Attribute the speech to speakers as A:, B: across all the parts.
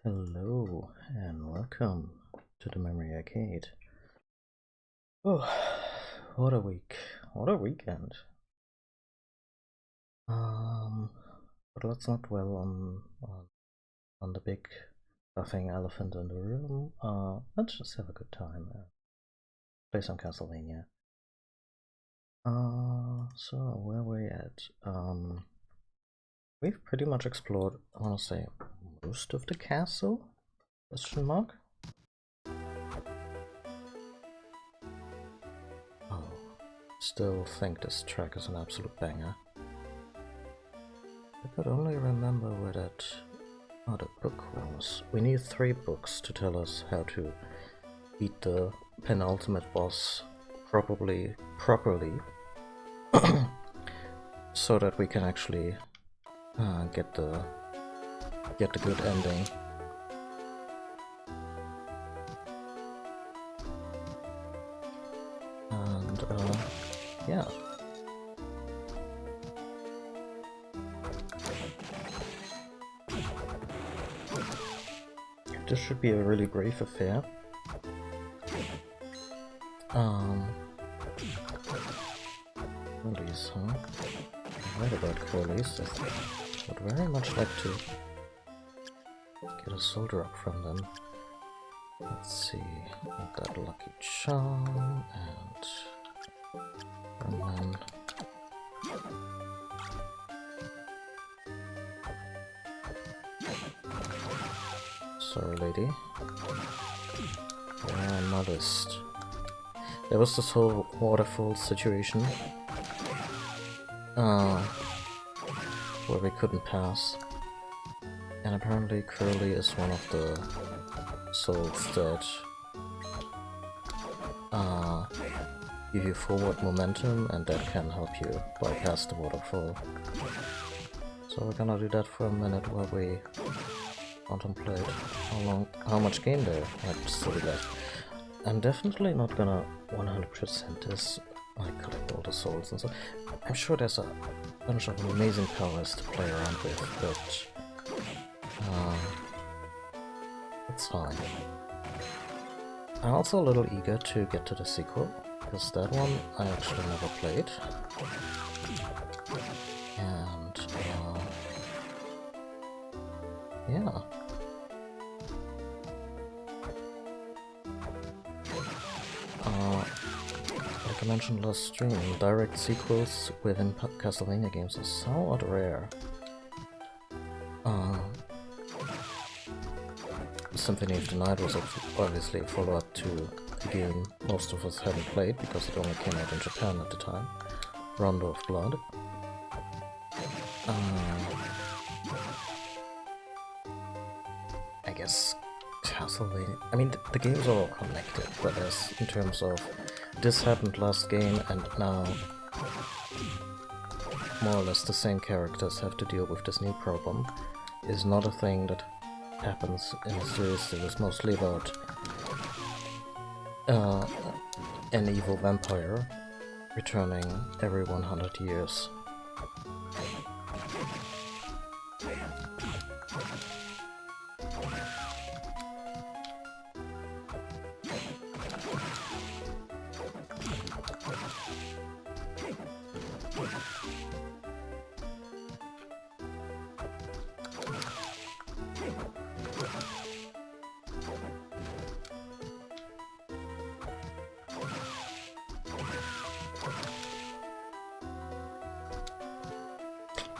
A: Hello and welcome to the Memory Arcade. Oh, what a week! What a weekend! But let's not dwell on the big buffing elephant in the room. Let's just have a good time. Play some Castlevania. So where are we at? We've pretty much explored, I want to say, most of the castle? Question mark? Oh, still think this track is an absolute banger. I could only remember where that other book was. We need 3 books to tell us how to beat the penultimate boss properly, so that we can actually get the good ending. And yeah. This should be a really brief affair. Crowleys, huh? I read about Crowleys. I would very much like to get a soul drop from them. Let's see, I've got Lucky Charm and then sorry, lady. Yeah, modest. There was this whole waterfall situation where we couldn't pass, And apparently Curly is one of the souls that give you forward momentum, and that can help you bypass the waterfall. So we're gonna do that for a minute while we contemplate how much game there might still be left. I'm definitely not gonna 100% this, like collect all the souls and so. I'm sure there's a bunch of amazing powers to play around with, but it's fine. I'm also a little eager to get to the sequel, because that one I actually never played. And yeah. Like I mentioned last stream, direct sequels within Castlevania games is somewhat rare. Symphony of the Night was obviously a follow-up to a game most of us hadn't played because it only came out in Japan at the time, Rondo of Blood. I guess Castlevania... I mean, the games are all connected, but as in terms of this happened last game and now more or less the same characters have to deal with this new problem, is not a thing that happens in a series that is mostly about an evil vampire returning every 100 years.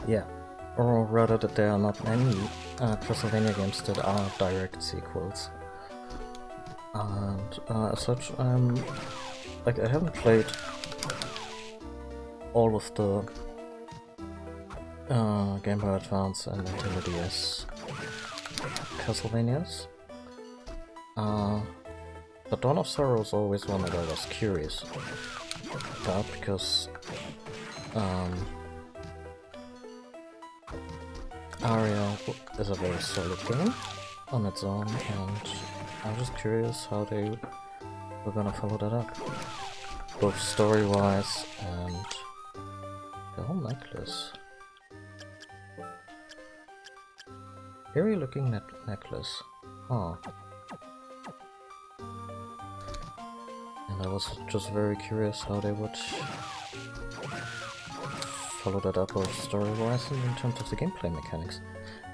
A: Yeah, or rather that there are not many Castlevania games that are direct sequels. And as such, like, I haven't played all of the Game Boy Advance and Nintendo DS Castlevanias. But Dawn of Sorrow is always one that I was curious about, because Aria is a very solid game on its own, and I'm just curious how they were gonna follow that up, both story-wise and the whole necklace. Very looking necklace, huh? And I was just very curious how they would follow that up both story-wise and in terms of the gameplay mechanics.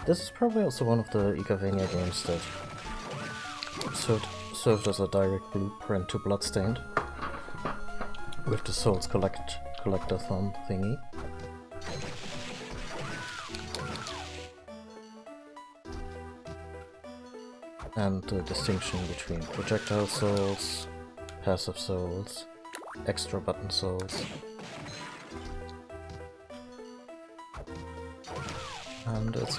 A: This is probably also one of the Igavania games that served as a direct blueprint to Bloodstained, with the Souls Collectathon thingy. And the distinction between projectile souls, passive souls, extra button souls. And it's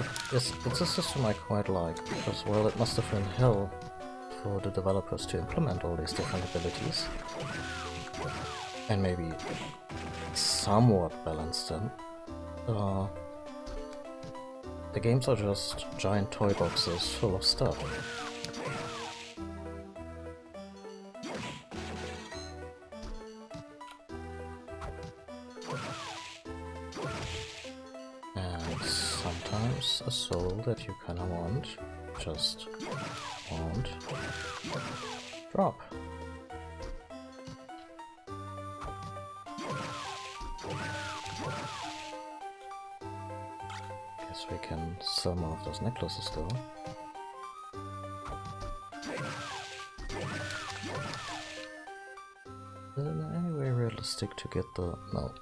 A: a system I quite like, because, well, it must have been hell for the developers to implement all these different abilities, and maybe somewhat balance them. The games are just giant toy boxes full of stuff. A soul that you kinda want, just won't drop. Guess we can sell more of those necklaces though. Is it in any way realistic to get the... no.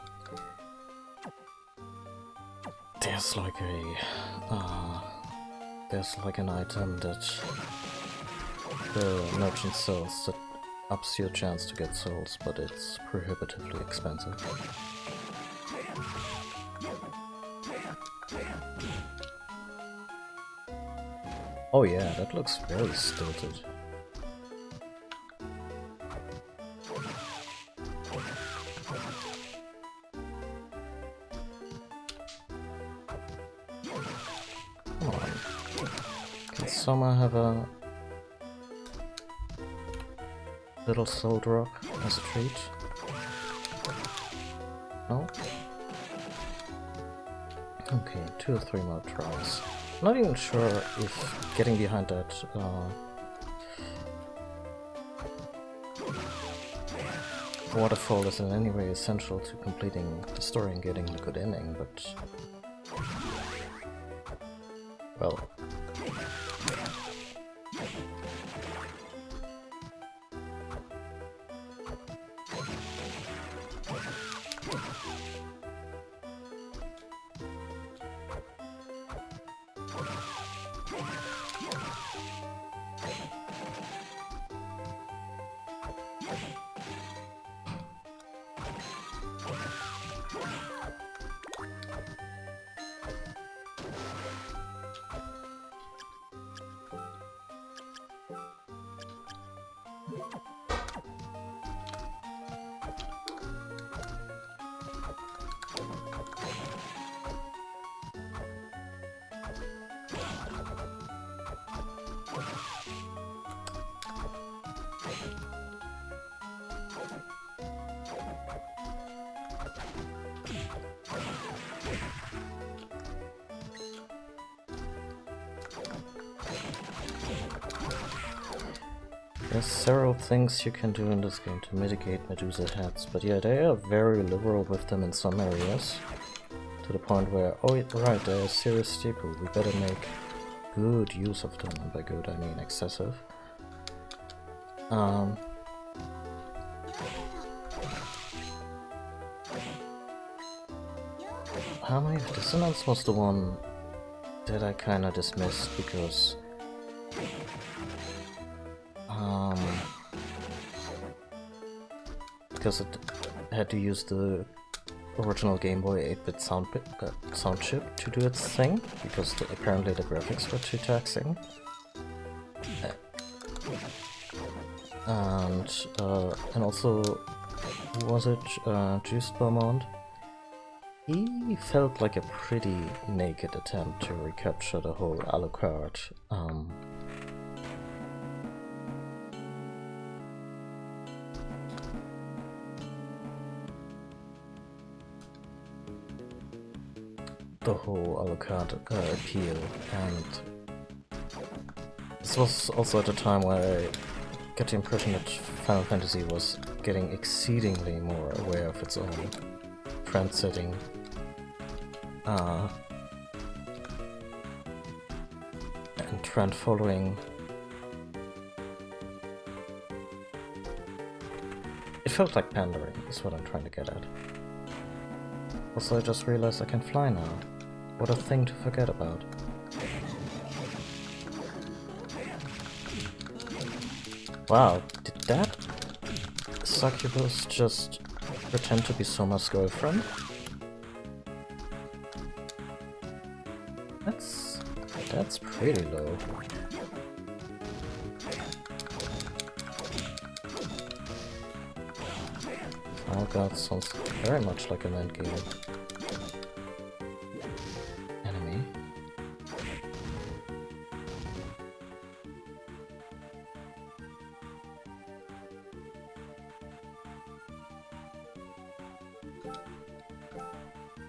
A: There's like an item that the merchant sells that ups your chance to get souls, but it's prohibitively expensive. Oh yeah, that looks very stilted. Come on. Can Soma have a little soul drop as a treat? No? Okay, 2 or 3 more tries. Not even sure if getting behind that waterfall is in any way essential to completing the story and getting a good ending, but... well... There's several things you can do in this game to mitigate Medusa heads, but yeah, they are very liberal with them in some areas. To the point where, oh right, they're a serious staple, we better make good use of them, and by good I mean excessive. How many of Dissonance was the one that I kinda dismissed because it had to use the original Game Boy 8-bit sound chip to do its thing, because apparently the graphics were too taxing. And also, who was it? Juiced Beaumont? He felt like a pretty naked attempt to recapture the whole Alucard appeal, and this was also at a time where I get the impression that Final Fantasy was getting exceedingly more aware of its own trend-setting and trend-following. It felt like pandering, is what I'm trying to get at. Also, I just realized I can fly now. What a thing to forget about. Wow, did that succubus just pretend to be Soma's girlfriend? That's pretty low. Oh god, sounds very much like an endgame enemy.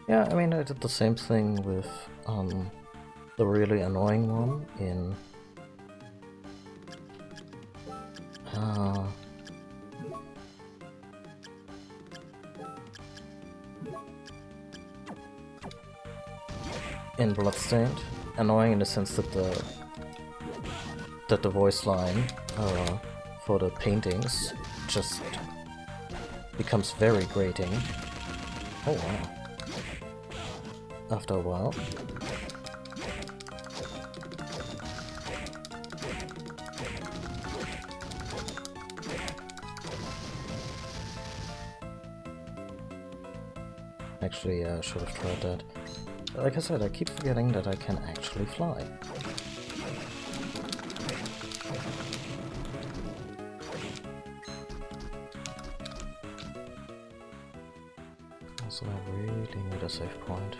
A: Yeah, I mean, I did the same thing with the really annoying one in Bloodstained. Annoying in the sense that the voice line for the paintings just becomes very grating. Oh wow. After a while. Actually, yeah, I should have tried that. Like I said, I keep forgetting that I can actually fly. So I really need a save point.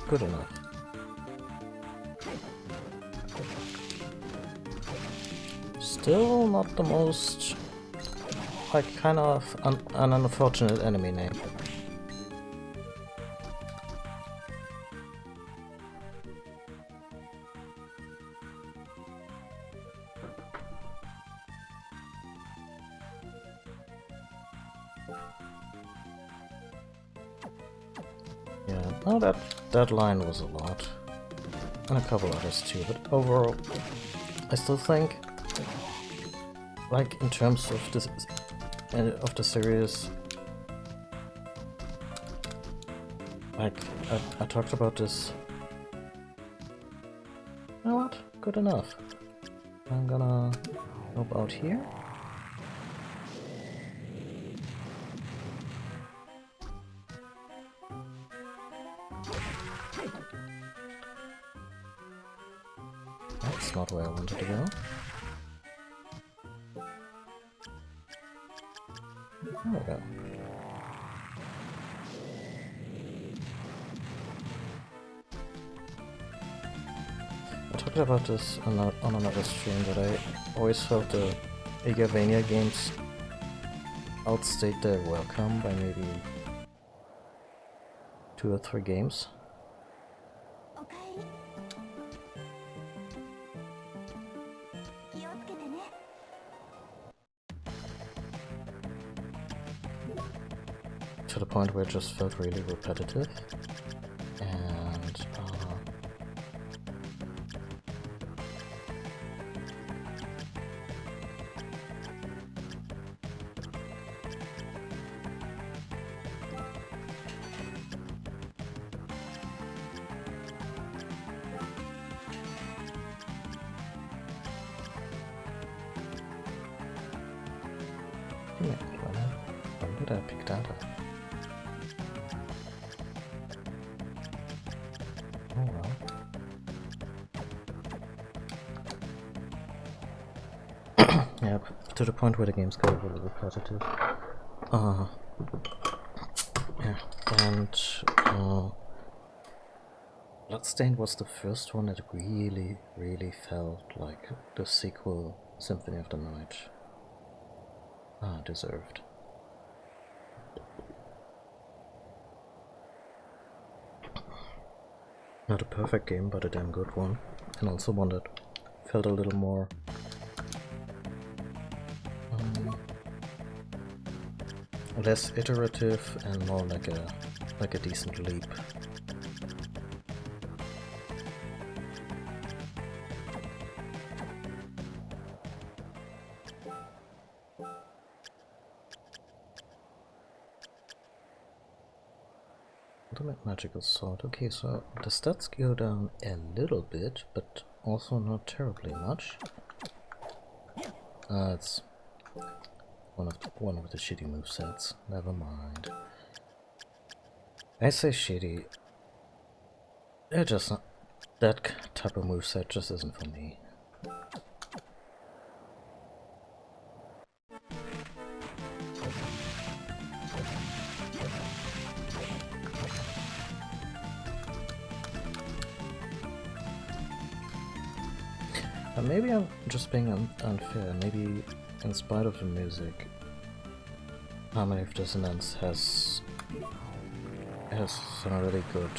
A: Good enough. Still not the most, like, kind of an unfortunate enemy name. Yeah, no, that line was a lot. And a couple others too, but overall, I still think, like, in terms of this of the series, like, I talked about this. You know what? Good enough. I'm gonna help out here. That's not where I wanted to go. There we go. I talked about this on another stream, that I always felt the Igavania games outstayed their welcome by maybe 2 or 3 games. To the point where it just felt really repetitive, and yeah, when did I pick that up? Oh well. Yeah, to the point where the games got really repetitive. Yeah, and Bloodstained was the first one that really felt like the sequel Symphony of the Night deserved. Not a perfect game, but a damn good one, and also one that felt a little more less iterative and more like a decent leap. Ultimate Magical Sword. Okay, so the stats go down a little bit, but also not terribly much. It's one of the shitty movesets. Never mind. I say shitty. They're just not, that type of moveset just isn't for me. Maybe I'm just being unfair. Maybe in spite of the music, Harmony of Dissonance has some really good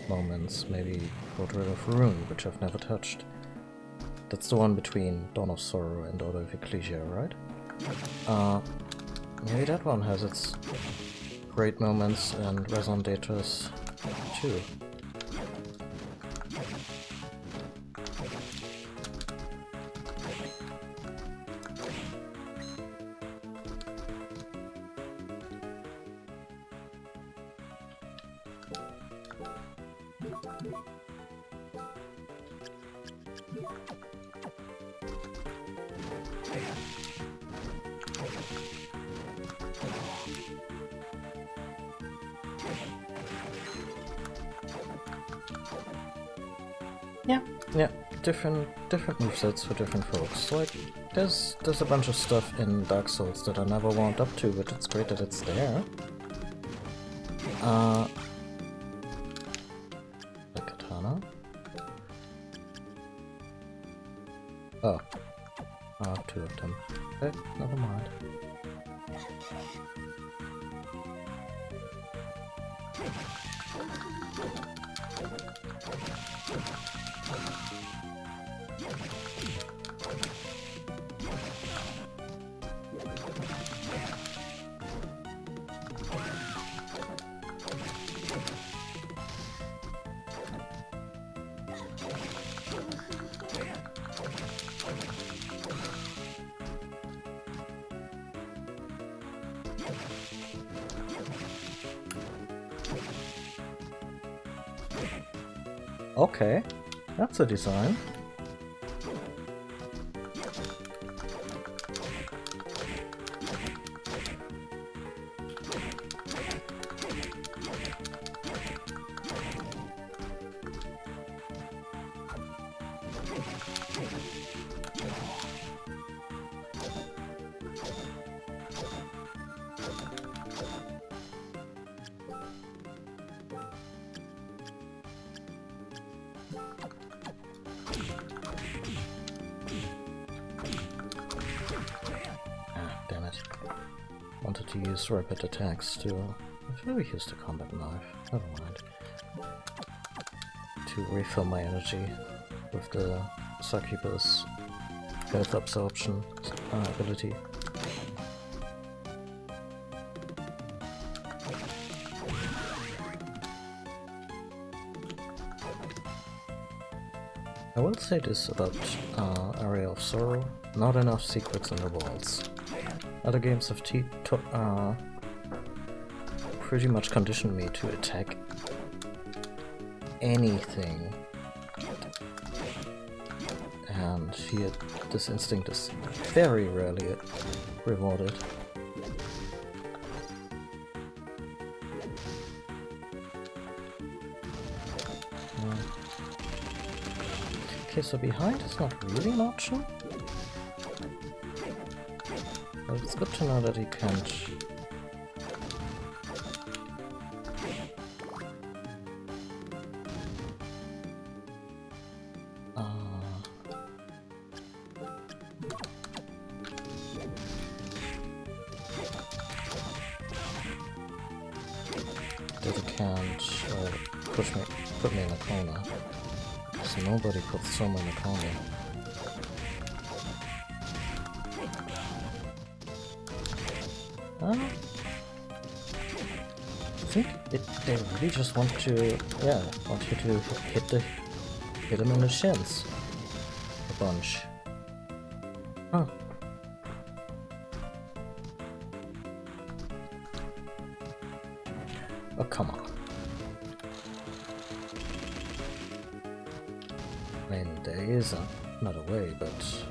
A: moments. Maybe Portrait of Ruin, which I've never touched. That's the one between Dawn of Sorrow and Order of Ecclesia, right? Maybe that one has its great moments, and Raison d'Etres too. Yeah, different movesets for different folks. Like, there's a bunch of stuff in Dark Souls that I never warmed up to, but it's great that it's there. The katana. Oh, I have two of them. Okay, never mind. Okay, that's a design. Wanted to use rapid attacks too. I should have used a combat knife. Never mind. To refill my energy with the Succubus health absorption ability. I will say this about Area of Sorrow: not enough secrets in the walls. Other games have pretty much conditioned me to attack anything, and here this instinct is very rarely rewarded. Okay, so behind is not really an option. But it's good to know that he can't. That he can't put me in a corner. So nobody puts someone in a corner. I think they really just want you to hit them in the shins a bunch. Huh. Oh, come on. I mean, there is another way, but...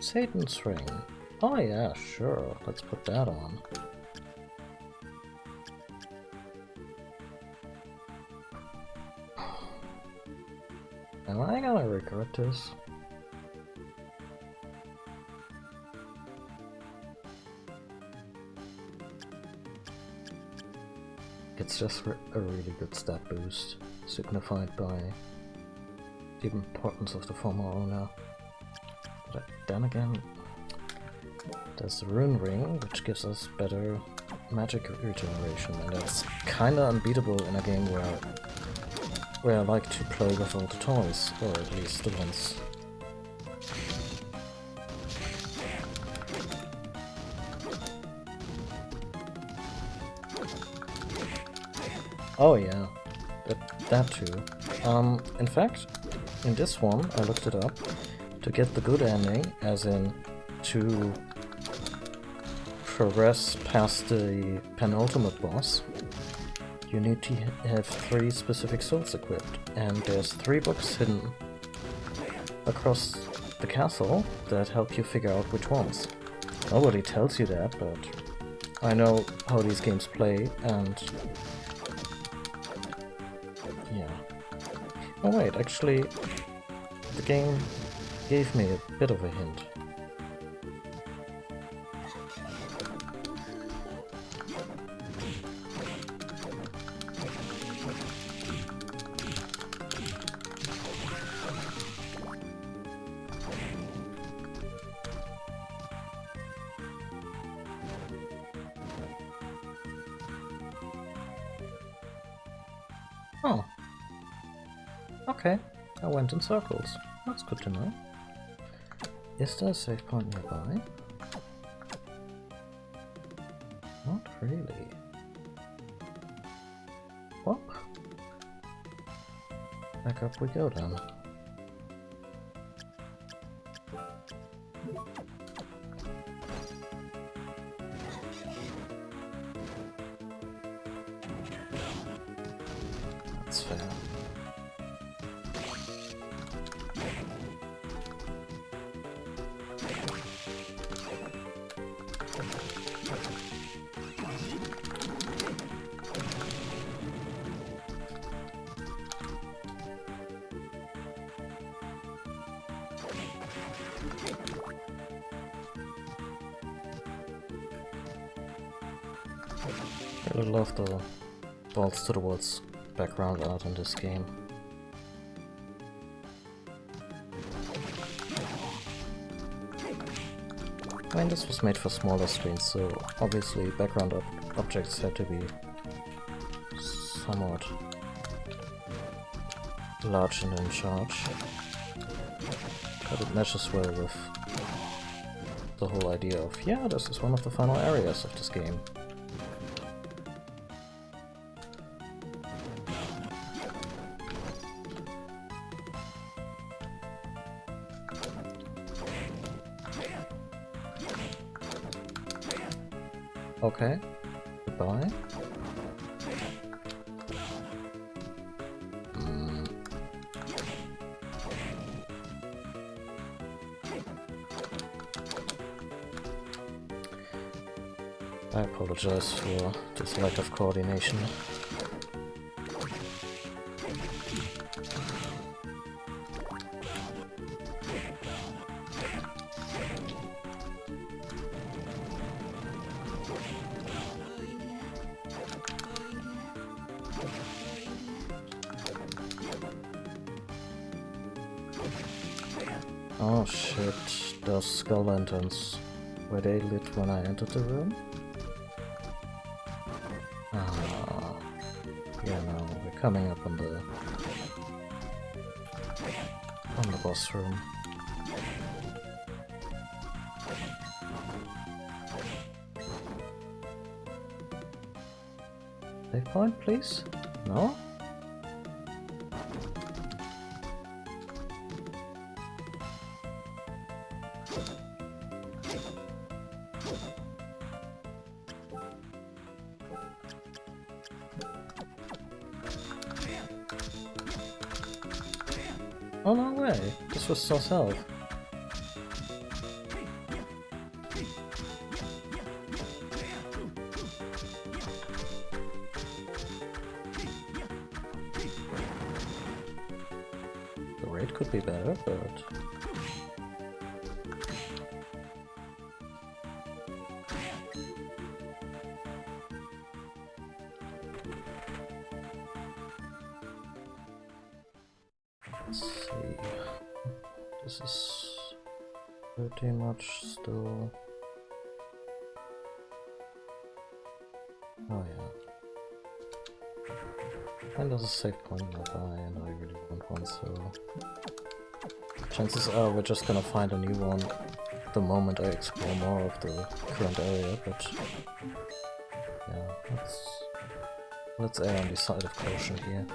A: Satan's ring. Oh yeah, sure. Let's put that on. Am I gonna regret this? It's just a really good stat boost, signified by the importance of the former owner. But then again, there's the Rune Ring, which gives us better magic regeneration, and that's kinda unbeatable in a game where I like to play with all the toys, or at least the ones. Oh yeah, that too. In fact, in this one, I looked it up. To get the good ending, as in to progress past the penultimate boss, you need to have 3 specific souls equipped, and there's 3 books hidden across the castle that help you figure out which ones. Nobody tells you that, but I know how these games play, and yeah. Oh wait, actually, the game gave me a bit of a hint. Oh. Okay, I went in circles. That's good to know. Is there a save point nearby? Not really. Well, back up we go then. That's fair. I really love the balls to the walls background art in this game. I mean, this was made for smaller screens, so obviously background objects had to be somewhat large and in charge. But it meshes well with the whole idea of, yeah, this is one of the final areas of this game. Okay, goodbye. I apologize for this lack of coordination. Oh shit, those skull lanterns. Were they lit when I entered the room? Ah, yeah, no, we're coming up on the boss room. Save point, please? No? Oh, no way! This was so self. The raid could be better, but... Let's see... This is... pretty much still... Oh yeah. And there's a save point nearby, and I really want one, so... Chances are we're just gonna find a new one the moment I explore more of the current area, but... Yeah, let's err on the side of caution here.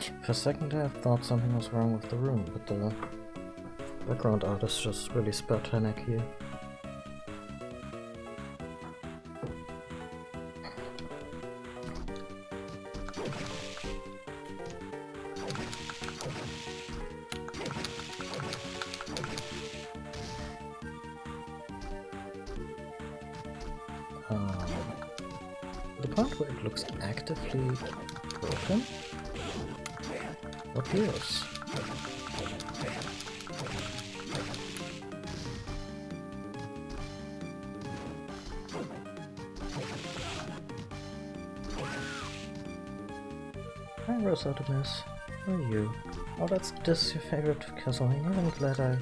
A: For a second I thought something was wrong with the room, but the background art is just really spartanic here. The part where it looks actively broken? What gives? Hi Rose Artemis, how are you? Oh, this your favorite Castlevania? I'm glad I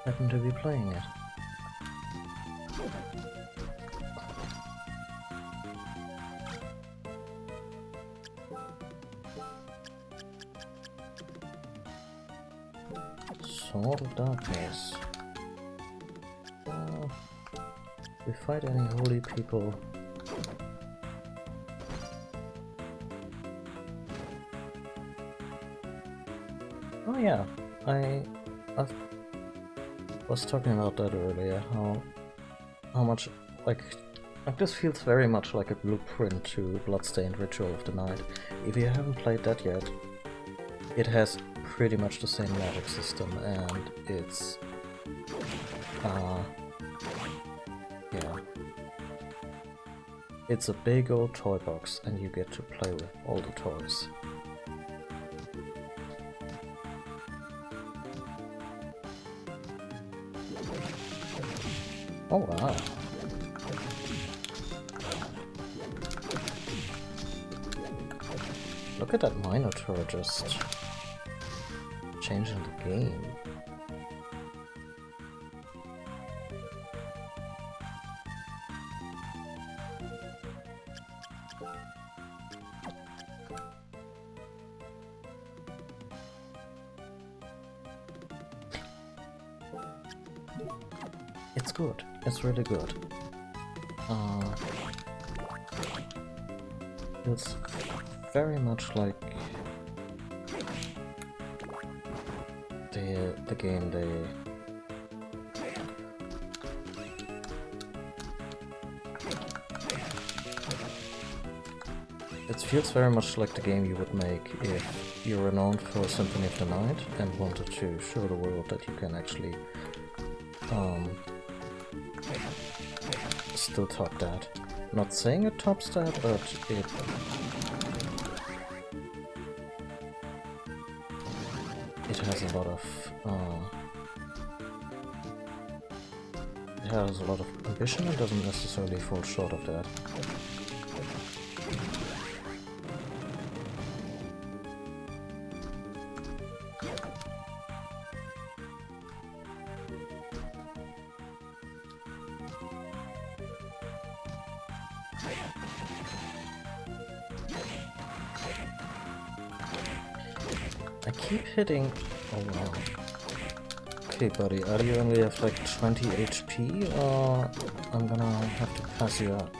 A: happen to be playing it. Sword of Darkness. We fight any holy people. Oh yeah, I was talking about that earlier. How much like this feels very much like a blueprint to Bloodstained Ritual of the Night. If you haven't played that yet, it has pretty much the same magic system, and it's yeah, it's a big old toy box, and you get to play with all the toys. Oh wow. Look at that Minotaur just changing the game. It's good. It's really good. It's very much like the game It feels very much like the game you would make if you were known for Symphony of the Night and wanted to show the world that you can actually still top that. Not saying it tops that, but it has a lot of ambition and doesn't necessarily fall short of that. I keep hitting... Oh wow. Okay buddy, are you only have like 20 HP or I'm gonna have to pass you up?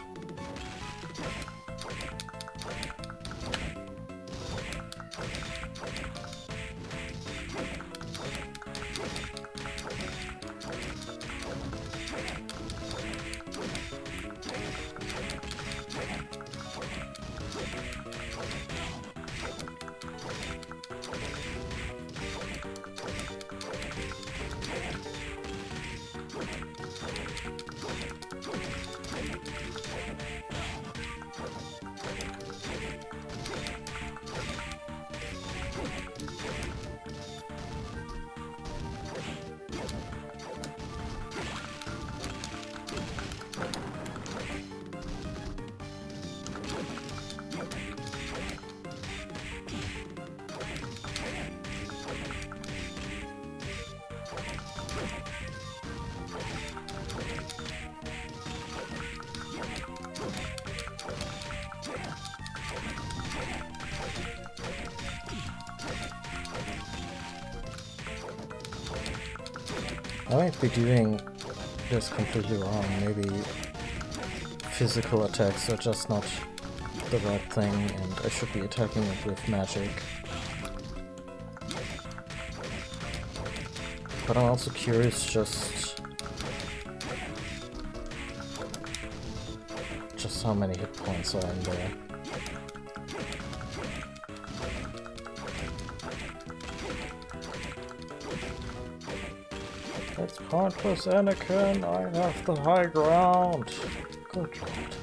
A: I might be doing this completely wrong. Maybe physical attacks are just not the right thing, and I should be attacking it with magic. But I'm also curious just how many hit points are in there. It's pointless, Anakin. I have the high ground. Good lord.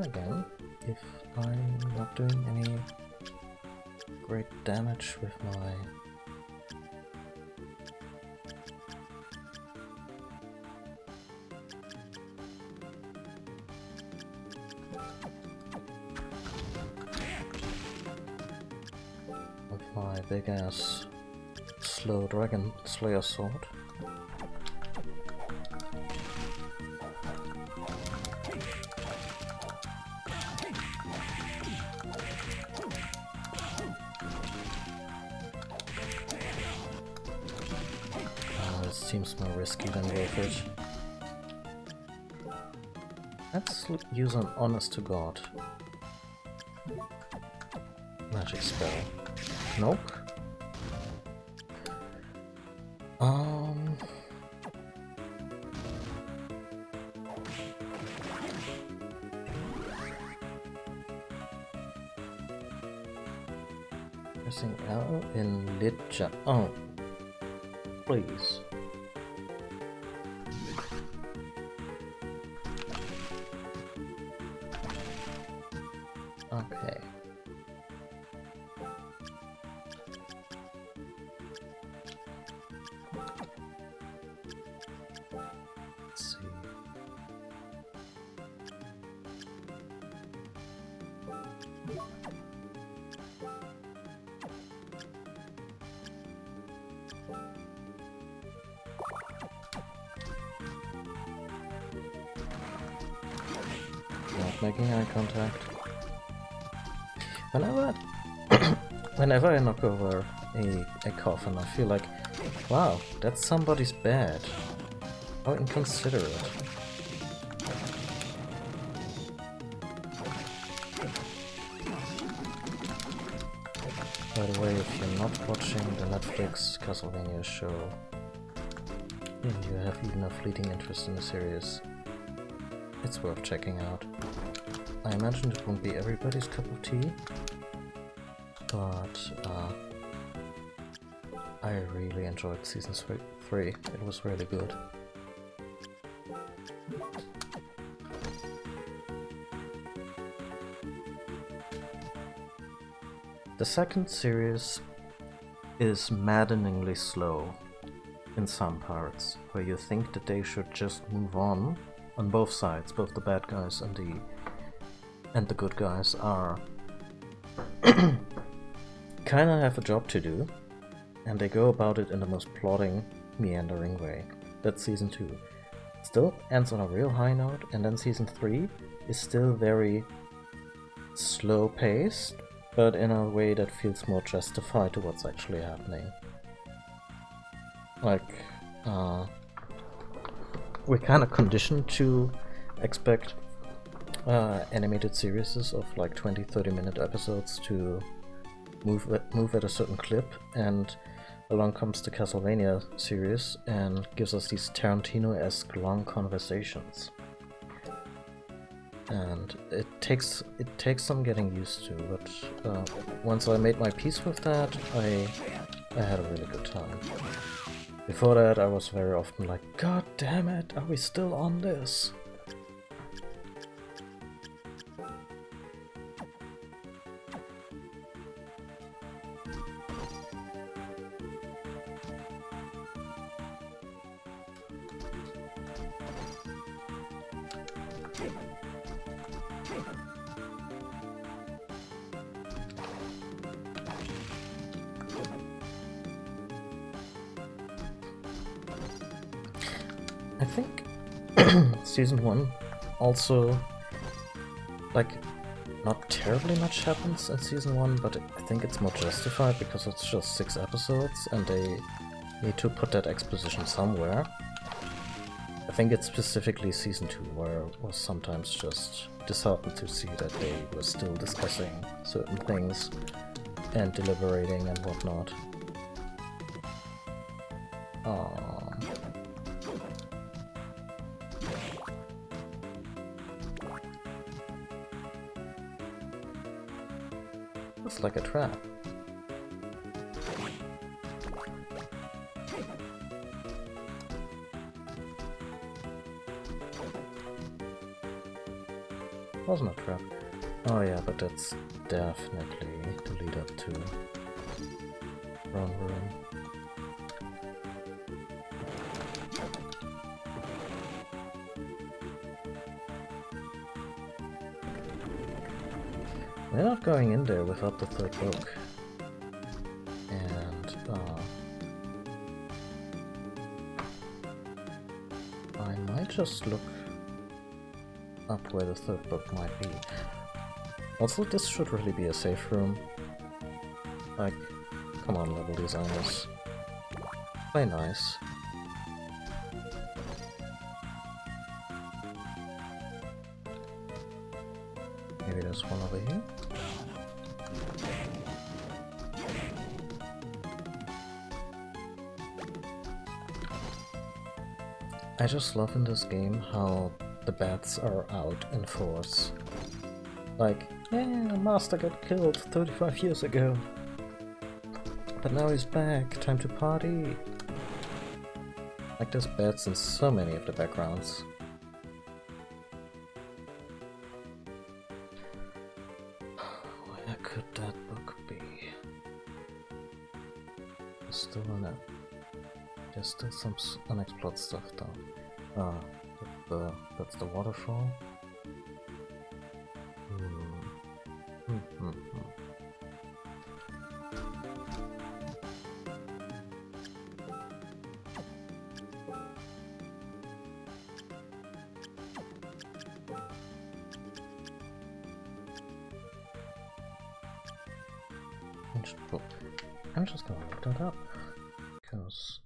A: Again, if I'm not doing any great damage with my big ass slow dragon slayer sword. This seems more risky than worth it. Let's use an honest to god magic spell. Nope. Pressing L in Lidja. Oh, please. Okay. Let's see. Not making eye contact. Whenever I knock over a coffin, I feel like, wow, that's somebody's bed. How inconsiderate. By the way, if you're not watching the Netflix Castlevania show, and you have even a fleeting interest in the series, it's worth checking out. I imagine it won't be everybody's cup of tea, but I really enjoyed season 3. It was really good. The second series is maddeningly slow in some parts, where you think that they should just move on both sides. Both the bad guys and the good guys are kinda have a job to do, and they go about it in the most plodding, meandering way. That's season 2. Still ends on a real high note, and then season 3 is still very slow paced, but in a way that feels more justified to what's actually happening. Like, we're kind of conditioned to expect animated series of like 20-30 minute episodes to move at a certain clip, and along comes the Castlevania series and gives us these Tarantino-esque long conversations. And it takes some getting used to, but once I made my peace with that, I had a really good time. Before that, I was very often like, God damn it, are we still on this? I think season 1 also, like, not terribly much happens in season 1, but I think it's more justified because it's just 6 episodes and they need to put that exposition somewhere. I think it's specifically Season 2 where I was sometimes just disheartened to see that they were still discussing certain things and deliberating and whatnot. It's like a trap. Wasn't a trap. Oh yeah, but that's definitely the lead up to Run Room. We're not going in there without the third book. And I might just look up where the third book might be. Also, this should really be a safe room. Like, come on, level designers. Play nice. Maybe there's one over here? I just love in this game how the bats are out in force. Like, yeah, Master got killed 35 years ago. But now he's back, time to party. Like, there's bats in so many of the backgrounds. Where could that book be? There's still some unexplored stuff though. That's the waterfall. I'm just gonna look that up because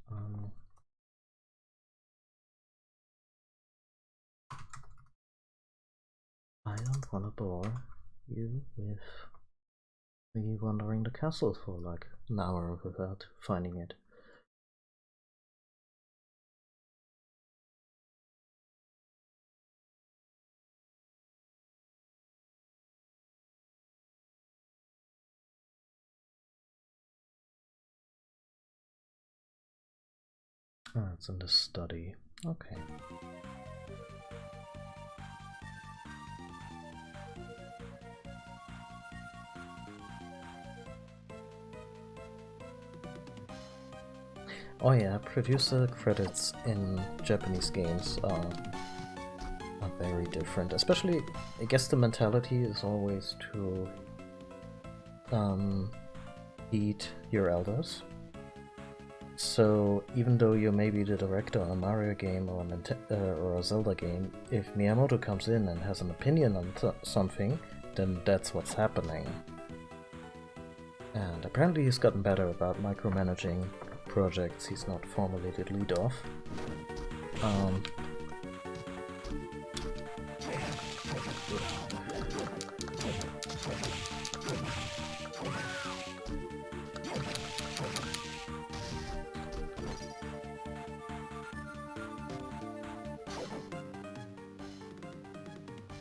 A: I don't want to bore you with me wandering the castle for like an hour without finding it. Oh, it's in the study. Okay. Oh yeah, producer credits in Japanese games are very different. Especially, I guess the mentality is always to beat your elders. So even though you're maybe the director on a Mario game or a Zelda game, if Miyamoto comes in and has an opinion on something, then that's what's happening. And apparently he's gotten better about micromanaging projects he's not formally the lead of.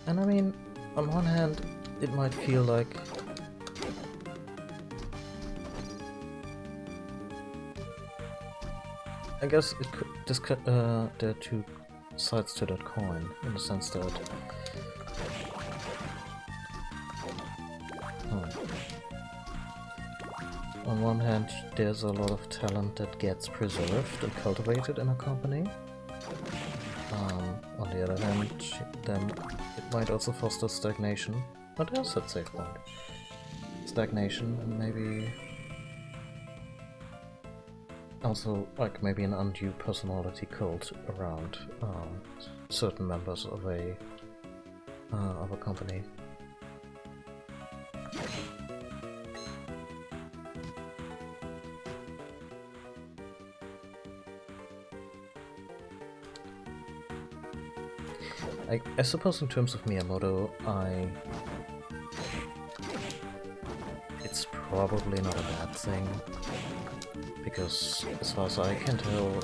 A: And I mean, on one hand, it might feel like I guess it could, there are two sides to that coin, in the sense that on one hand there's a lot of talent that gets preserved and cultivated in a company. On the other hand, then it might also foster stagnation. But there's that safe point. Stagnation and maybe also like maybe an undue personality cult around certain members of a company. I suppose in terms of Miyamoto, it's probably not a bad thing, because as far as I can tell,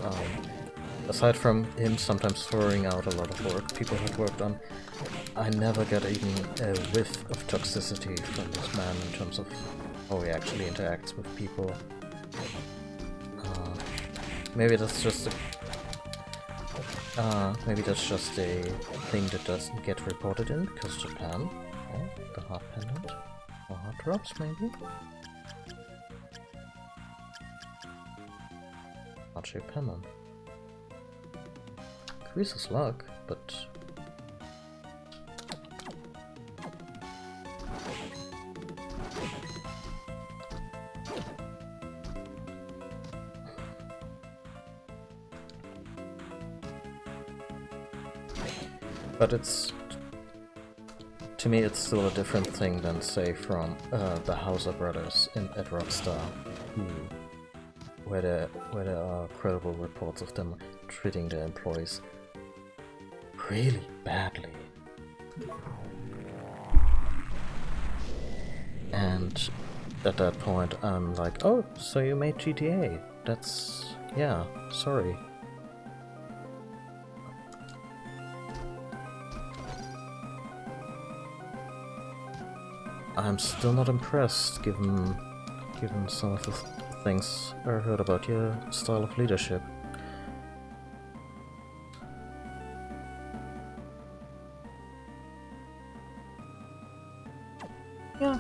A: aside from him sometimes throwing out a lot of work people had worked on, I never got even a whiff of toxicity from this man in terms of how he actually interacts with people. Maybe that's just a thing that doesn't get reported in because Japan. Oh, the heart pendant. Or heart drops, maybe? Heart-shaped pendant. Increases luck, but... But it's... To me, it's still a different thing than, say, from the Hauser brothers at Rockstar, where there are credible reports of them treating their employees really badly. And at that point, I'm like, oh, so you made GTA? That's... yeah, sorry. I'm still not impressed, given some of the things I heard about your style of leadership. Yeah.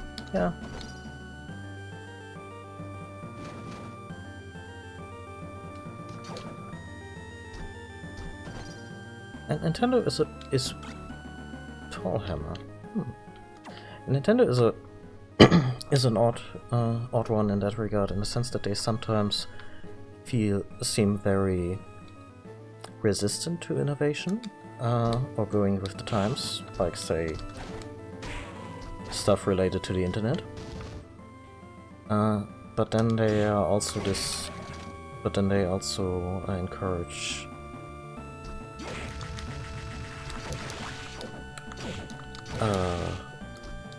A: And Nintendo is Tallhammer. Nintendo is an odd one in that regard, in the sense that they sometimes seem very resistant to innovation, or going with the times, like, say, stuff related to the internet. But then they are also encourage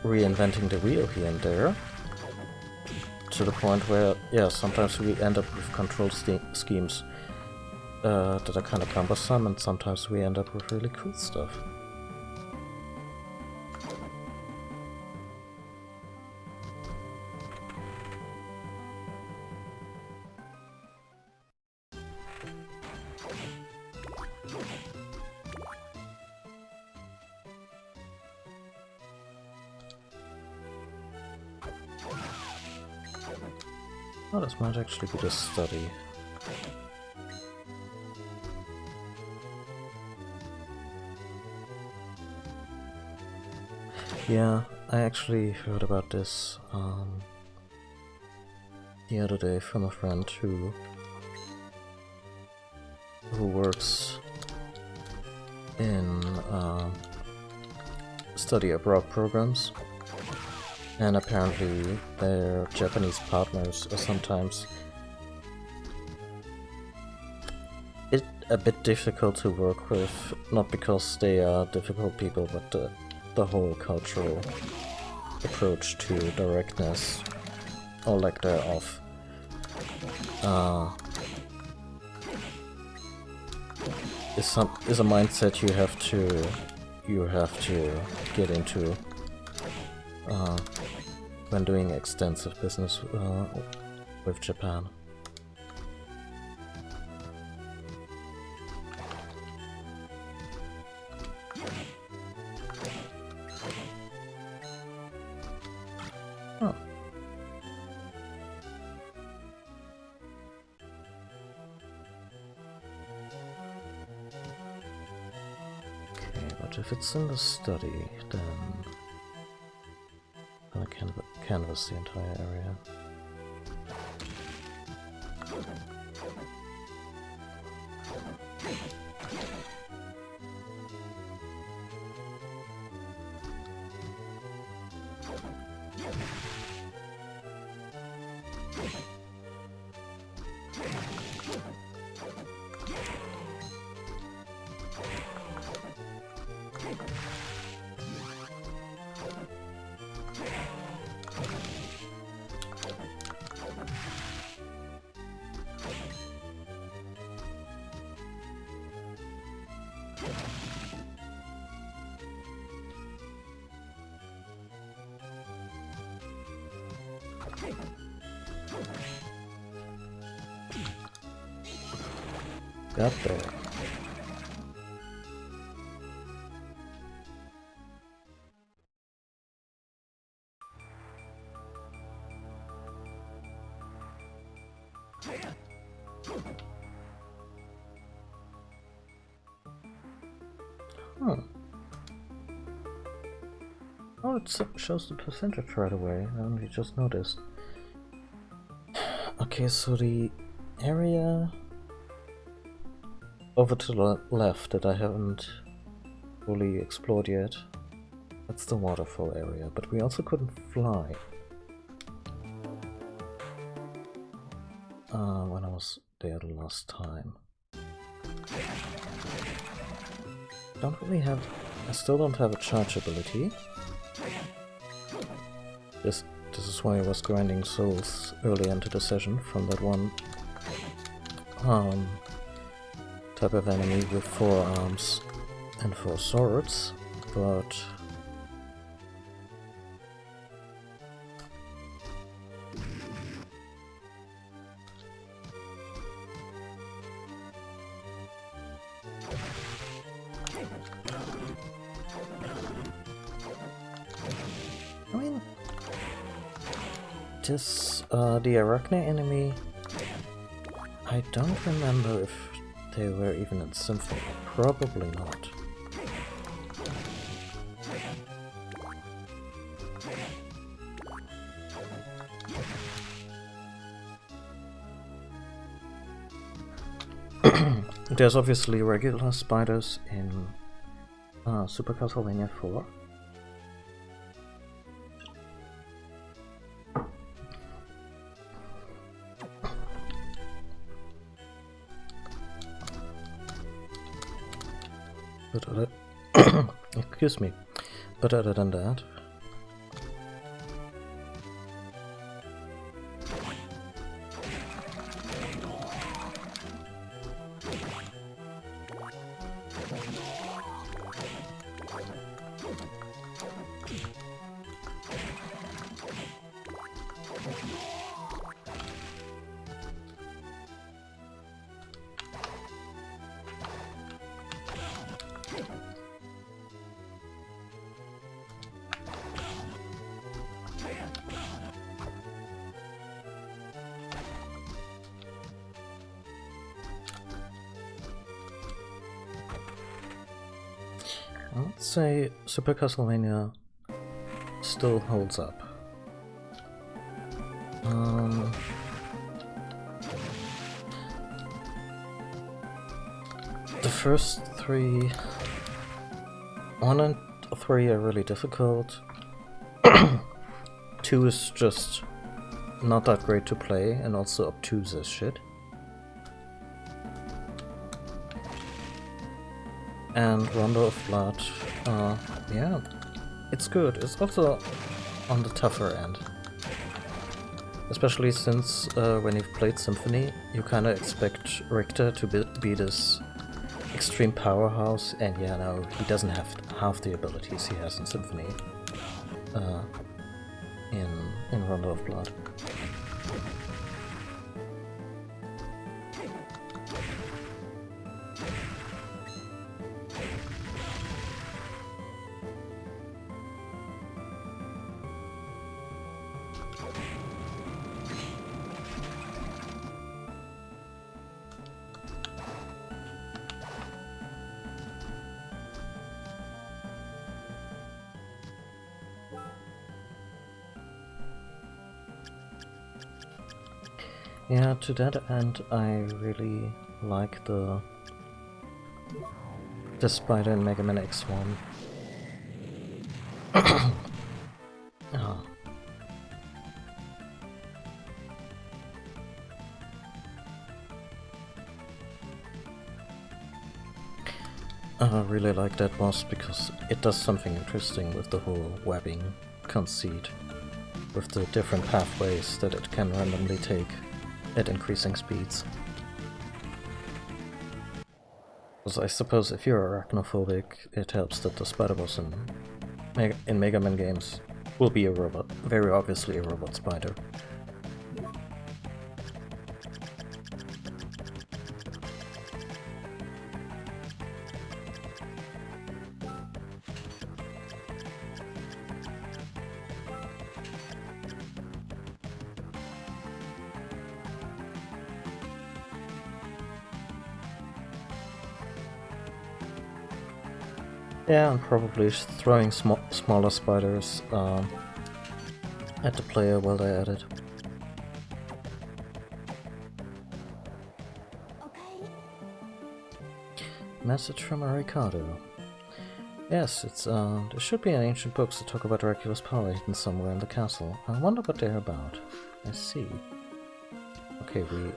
A: reinventing the wheel here and there, to the point where, yeah, sometimes we end up with control schemes that are kind of cumbersome, and sometimes we end up with really cool stuff. Oh, this might actually be the study. Yeah, I actually heard about this the other day from a friend who works in study abroad programs. And apparently their Japanese partners are sometimes a bit difficult to work with, not because they are difficult people, but the whole cultural approach to directness, or lack thereof, is a mindset you have to get into when doing extensive business with Japan. Oh. Okay, but if it's in the study, then I can canvas the entire area. got there? Oh, it shows the percentage right away. I only just noticed. Okay, so the area over to the left that I haven't fully explored yet, that's the waterfall area, but we also couldn't fly. When I was there the last time. I still don't have a charge ability. This is why I was grinding souls early into the session from that one type of enemy with 4 arms and 4 swords, but I mean, the Arachne enemy, I don't remember if they were even in Symphony. Probably not. There's obviously regular spiders in Super Castlevania 4. But excuse me. But other than that, I'd say Super Castlevania still holds up. The first 3, 1 and 3 are really difficult. 2 is just not that great to play and also obtuse as shit. And Rondo of Blood, yeah, it's good. It's also on the tougher end. Especially since when you've played Symphony, you kinda expect Richter to be this extreme powerhouse, and yeah, no, he doesn't have half the abilities he has in Symphony. In Rondo of Blood. Yeah, to that end, I really like the spider in Mega Man X1. Oh. I really like that boss because it does something interesting with the whole webbing conceit, with the different pathways that it can randomly take at increasing speeds. Because I suppose if you're arachnophobic, it helps that the spider boss in Mega Man games will be a robot, very obviously a robot spider. Yeah, and probably throwing smaller spiders at the player while they're at it. Message from a Ricardo. Yes, it's there should be an ancient books that talk about Dracula's power hidden somewhere in the castle. I wonder what they're about. I see. Okay, we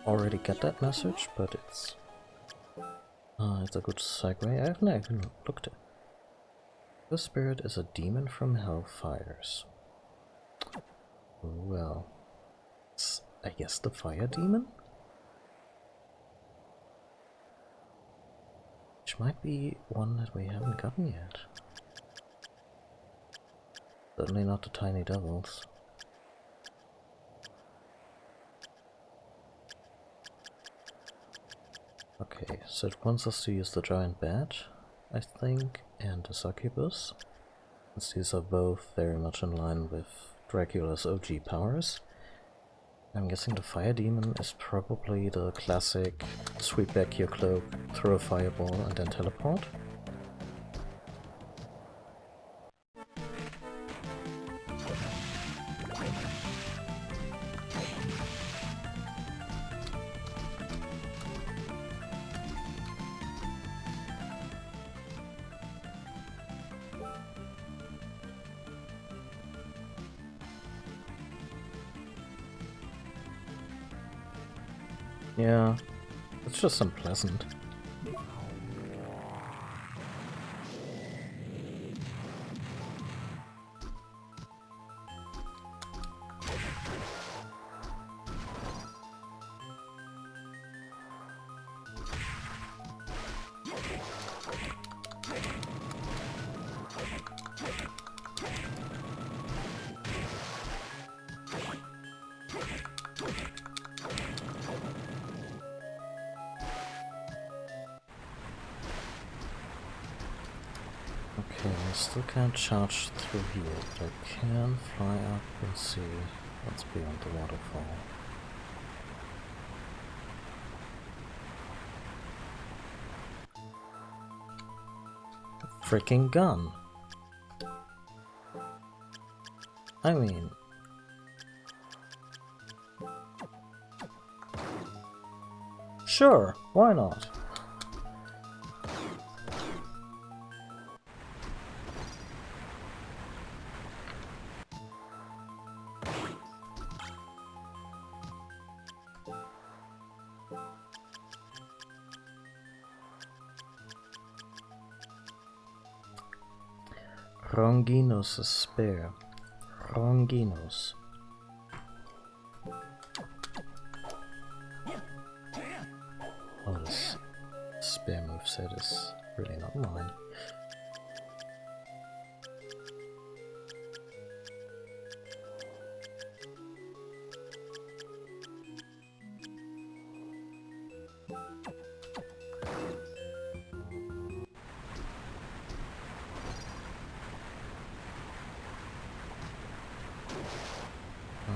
A: already get that message, but it's a good segue. I haven't even looked at it. The spirit is a demon from Hellfires. Well, it's, I guess, the fire demon? Which might be one that we haven't gotten yet. Certainly not the tiny devils. Okay, so it wants us to use the giant bat, I think, and the succubus. Since these are both very much in line with Dracula's OG powers. I'm guessing the fire demon is probably the classic sweep back your cloak, throw a fireball, and then teleport. Yeah, it's just unpleasant. Okay, I still can't charge through here, but I can fly up and see what's beyond the waterfall. Freaking gun! I mean... Sure, why not? Ronginos' spear. Ronginos. Oh, this spear moveset is really not mine.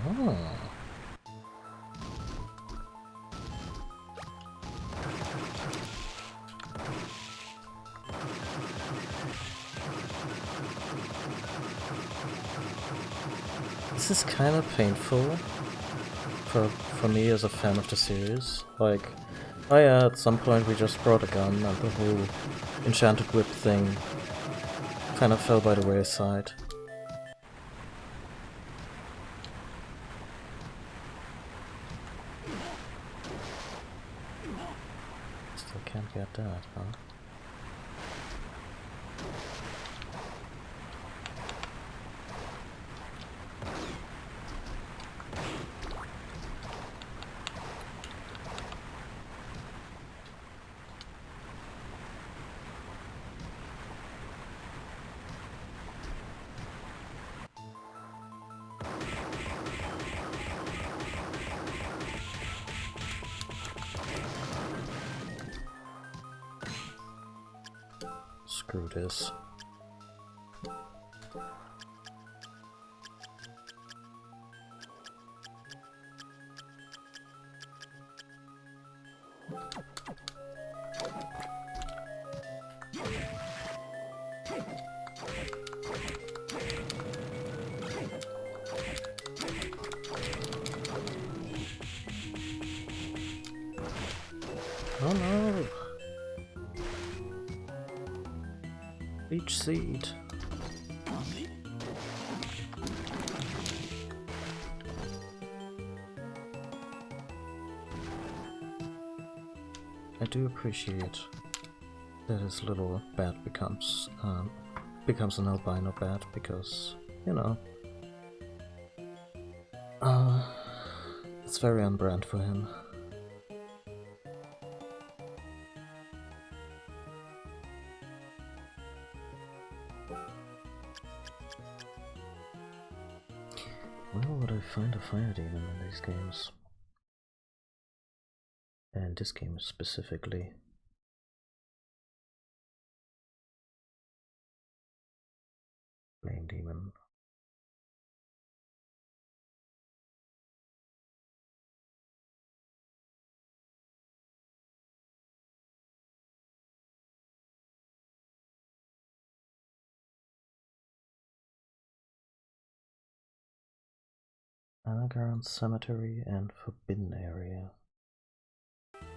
A: Oh. This is kind of painful for me as a fan of the series. Like, oh yeah, at some point we just brought a gun and the whole enchanted whip thing kind of fell by the wayside. Still can't get that, huh? Screw this. Oh no! Leech seed. I do appreciate that his little bat becomes an albino bat because, you know, it's very on brand for him. Where would I find a fire demon in these games? And this game specifically. Flame demon. Anagaran Cemetery and Forbidden Area.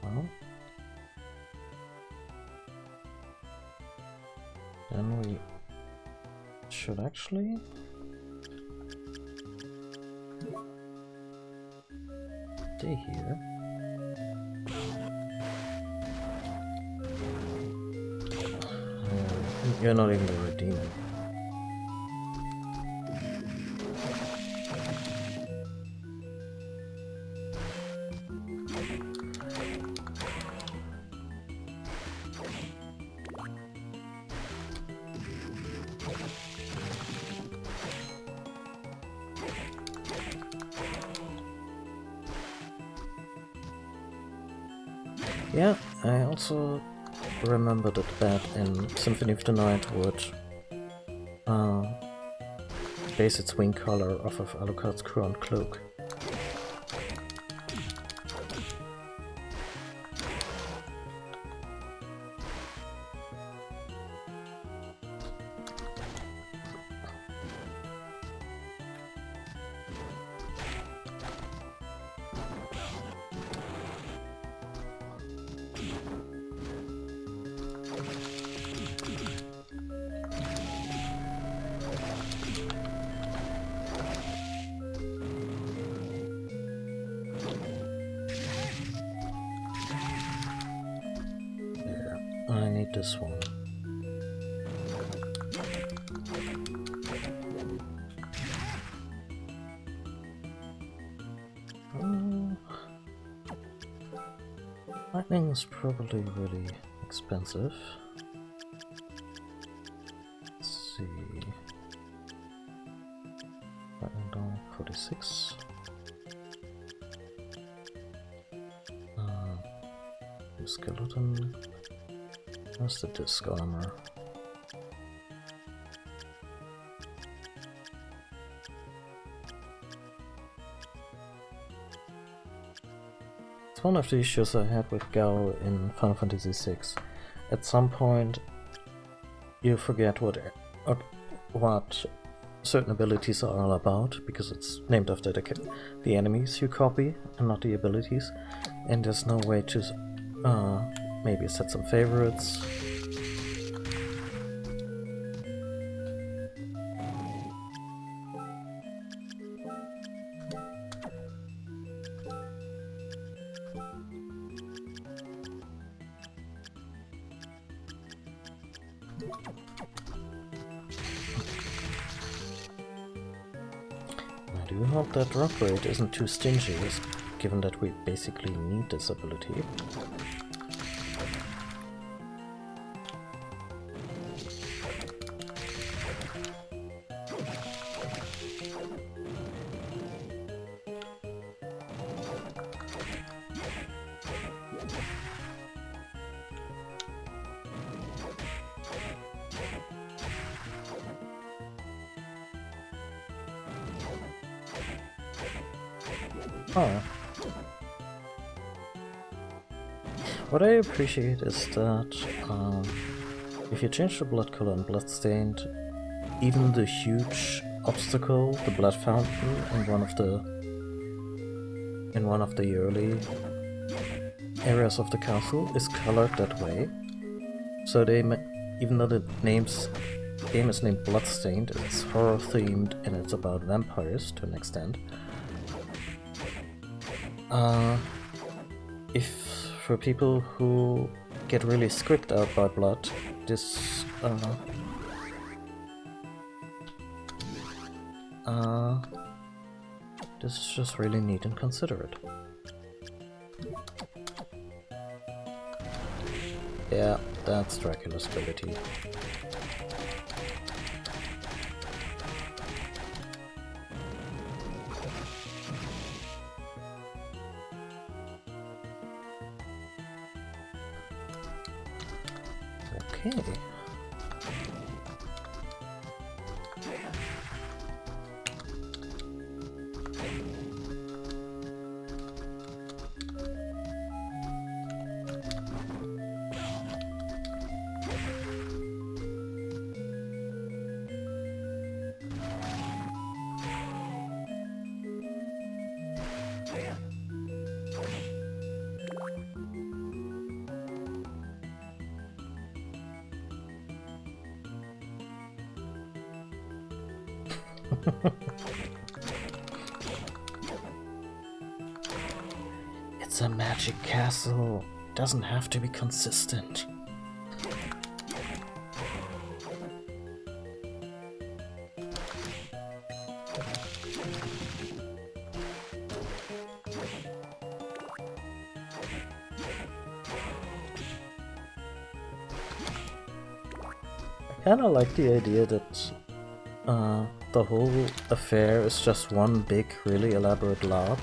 A: Well, then we should actually stay here. You're not even the Redeemer. Yeah, I also remembered that in Symphony of the Night would base its wing color off of Alucard's crown cloak. I need this one. Lightning is probably really expensive. Let's see. Lightning down 46. Skeleton. Where's the disc armor? It's one of the issues I had with Gao in Final Fantasy VI. At some point, you forget what certain abilities are all about, because it's named after the enemies you copy and not the abilities, and there's no way to maybe set some favorites. I do hope that Rock Raid isn't too stingy, given that we basically need this ability. Oh. What I appreciate is that if you change the blood color in Bloodstained, even the huge obstacle, the blood fountain, in one of the early areas of the castle is colored that way. So even though the game is named Bloodstained, it's horror themed and it's about vampires to an extent. If for people who get really scripted out by blood, this this is just really neat and considerate. Yeah, that's Dracula's ability. Okay. It's a magic castle. It doesn't have to be consistent. I kinda like the idea that the whole affair is just one big, really elaborate LARP,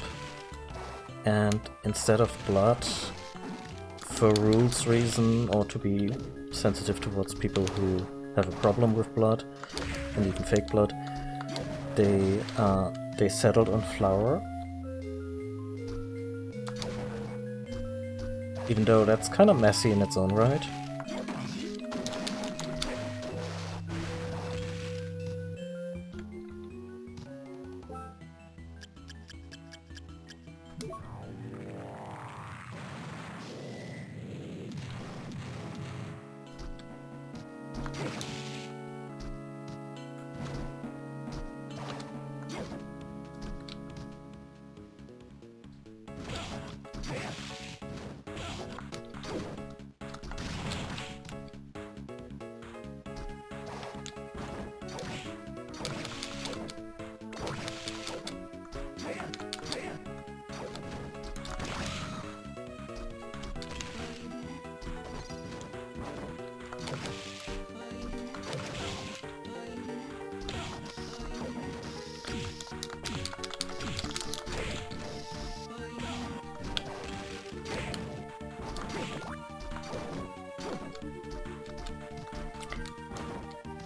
A: and instead of blood, for rules reason or to be sensitive towards people who have a problem with blood, and even fake blood, they settled on flour. Even though that's kind of messy in its own right.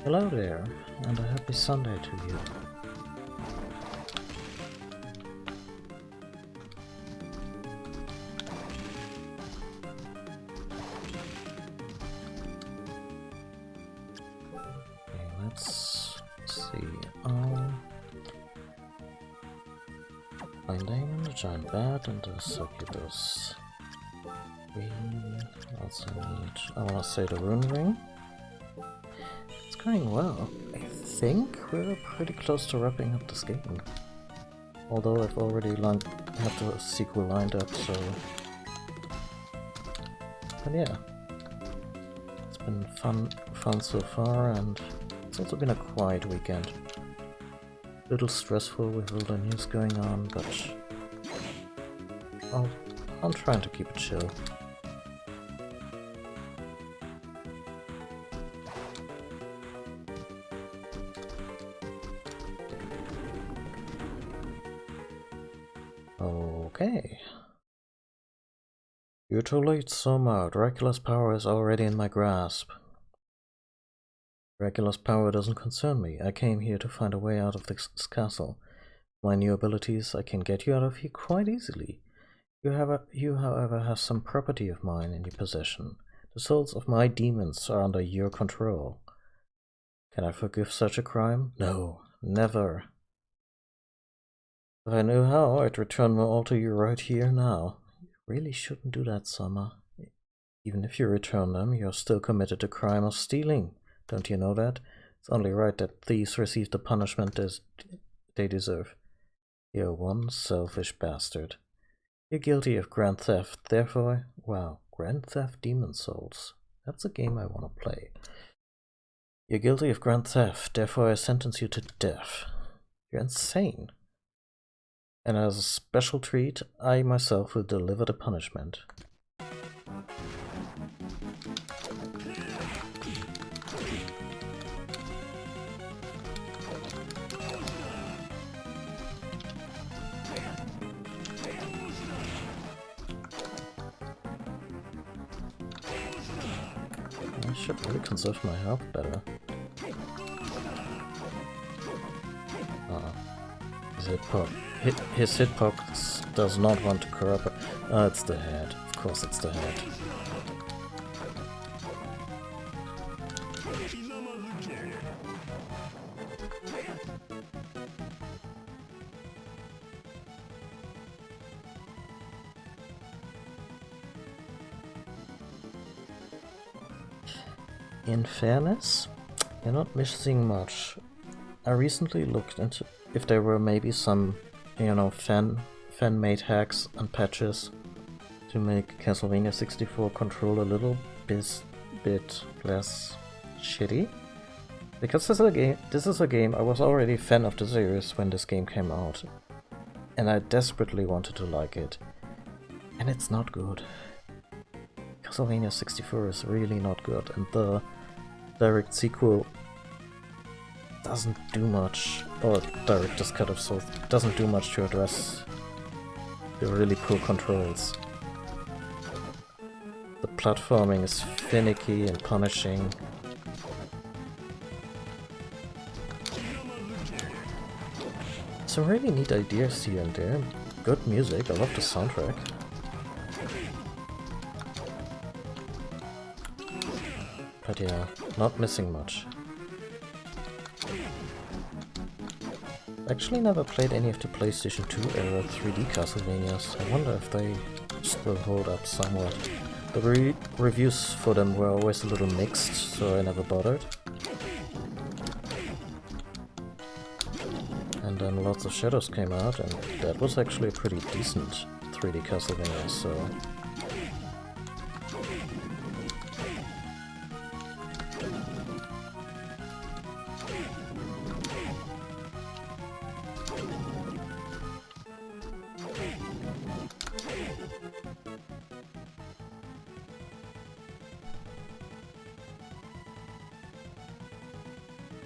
A: Hello there, and a happy Sunday to you. Okay, let's see. Blind Damon, the Giant Bat, and the Succubus. We also need, I want to say, the Rune Ring. Going well. I think we're pretty close to wrapping up this game. Although I've already have the sequel lined up, so... But yeah. It's been fun so far, and it's also been a quiet weekend. A little stressful with all the news going on, but... I'm trying to keep it chill. Okay. You're too late, Soma. Dracula's power is already in my grasp. Dracula's power doesn't concern me. I came here to find a way out of this castle. My new abilities, I can get you out of here quite easily. You, however, have some property of mine in your possession. The souls of my demons are under your control. Can I forgive such a crime? No, never. If I knew how, I'd return them all to you right here now. Really shouldn't do that, Summer. Even if you return them, you're still committed the crime of stealing. Don't you know that? It's only right that thieves receive the punishment they deserve. You're one selfish bastard. You're guilty of grand theft, therefore... Wow, Grand Theft Demon Souls. That's a game I want to play. You're guilty of grand theft, therefore I sentence you to death. You're insane. And as a special treat, I myself will deliver the punishment. I should really conserve my health better. His hitbox does not want to corrupt. It's the head. Of course it's the head. In fairness, you're not missing much. I recently looked into if there were maybe some, you know, fan-made hacks and patches to make Castlevania 64 control a little bit less shitty. Because this is a game I was already a fan of the series when this game came out, and I desperately wanted to like it, and it's not good. Castlevania 64 is really not good, and the direct sequel doesn't do much, or Director's Cut of Souls doesn't do much to address the really poor controls. The platforming is finicky and punishing. Some really neat ideas here and there. Good music, I love the soundtrack. But yeah, not missing much. Actually never played any of the PlayStation 2 era 3D Castlevanias. I wonder if they still hold up somewhat. The reviews for them were always a little mixed, so I never bothered. And then Lords of Shadows came out, and that was actually a pretty decent 3D Castlevania, so...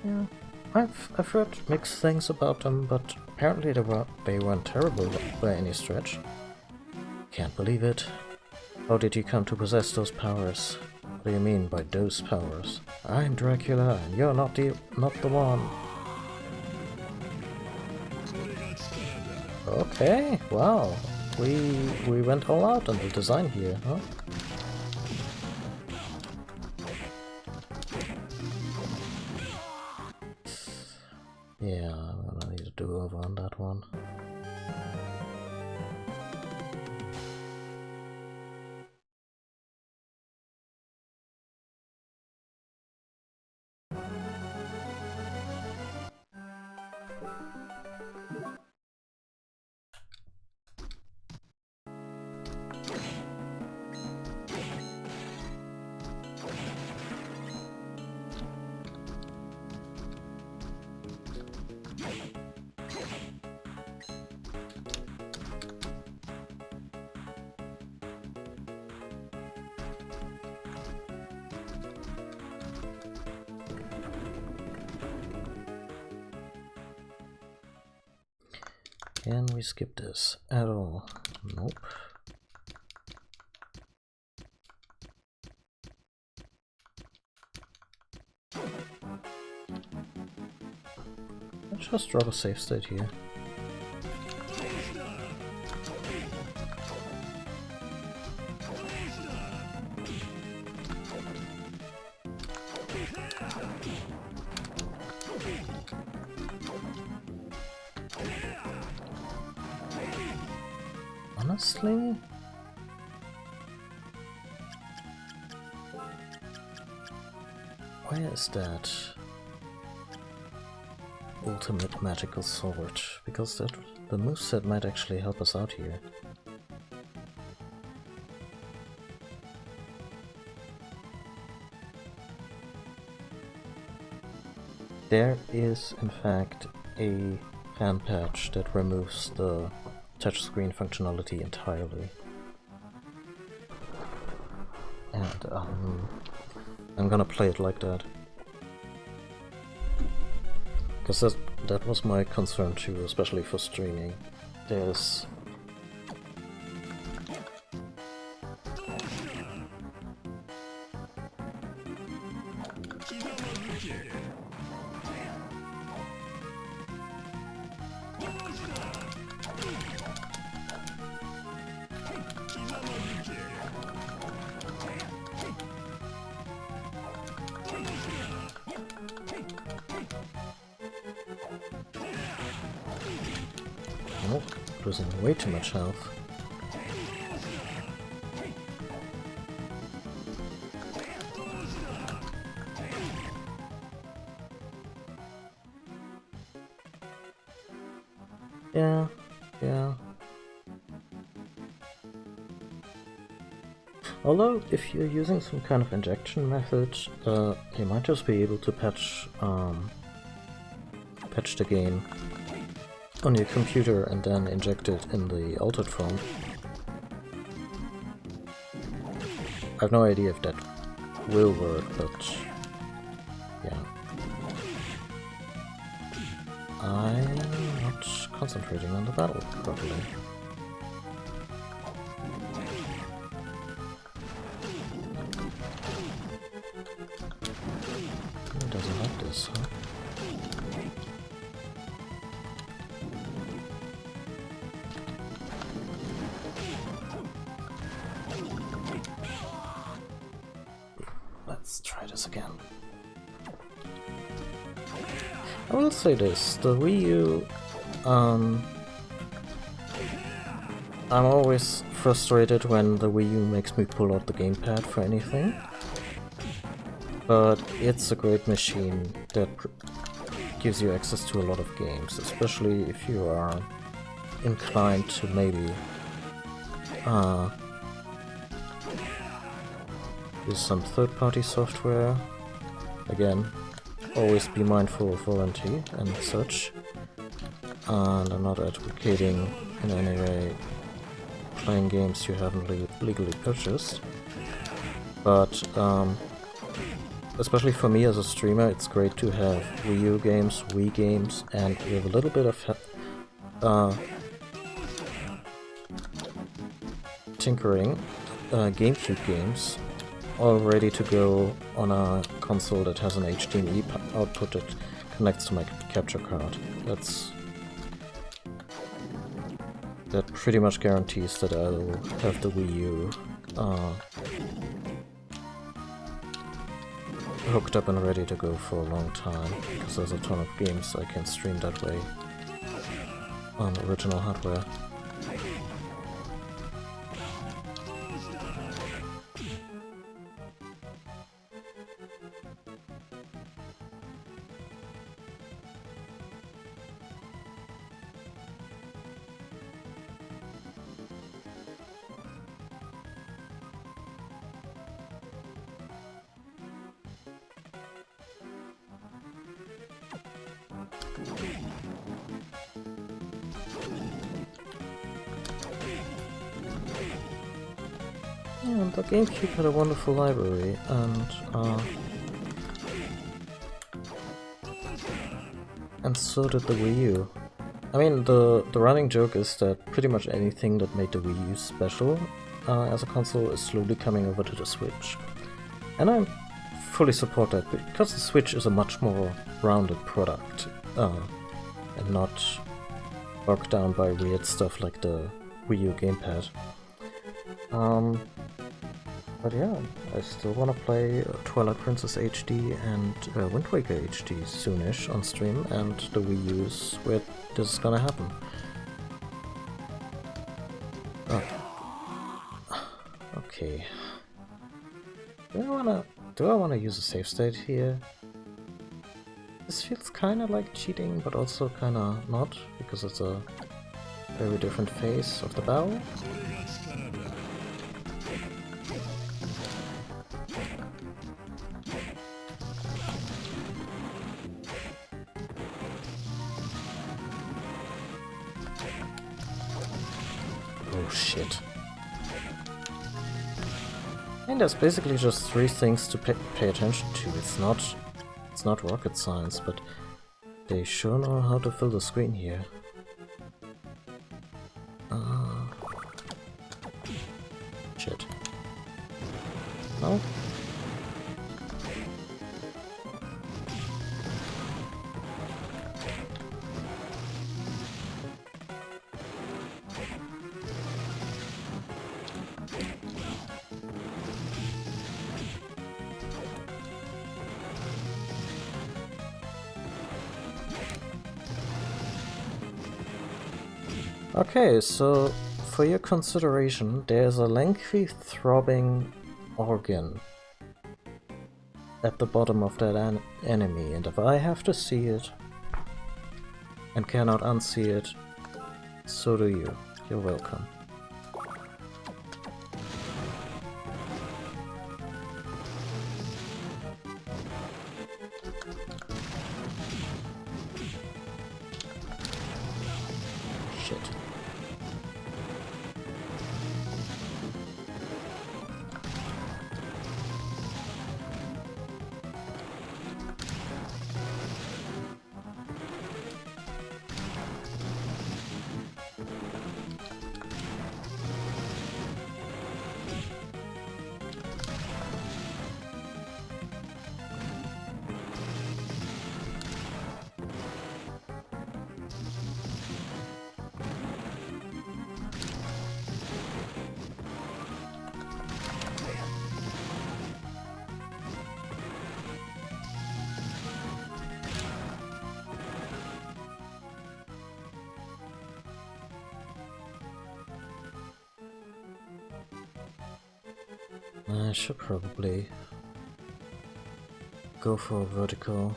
A: yeah, I've heard mixed things about them, but apparently they weren't terrible by any stretch. Can't believe it. How did you come to possess those powers? What do you mean by those powers? I'm Dracula, and you're not the one. Okay, wow. We went all out on the design here, huh? Yeah, I'm gonna need to do over on that one. Can we skip this at all? Nope. Let's just drop a save state here. Honestly, where is that ultimate magical sword? Because the moveset might actually help us out here. There is, in fact, a fan patch that removes the touchscreen functionality entirely. And I'm gonna play it like that. Because that was my concern too, especially for streaming. There's... Oh, losing way too much health. Yeah. Although, if you're using some kind of injection method, you might just be able to patch the game on your computer and then inject it in the altered form. I have no idea if that will work, but yeah. I'm not concentrating on the battle properly. He doesn't like this, huh? Let's try this again. I will say this, the Wii U, I'm always frustrated when the Wii U makes me pull out the gamepad for anything, but it's a great machine that gives you access to a lot of games, especially if you are inclined to maybe use some third-party software. Again, always be mindful of warranty and such, and I'm not advocating in any way playing games you haven't legally purchased, but especially for me as a streamer, it's great to have Wii U games, Wii games, and with a little bit of tinkering, GameCube games all ready to go on a console that has an HDMI output that connects to my capture card. That pretty much guarantees that I will have the Wii U hooked up and ready to go for a long time, because there's a ton of games I can stream that way on original hardware. Yeah, the GameCube had a wonderful library, and so did the Wii U. I mean, the running joke is that pretty much anything that made the Wii U special as a console is slowly coming over to the Switch. And I fully support that, because the Switch is a much more rounded product, and not bogged down by weird stuff like the Wii U gamepad. But yeah, I still want to play Twilight Princess HD and Wind Waker HD soonish on stream, and the Wii U's where this is gonna happen. Oh. Okay. Do I wanna Do I want to use a save state here? This feels kind of like cheating, but also kind of not, because it's a very different phase of the battle. Oh shit. And there's basically just 3 things to pay attention to. It's not rocket science, but they sure know how to fill the screen here. Shit. No? Okay, so for your consideration, there's a lengthy throbbing organ at the bottom of that enemy, and if I have to see it and cannot unsee it, so do you. You're welcome. Shit. I should probably go for a vertical.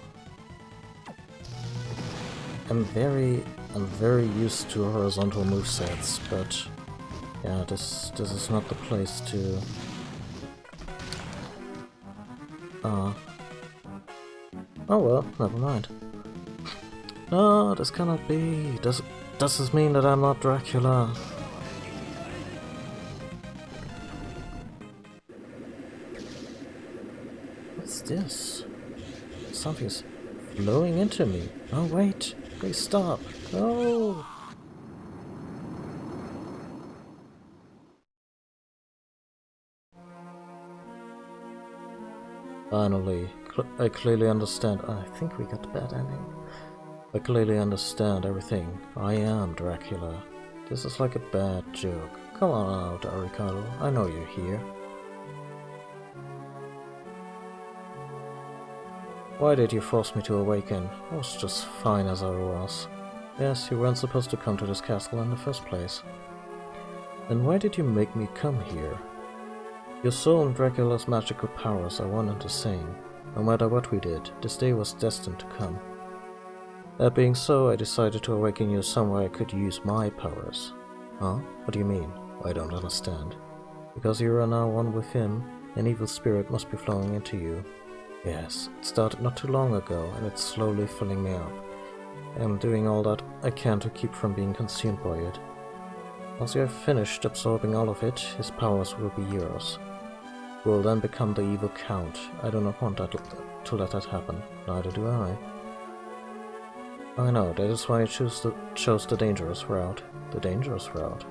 A: I'm very used to horizontal movesets, but yeah, this is not the place to. Oh well, never mind. No, this cannot be. Does this mean that I'm not Dracula? What's this? Something's flowing into me. Oh wait, please stop. No! Finally, I clearly understand. I think we got the bad ending. I clearly understand everything. I am Dracula. This is like a bad joke. Come on out, Arikado. I know you're here. Why did you force me to awaken? I was just fine as I was. Yes, you weren't supposed to come to this castle in the first place. Then why did you make me come here? Your soul and Dracula's magical powers are one and the same. No matter what we did, this day was destined to come. That being so, I decided to awaken you somewhere I could use my powers. Huh? What do you mean? I don't understand. Because you are now one with him, an evil spirit must be flowing into you. Yes, it started not too long ago, and it's slowly filling me up. I am doing all that I can to keep from being consumed by it. Once you have finished absorbing all of it, his powers will be yours. You will then become the evil Count. I do not want to let that happen. Neither do I. I know, that is why I chose the dangerous route. The dangerous route.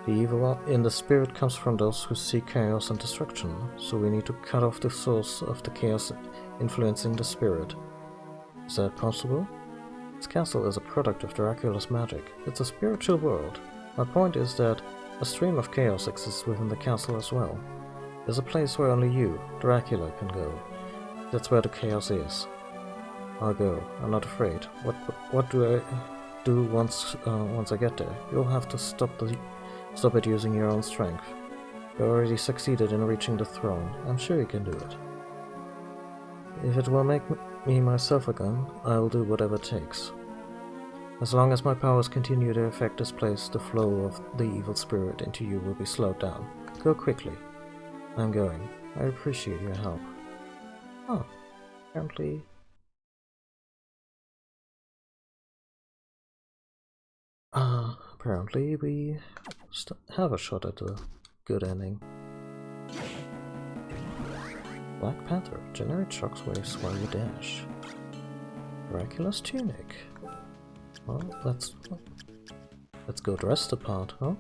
A: The evil in the spirit comes from those who seek chaos and destruction, so we need to cut off the source of the chaos influencing the spirit. Is that possible? This castle is a product of Dracula's magic. It's a spiritual world. My point is that a stream of chaos exists within the castle as well. There's a place where only you, Dracula, can go. That's where the chaos is. I'll go. I'm not afraid. What do I do once I get there? You'll have to stop it using your own strength. You already succeeded in reaching the throne. I'm sure you can do it. If it will make me myself again, I will do whatever it takes. As long as my powers continue to affect this place, the flow of the evil spirit into you will be slowed down. Go quickly. I'm going. I appreciate your help. Oh, apparently... apparently we have a shot at a good ending. Black Panther. Generate shockwaves while you dash. Miraculous tunic. Well, let's go dress the part, huh?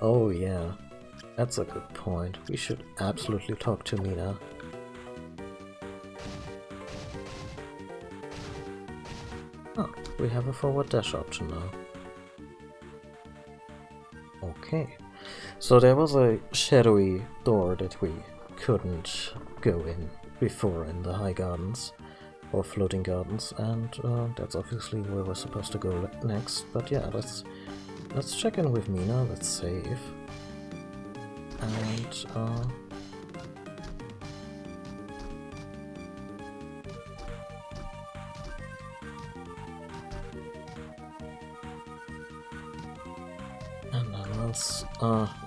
A: Oh yeah, that's a good point. We should absolutely talk to Mina. Oh, we have a forward dash option now. Okay, so there was a shadowy door that we couldn't go in before in the High Gardens or Floating Gardens, and that's obviously where we're supposed to go next. But yeah, let's check in with Mina. Let's save,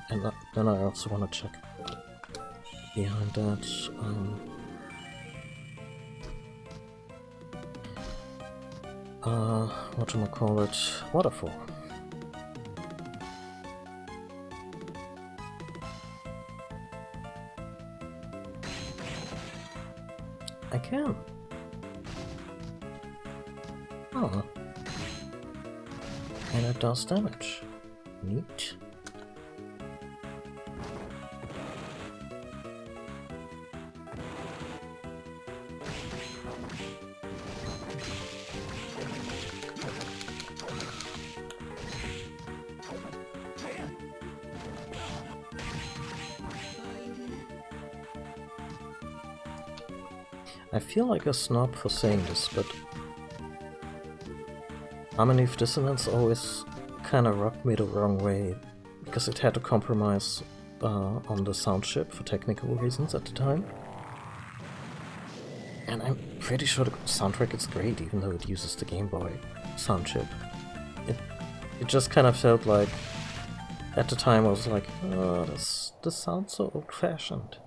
A: and then I also want to check behind that. Whatchamacallit, waterfall. I can. Oh. And it does damage. Neat. I feel like a snob for saying this, but Harmony of Dissonance always kinda rubbed me the wrong way, because it had to compromise on the sound chip for technical reasons at the time. And I'm pretty sure the soundtrack is great, even though it uses the Game Boy sound chip. It just kind of felt like, at the time I was like, oh, this sounds so old-fashioned.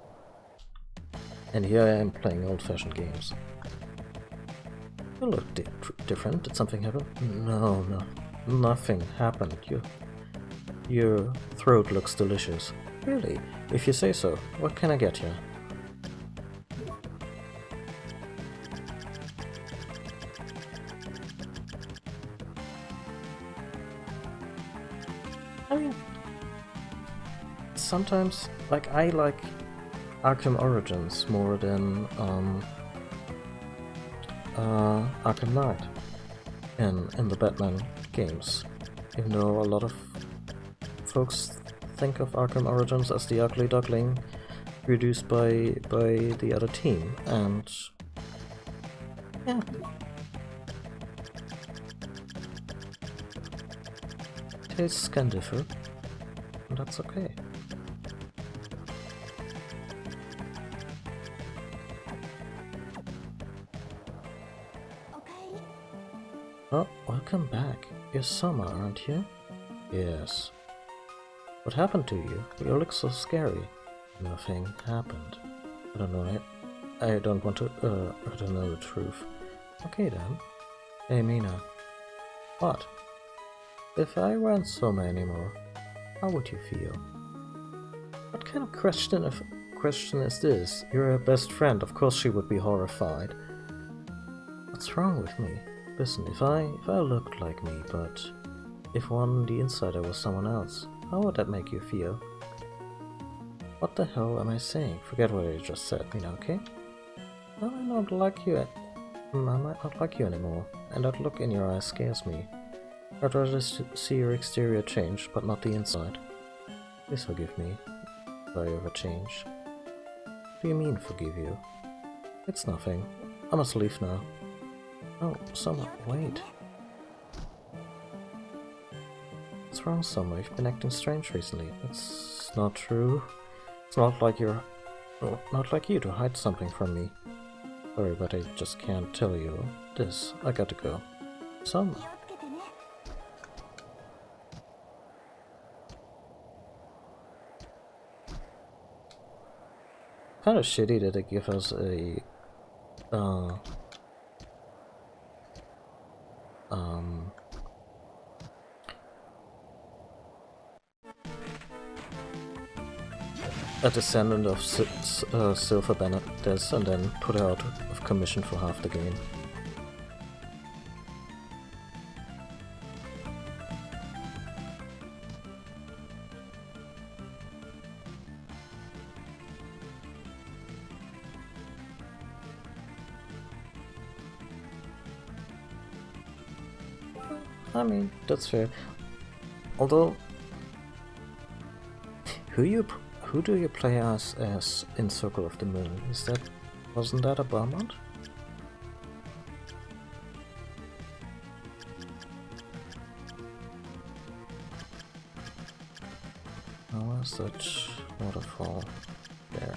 A: And here I am playing old-fashioned games. You look different. Did something happen? No, nothing happened. Your throat looks delicious. Really? If you say so. What can I get you? I mean, sometimes, like, I like Arkham Origins more than Arkham Knight in the Batman games, even though a lot of folks think of Arkham Origins as the ugly duckling produced by the other team, and yeah. Tastes can differ, and that's okay. Oh, welcome back. You're Summer, aren't you? Yes. What happened to you? You look so scary. Nothing happened. I don't know. I don't want to I don't know the truth. Okay then. Hey Mina. What? If I weren't Summer anymore, how would you feel? What kind of question is this? You're her best friend. Of course she would be horrified. What's wrong with me? Listen, if I looked like me, but if on the inside I was someone else, how would that make you feel? What the hell am I saying? Forget what I just said, Mina, okay? I might not like you anymore, and that look in your eyes scares me. I'd rather see your exterior change, but not the inside. Please forgive me if I ever change. do you mean, forgive you? It's nothing. I must leave now. Oh, Summer, wait. What's wrong, Summer? You've been acting strange recently. That's not true. It's not like you to hide something from me. Sorry, but I just can't tell you this. I gotta go. Summer. Kind of shitty that they give us a a descendant of Silver Benedess and then put her out of commission for half the game. I mean, that's fair. Although, who do you play as in Circle of the Moon? Wasn't that a Belmont? Oh, where's that waterfall? There.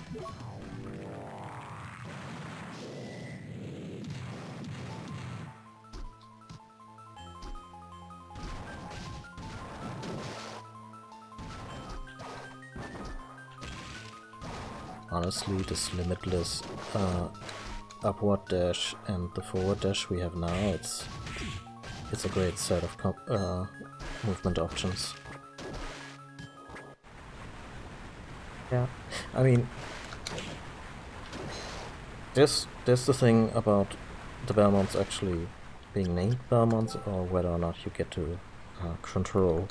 A: Honestly, this limitless upward dash and the forward dash we have now, it's a great set of movement options. Yeah, I mean, there's the thing about the Belmonts actually being named Belmonts, or whether or not you get to control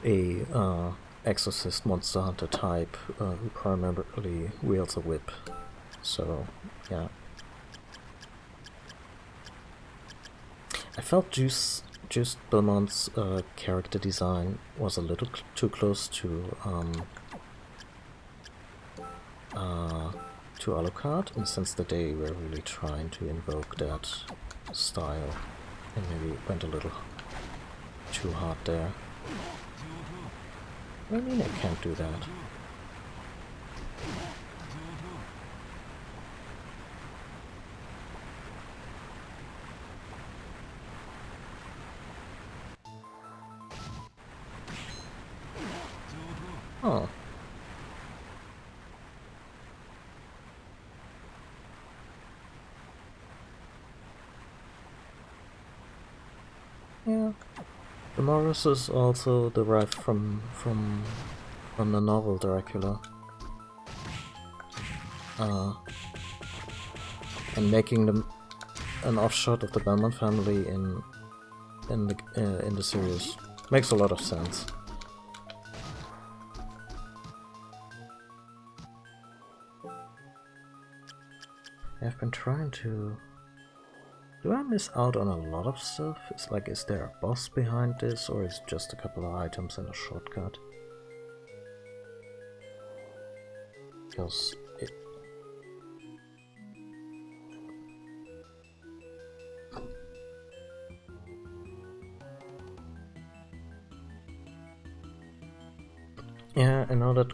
A: a exorcist monster hunter type who primarily wields a whip. So, yeah. I felt Juice Belmont's character design was a little too close to Alucard, in the sense that they were really trying to invoke that style and maybe went a little too hard there. What do you mean I can't do that? Oh. Yeah. The Morris is also derived from the novel Dracula. And making them an offshoot of the Belmont family in the series makes a lot of sense. I've been trying to... Do I miss out on a lot of stuff? It's like, is there a boss behind this, or is it just a couple of items and a shortcut? Because it... Yeah, I know that...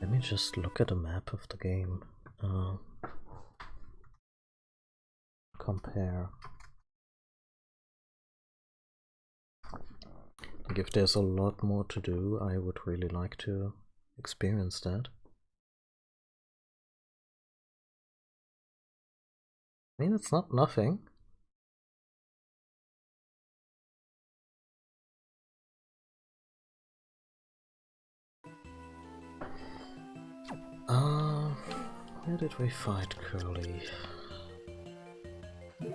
A: Let me just look at a map of the game. Compare. Like, if there's a lot more to do, I would really like to experience that. I mean, it's not nothing. Where did we fight Curly?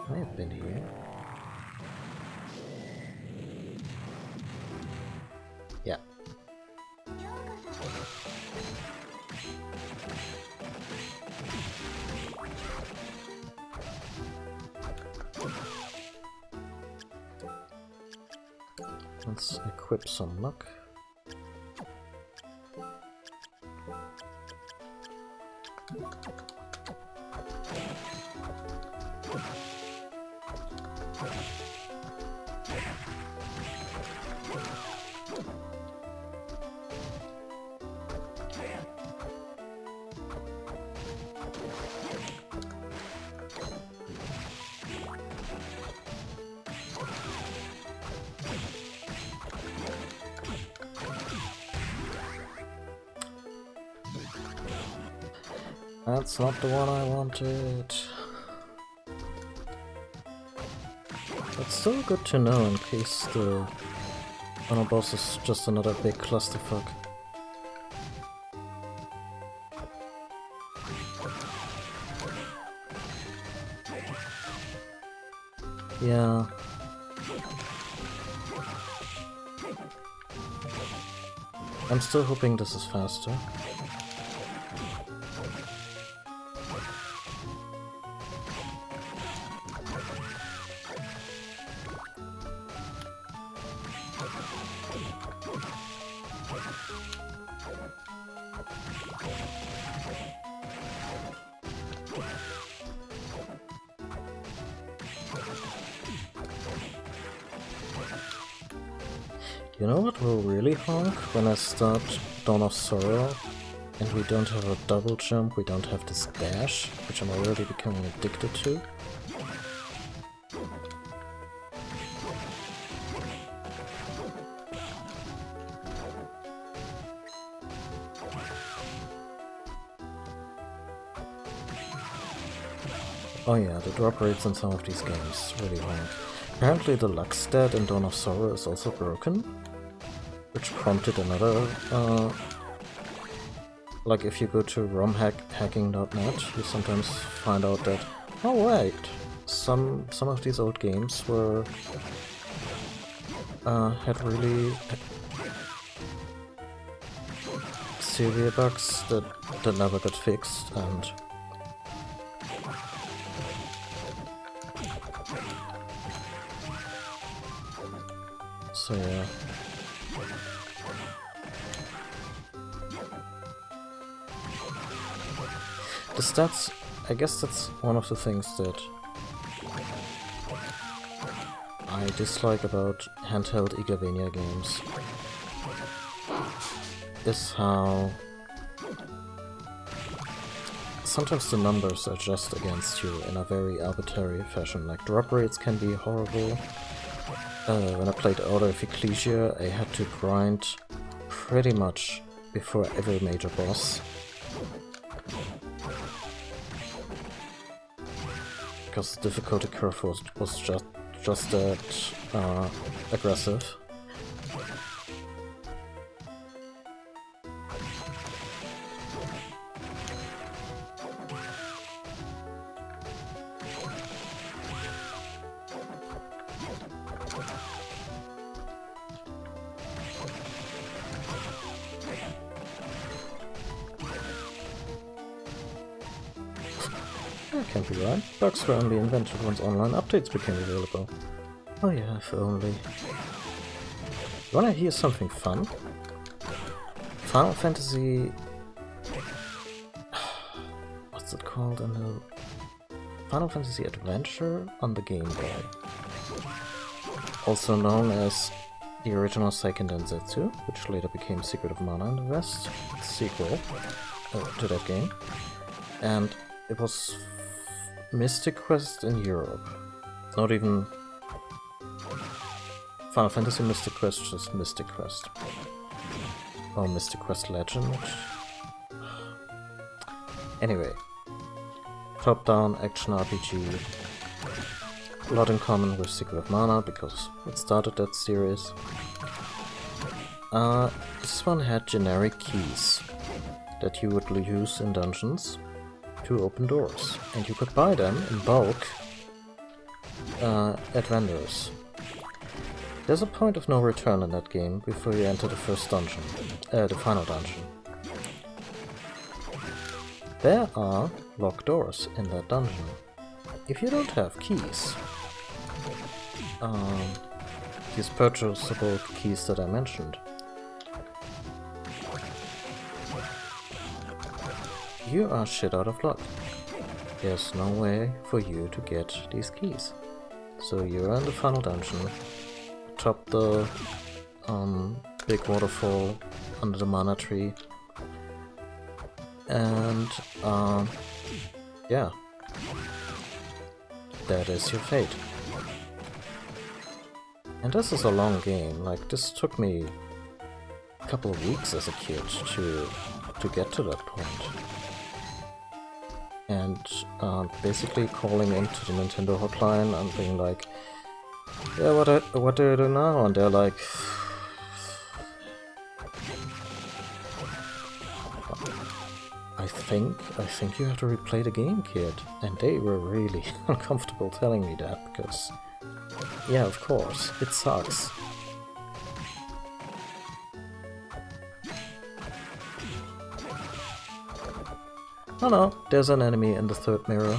A: I have been here. Yeah. Let's equip some luck. That's not the one I wanted. It's still good to know in case the final boss is just another big clusterfuck. Yeah. I'm still hoping this is faster. You know what will really honk when I start Dawn of Sorrow and we don't have a double jump, we don't have this dash, which I'm already becoming addicted to? Oh yeah, the drop rates in some of these games really honk. Apparently the luck stat in Dawn of Sorrow is also broken, which prompted another, like if you go to romhacking.net, you sometimes find out that, oh wait, some of these old games were, had really severe bugs that never got fixed, and so yeah. The stats, I guess that's one of the things that I dislike about handheld Igavania games, is how sometimes the numbers are just against you in a very arbitrary fashion. Like drop rates can be horrible. When I played Order of Ecclesia, I had to grind pretty much before every major boss, because the difficulty curve was just that aggressive. That can't be right. Bugs were only invented once online updates became available. Oh yeah, if only. You wanna hear something fun? Final Fantasy... what's it called in the... Final Fantasy Adventure on the Game Boy. Also known as the original Seiken Densetsu, which later became Secret of Mana in the West, sequel to that game. And it was Mystic Quest in Europe. Not even Final Fantasy Mystic Quest, just Mystic Quest. Or Mystic Quest Legend. Anyway. Top-down action RPG. A lot in common with Secret of Mana, because it started that series. This one had generic keys that you would use in dungeons to open doors, and you could buy them in bulk at vendors. There's a point of no return in that game before you enter the first dungeon, the final dungeon. There are locked doors in that dungeon. If you don't have keys, these purchasable keys that I mentioned. You are shit out of luck. There's no way for you to get these keys. So you're in the final dungeon, atop the big waterfall under the mana tree, and yeah, that is your fate. And this is a long game. Like, this took me a couple of weeks as a kid to get to that point. And basically calling into the Nintendo hotline and being like, yeah, what do I do now? And they're like, I think you have to replay the game, kid. And they were really uncomfortable telling me that, because, yeah, of course, it sucks. Oh no, there's an enemy in the third mirror.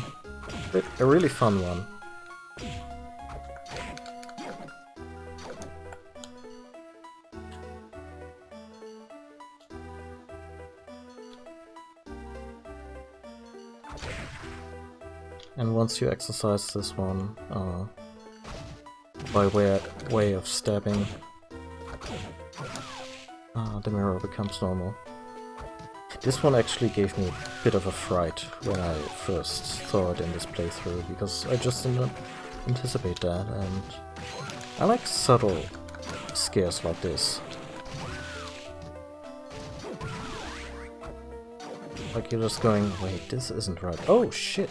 A: A really fun one. And once you exercise this one, by way of stabbing, the mirror becomes normal. This one actually gave me a bit of a fright when I first saw it in this playthrough, because I just didn't anticipate that, and I like subtle scares like this. Like you're just going, wait, this isn't right. Oh shit!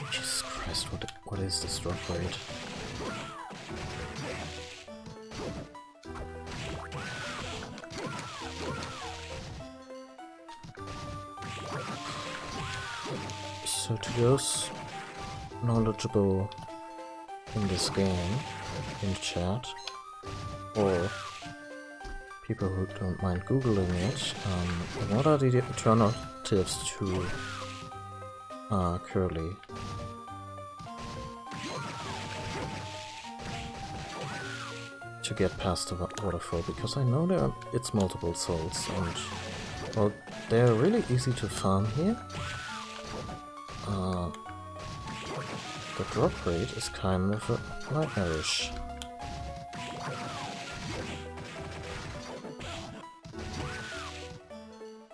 A: Jesus Christ, what is this drop rate? So to those knowledgeable in this game, in chat, or people who don't mind googling it, what are the alternatives to Curly? To get past the waterfall, because I know it's multiple souls, and well, they're really easy to farm here. The drop rate is kind of nightmarish.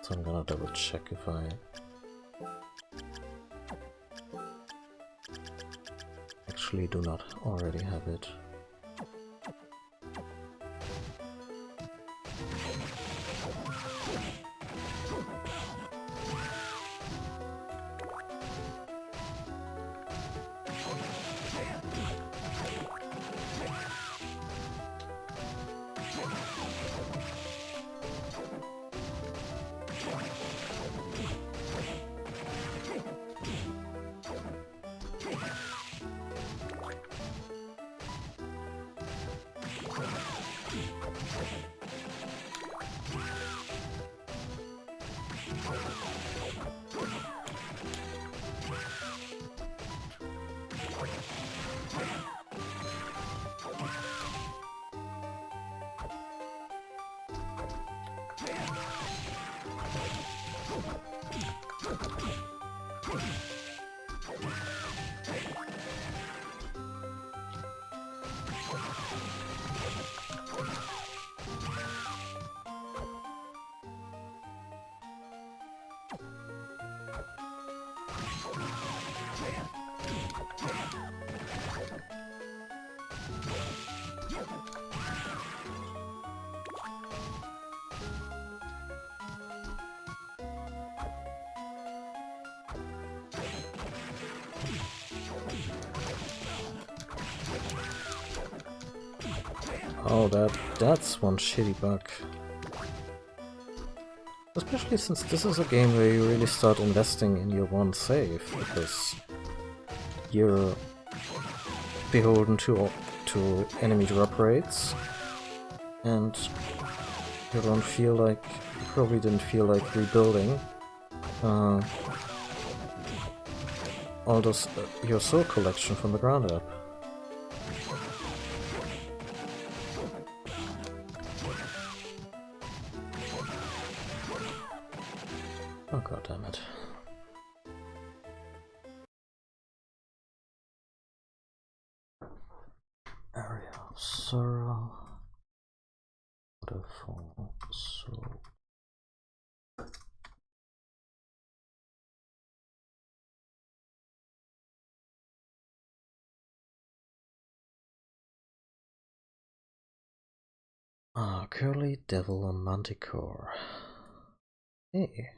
A: So I'm gonna double check if I actually do not already have it. Oh, that's one shitty bug. Especially since this is a game where you really start investing in your one save, because you're beholden to enemy drop rates, and you probably didn't feel like rebuilding. all those your soul collection from the ground up. Oh god damn it. Area of Sorrow. Waterfall Soul. Ah, Curly Devil and Manticore. Hey.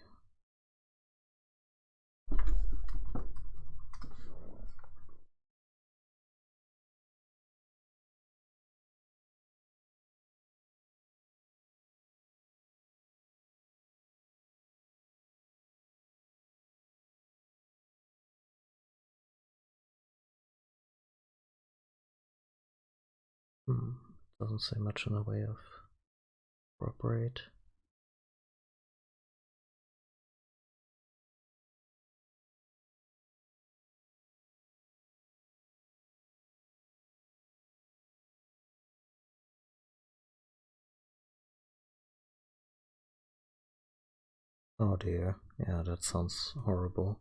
A: Doesn't say much in the way of corroborate. Oh dear, yeah, that sounds horrible.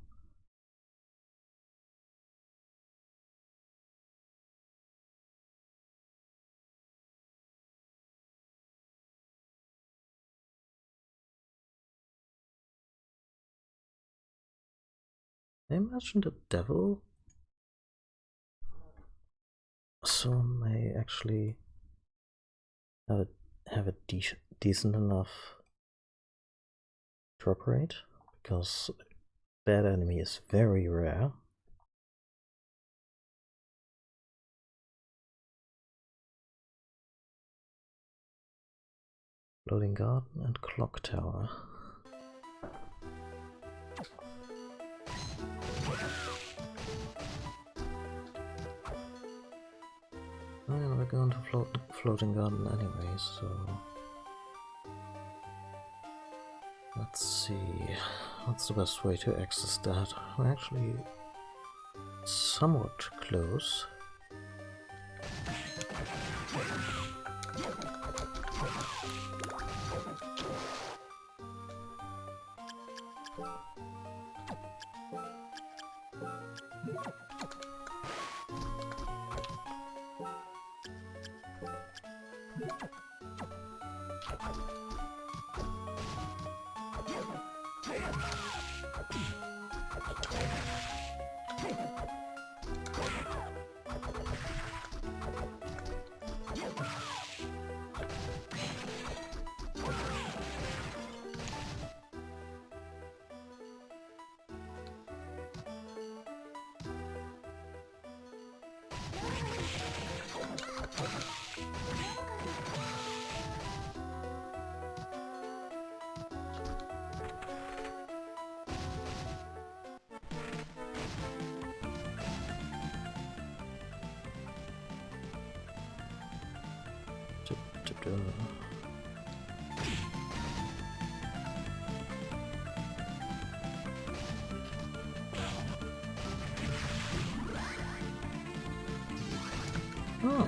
A: I imagine the devil soul may actually have a decent enough drop rate, because that enemy is very rare. Loading Garden and Clock Tower. Well, we're going to Floating Garden anyway, so let's see what's the best way to access that. We're actually somewhat close. Oh.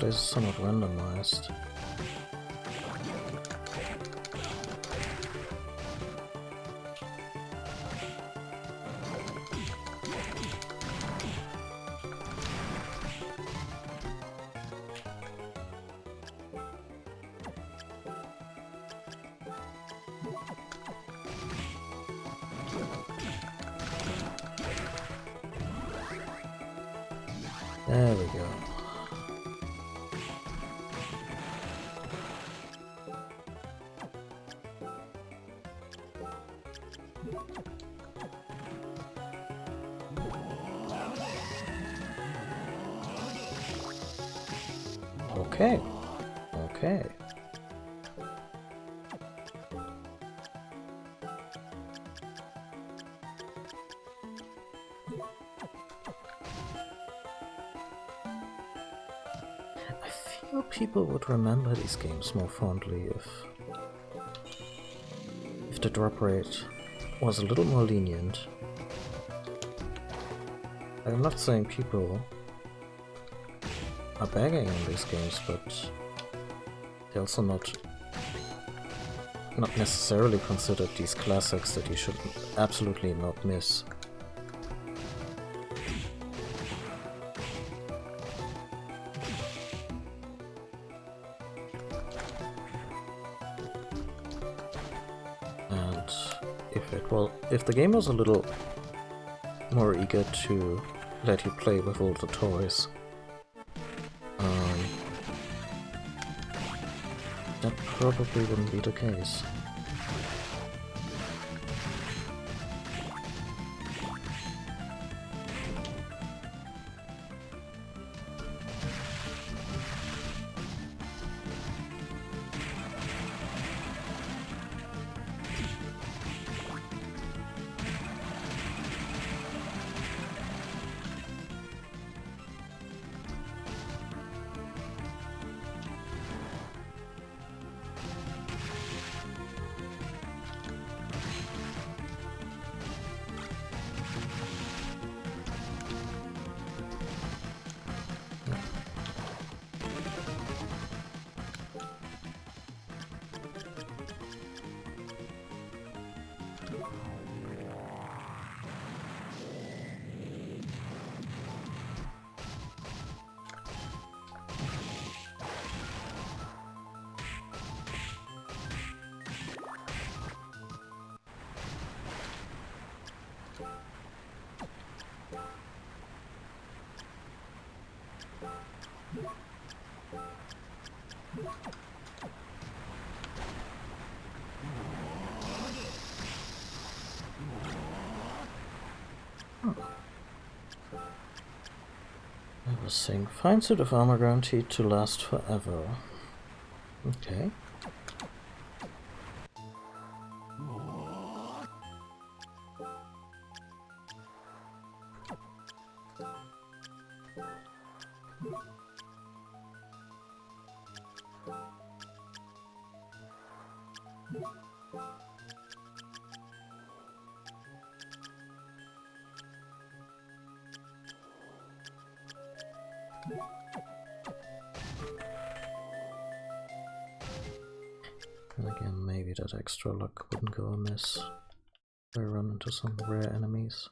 A: place is somewhat randomized. There we go. Okay. Okay. I feel people would remember these games more fondly if the drop rate was a little more lenient. I'm not saying people are bagging on these games, but they also not necessarily considered these classics that you should absolutely not miss. And if the game was a little more eager to let you play with all the toys, that probably wouldn't be the case. I was saying, fine suit of armor guaranteed to last forever. Okay. And again, maybe that extra luck wouldn't go amiss if I run into some rare enemies.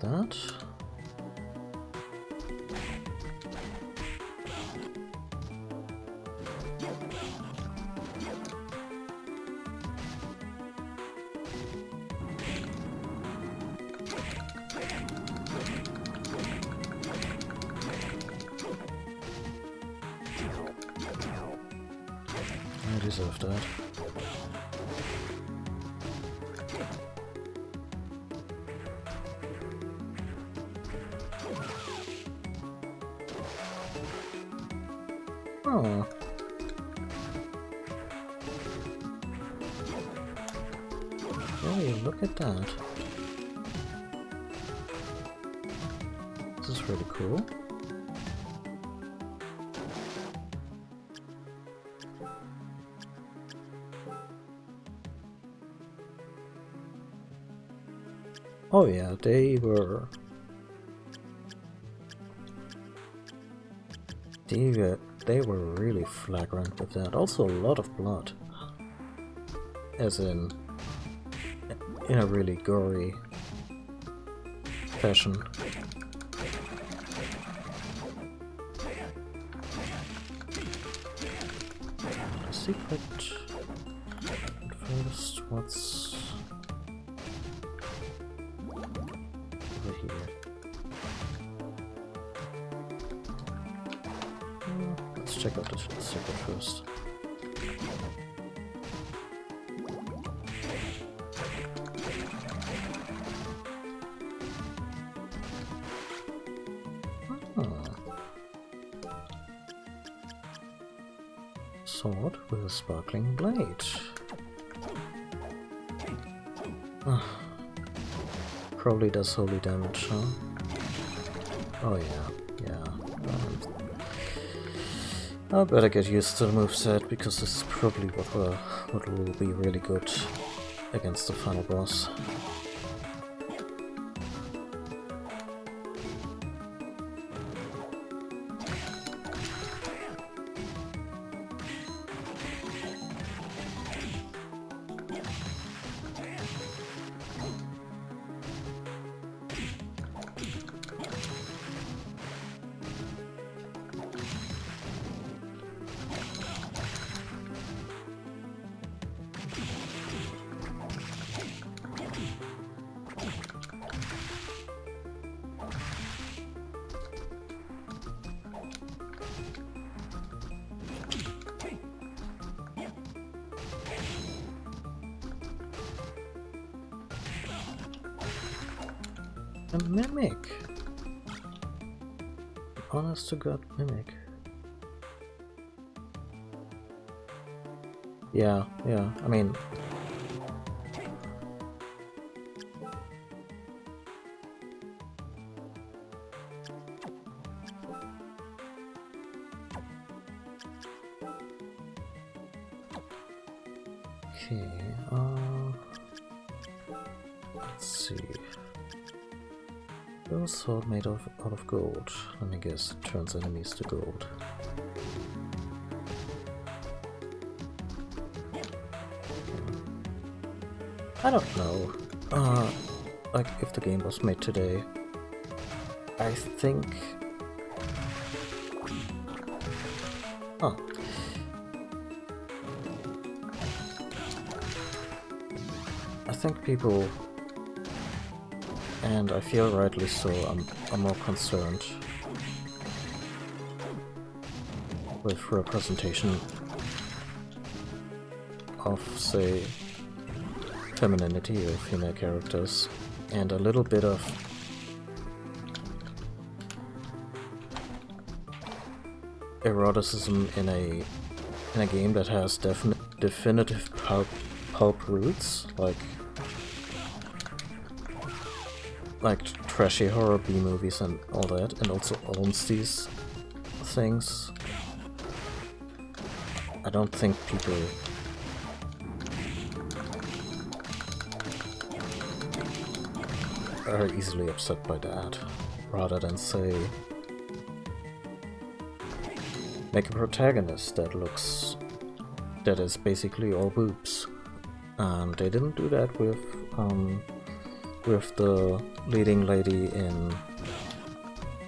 A: That. I deserve that. Oh. Hey, look at that. This is really cool. Oh yeah, they were really flagrant with that. Also a lot of blood. As in a really gory fashion. The secret. But first, what's over here? Let's check out the secret first. Sword with a sparkling blade. Probably does holy damage, huh? Oh yeah. I better get used to the moveset, because this is probably what will be really good against the final boss. A mimic! Honest to God, mimic. Yeah, I mean... Okay, let's see. A sword made out of gold. Let me guess, it turns enemies to gold. I don't know. Like, if the game was made today, I think... Huh. I think people, and I feel rightly so, I'm more concerned with representation of, say, femininity of female characters, and a little bit of eroticism in a game that has definitive pulp roots, like trashy horror B movies and all that, and also owns these things. I don't think people are easily upset by that, rather than say, make a protagonist that is basically all boobs. And they didn't do that with the leading lady in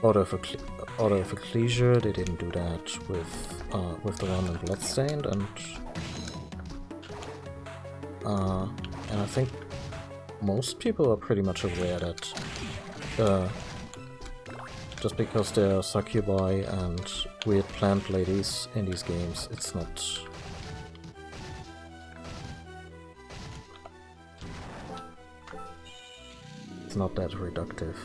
A: Order of Ecclesia. They didn't do that with the one in Bloodstained, and I think most people are pretty much aware that just because there are succubi and weird plant ladies in these games, it's not that reductive.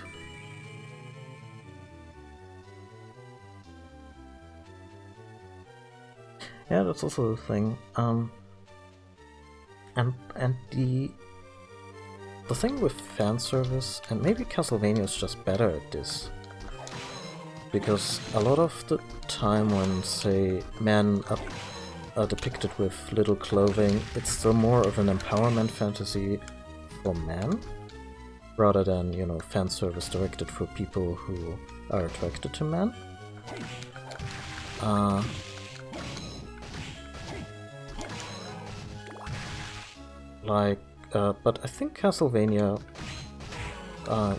A: Yeah, that's also the thing. And the thing with fan service, and maybe Castlevania is just better at this, because a lot of the time when, say, men are depicted with little clothing, it's still more of an empowerment fantasy for men, rather than, you know, fan service directed for people who are attracted to men. But I think Castlevania,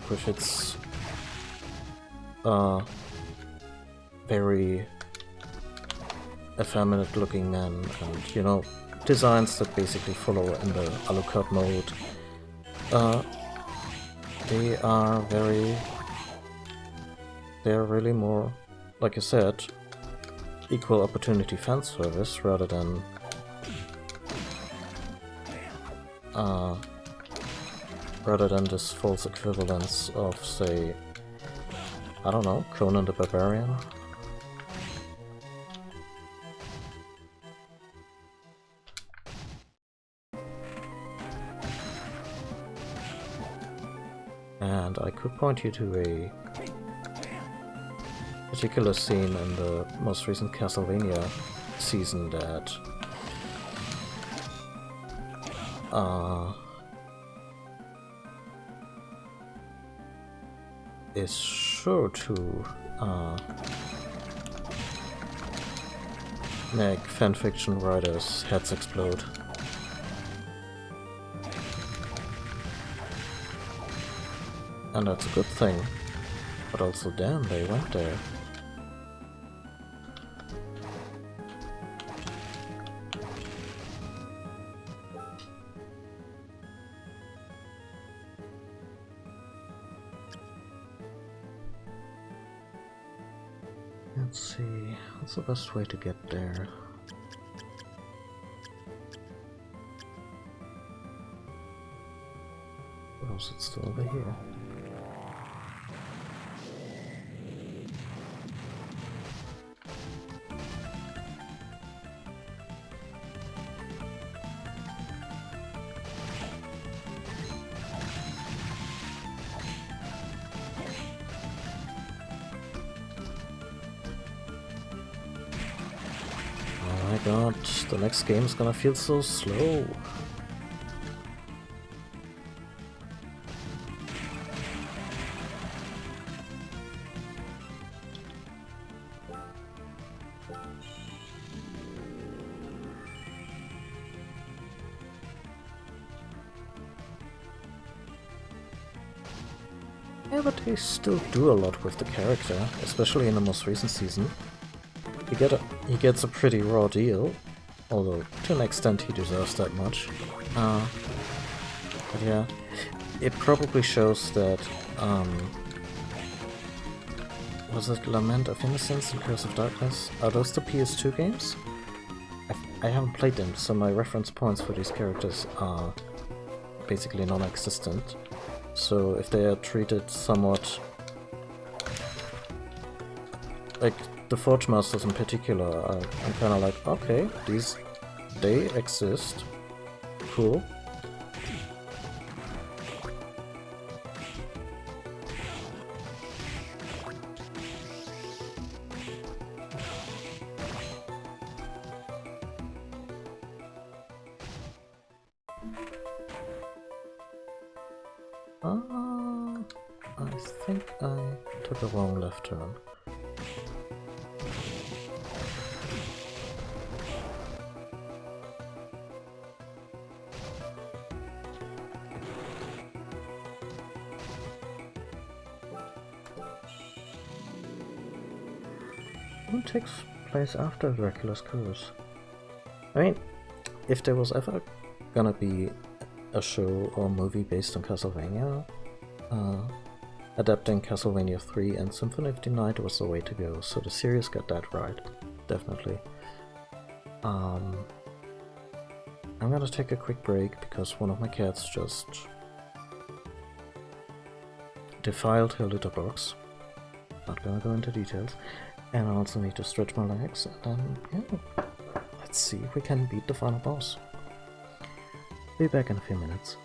A: with its very effeminate-looking men and, you know, designs that basically follow in the Alucard mode, they're really more, like you said, equal opportunity fan service rather than this false equivalence of, say, I don't know, Conan the Barbarian. And I could point you to a particular scene in the most recent Castlevania season that is sure to make fanfiction writers' heads explode. And that's a good thing. But also, damn, they went there. Let's see, what's the best way to get there? Or is it still over here? Oh my god, the next game is gonna feel so slow. Yeah, but they still do a lot with the character, especially in the most recent season. He gets a pretty raw deal, although to an extent he deserves that much. But yeah, it probably shows that, was it Lament of Innocence and Curse of Darkness? Are those the PS2 games? I haven't played them, so my reference points for these characters are basically non-existent. So if they are treated somewhat like the Forge Masters in particular, I'm kind of like, okay, they exist, cool. I think I took a wrong left turn. What takes place after Dracula's Curse? I mean, if there was ever gonna be a show or movie based on Castlevania, adapting Castlevania 3 and Symphony of the Night was the way to go, so the series got that right, definitely. I'm gonna take a quick break because one of my cats just defiled her litter box. Not gonna go into details. And I also need to stretch my legs, and then, yeah, I Let's see if we can beat the final boss. Be back in a few minutes.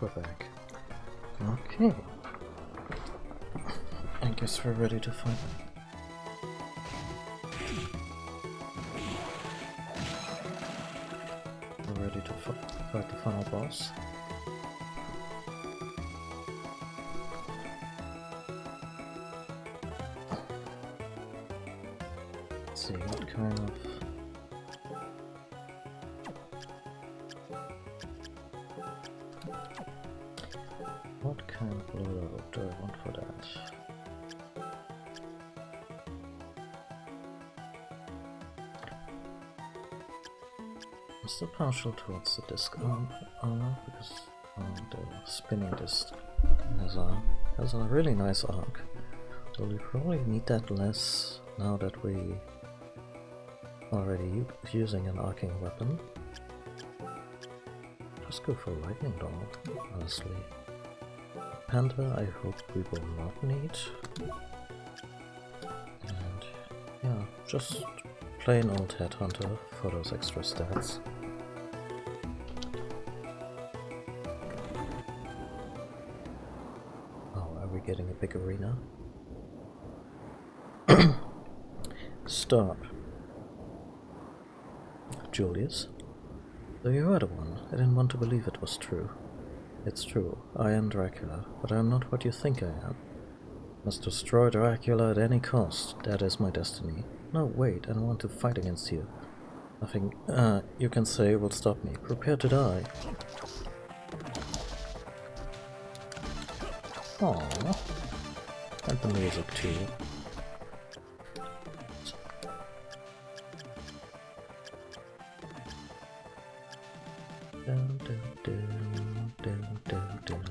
A: we're back. Okay. I guess we're ready to fight. We're ready to fight the final boss. Let's see what kind of... What kind of blow do I want for that? I'm still partial towards the disc armor because the spinning disc has a really nice arc. So we probably need that less now that we already using an arcing weapon. Just go for lightning doll, honestly. Panda, I hope we will not need. And yeah, just plain old Headhunter for those extra stats. Oh, are we getting a big arena? Stop. Julius? So you are the one. I didn't want to believe it was true. It's true, I am Dracula, but I am not what you think I am. Must destroy Dracula at any cost. That is my destiny. No, wait, I don't want to fight against you. Nothing you can say will stop me. Prepare to die. Aww. And the music too. Dun, dun, dun, dun, dun, dun.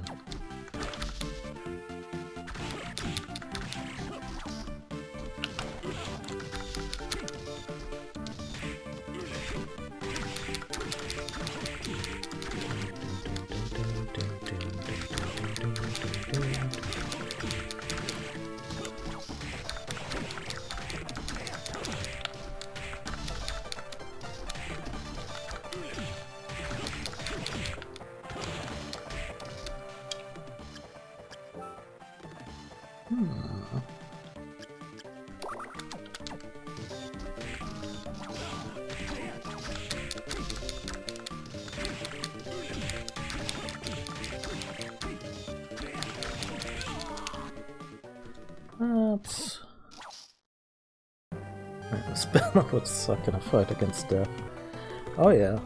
A: That's... Spinner would suck in a fight against death. Oh yeah.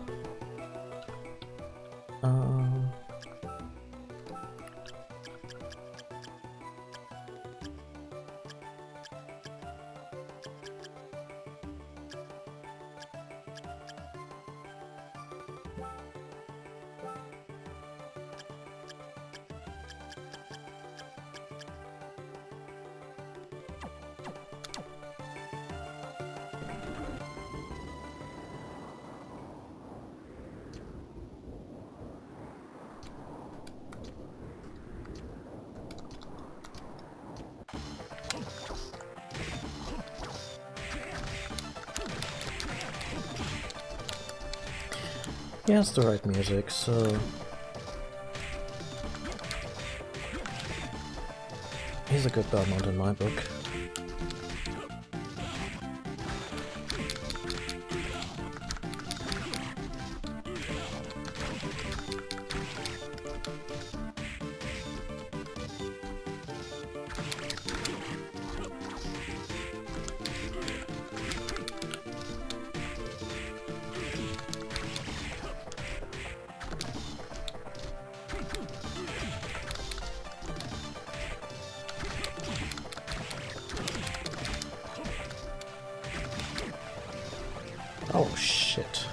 A: He has the right music, so... He's a good Belmont in my book. Oh shit.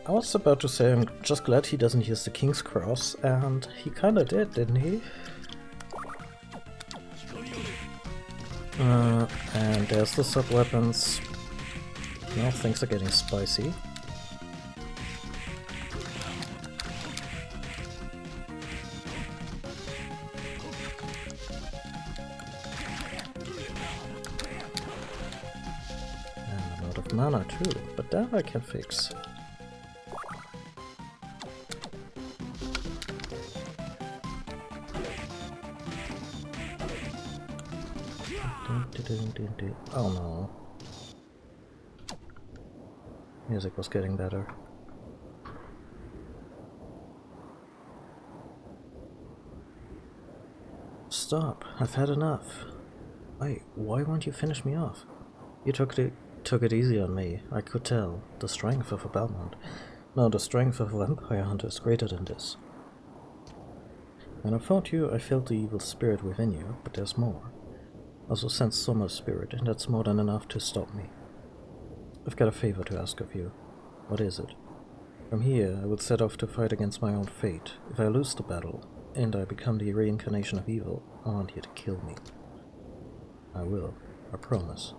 A: I was about to say I'm just glad he doesn't use the King's Cross, and he kinda did, didn't he? And there's the sub-weapons. Now things are getting spicy. of mana too, but that I can fix. Oh no. Music was getting better. Stop, I've had enough. Wait, why won't you finish me off? You took it easy on me, I could tell. The strength of a Belmont. No, the strength of a vampire hunter is greater than this. When I fought you, I felt the evil spirit within you, but there's more. I also sense Summer's spirit, and that's more than enough to stop me. I've got a favor to ask of you. What is it? From here, I would set off to fight against my own fate. If I lose the battle, and I become the reincarnation of evil, I want you to kill me. I will. I promise.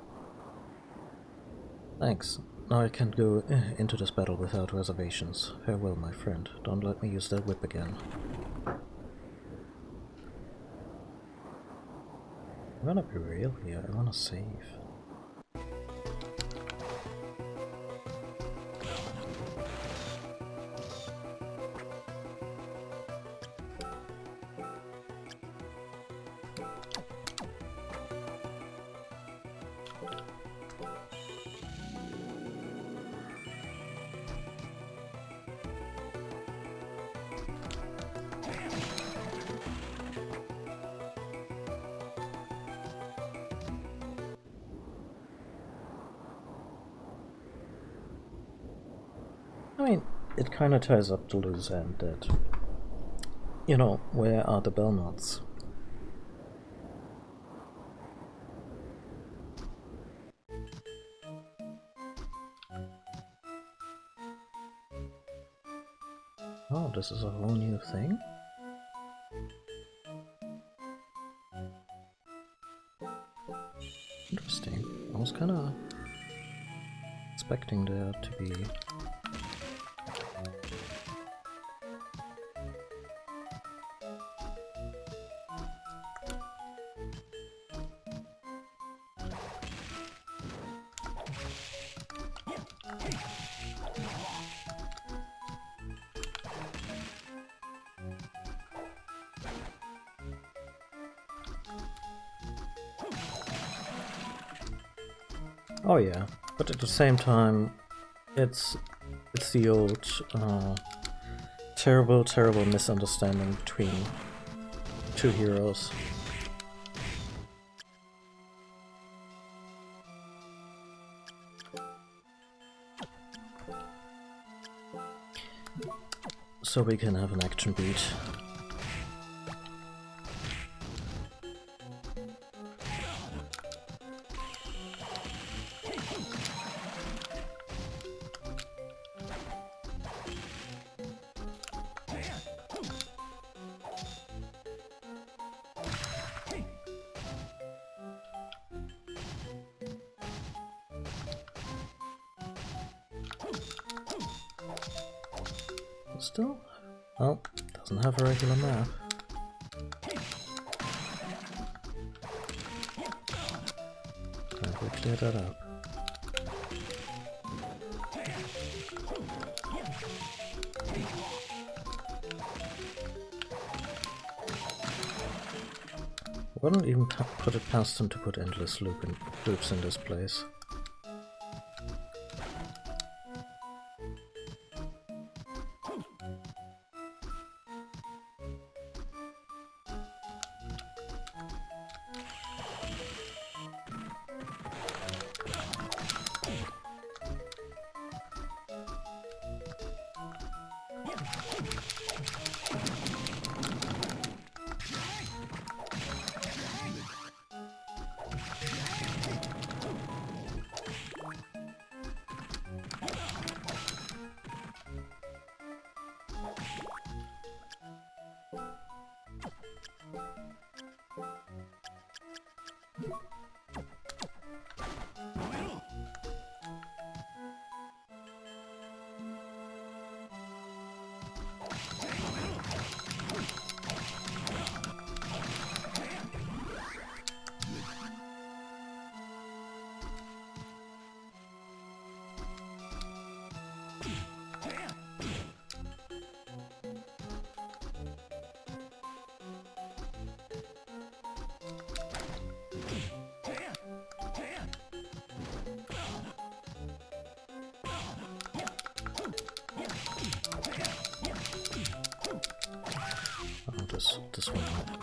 A: Thanks. Now I can't go into this battle without reservations. Farewell, my friend. Don't let me use that whip again. I wanna be real here. I wanna save. I mean, it kinda ties up the loose end that, you know, where are the Belmonts? Oh, this is a whole new thing? Interesting. I was kinda expecting there to be... Oh yeah, but at the same time, it's the old terrible misunderstanding between two heroes. So we can have an action beat. Still? Oh, doesn't have a regular map. Can't we clear that up? Wouldn't even put it past them to put endless loops in this place.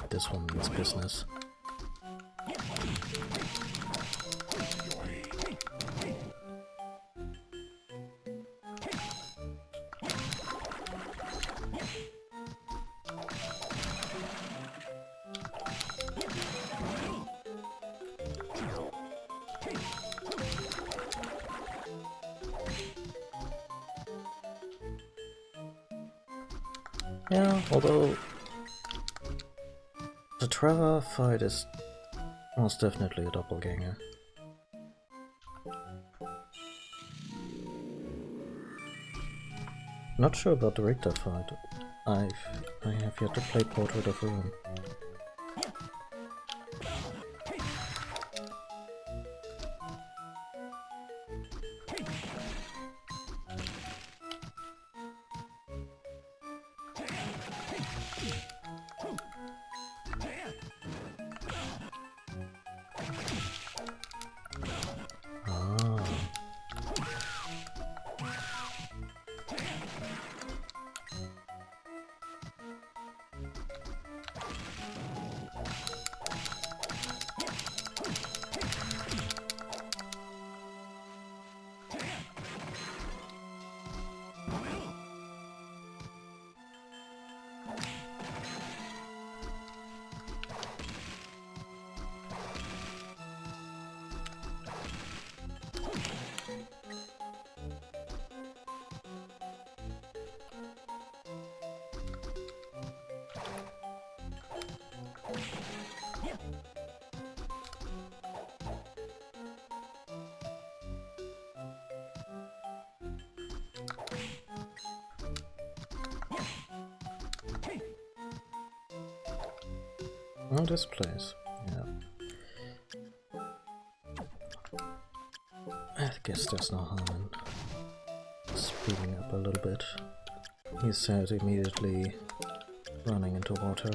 A: this one means business. Yeah, although the Trevor fight is most definitely a doppelganger. Not sure about the Richter fight. I have yet to play Portrait of Ruin. Oh, this place. Yeah. I guess there's no harm in speeding up a little bit. He said immediately running into water.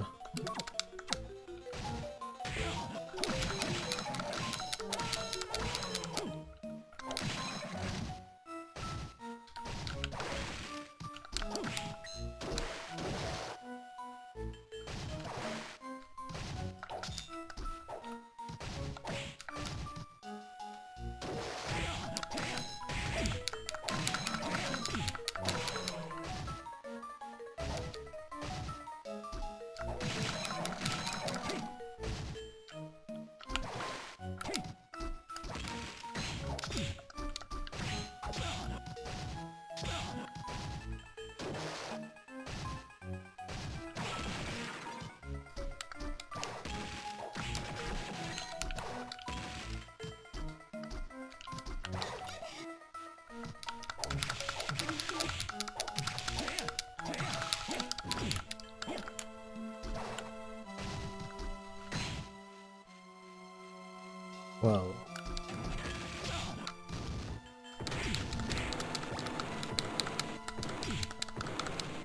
A: Well,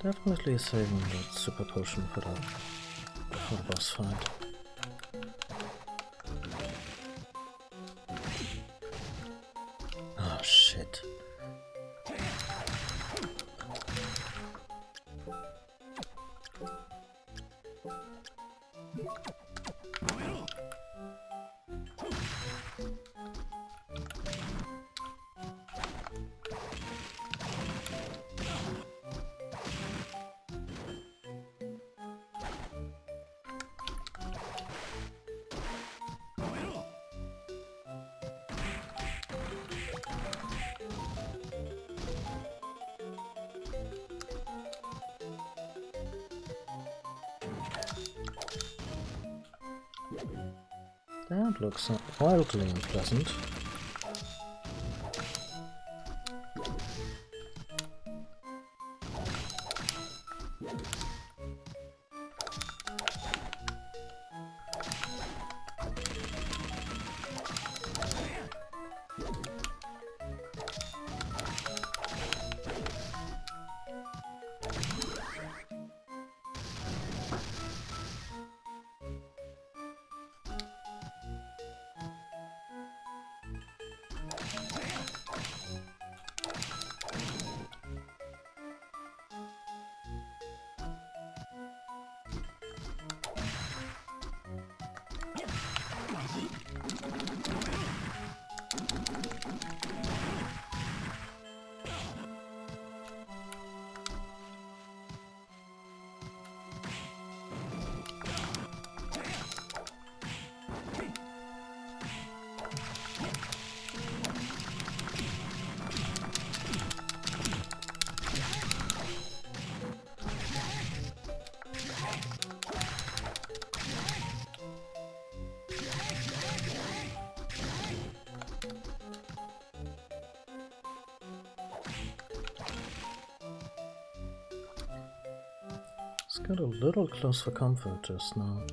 A: definitely saving that super potion for the boss fight. Oh shit. That looks wildly unpleasant. It's got a little close for comfort just now.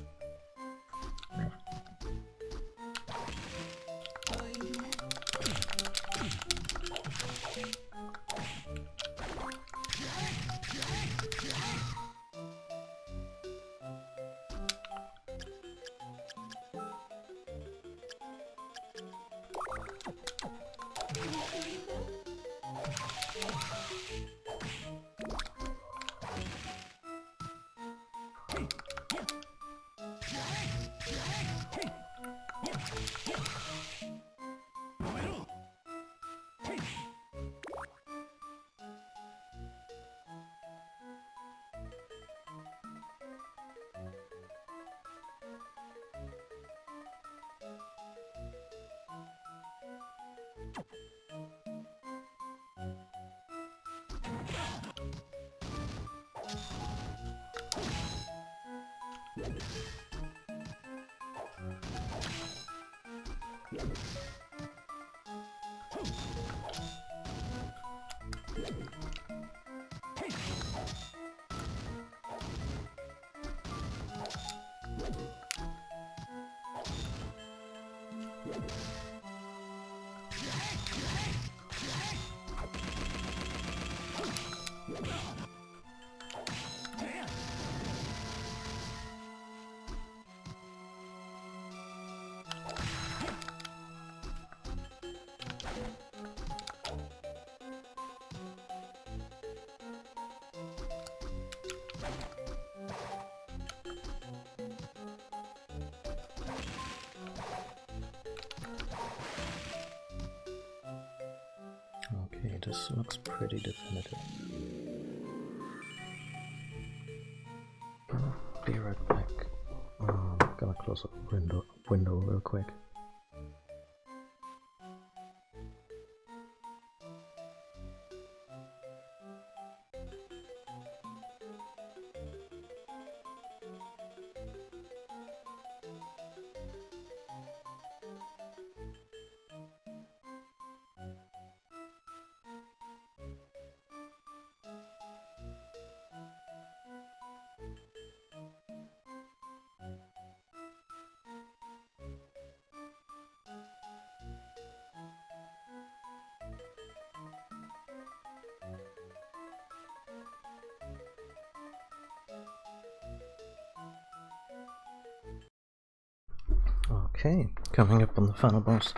A: Okay, this looks pretty definitive. Be right back. I'm gonna close up window real quick. Okay, coming up on the final boss.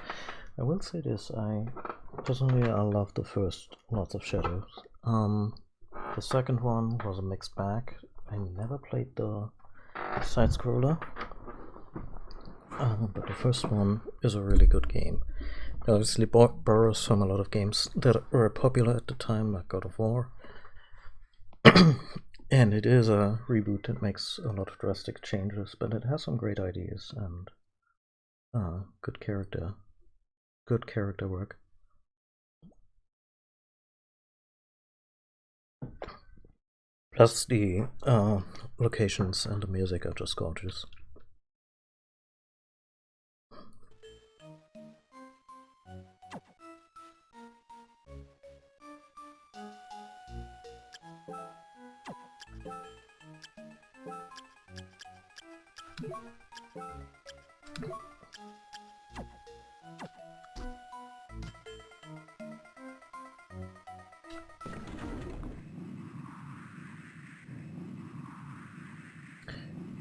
A: I will say this, I love the first Lords of Shadows. The second one was a mixed bag. I never played the side-scroller, but the first one is a really good game. It obviously borrows from a lot of games that were popular at the time, like God of War. And it is a reboot that makes a lot of drastic changes, but it has some great ideas and good character work. Plus the locations and the music are just gorgeous.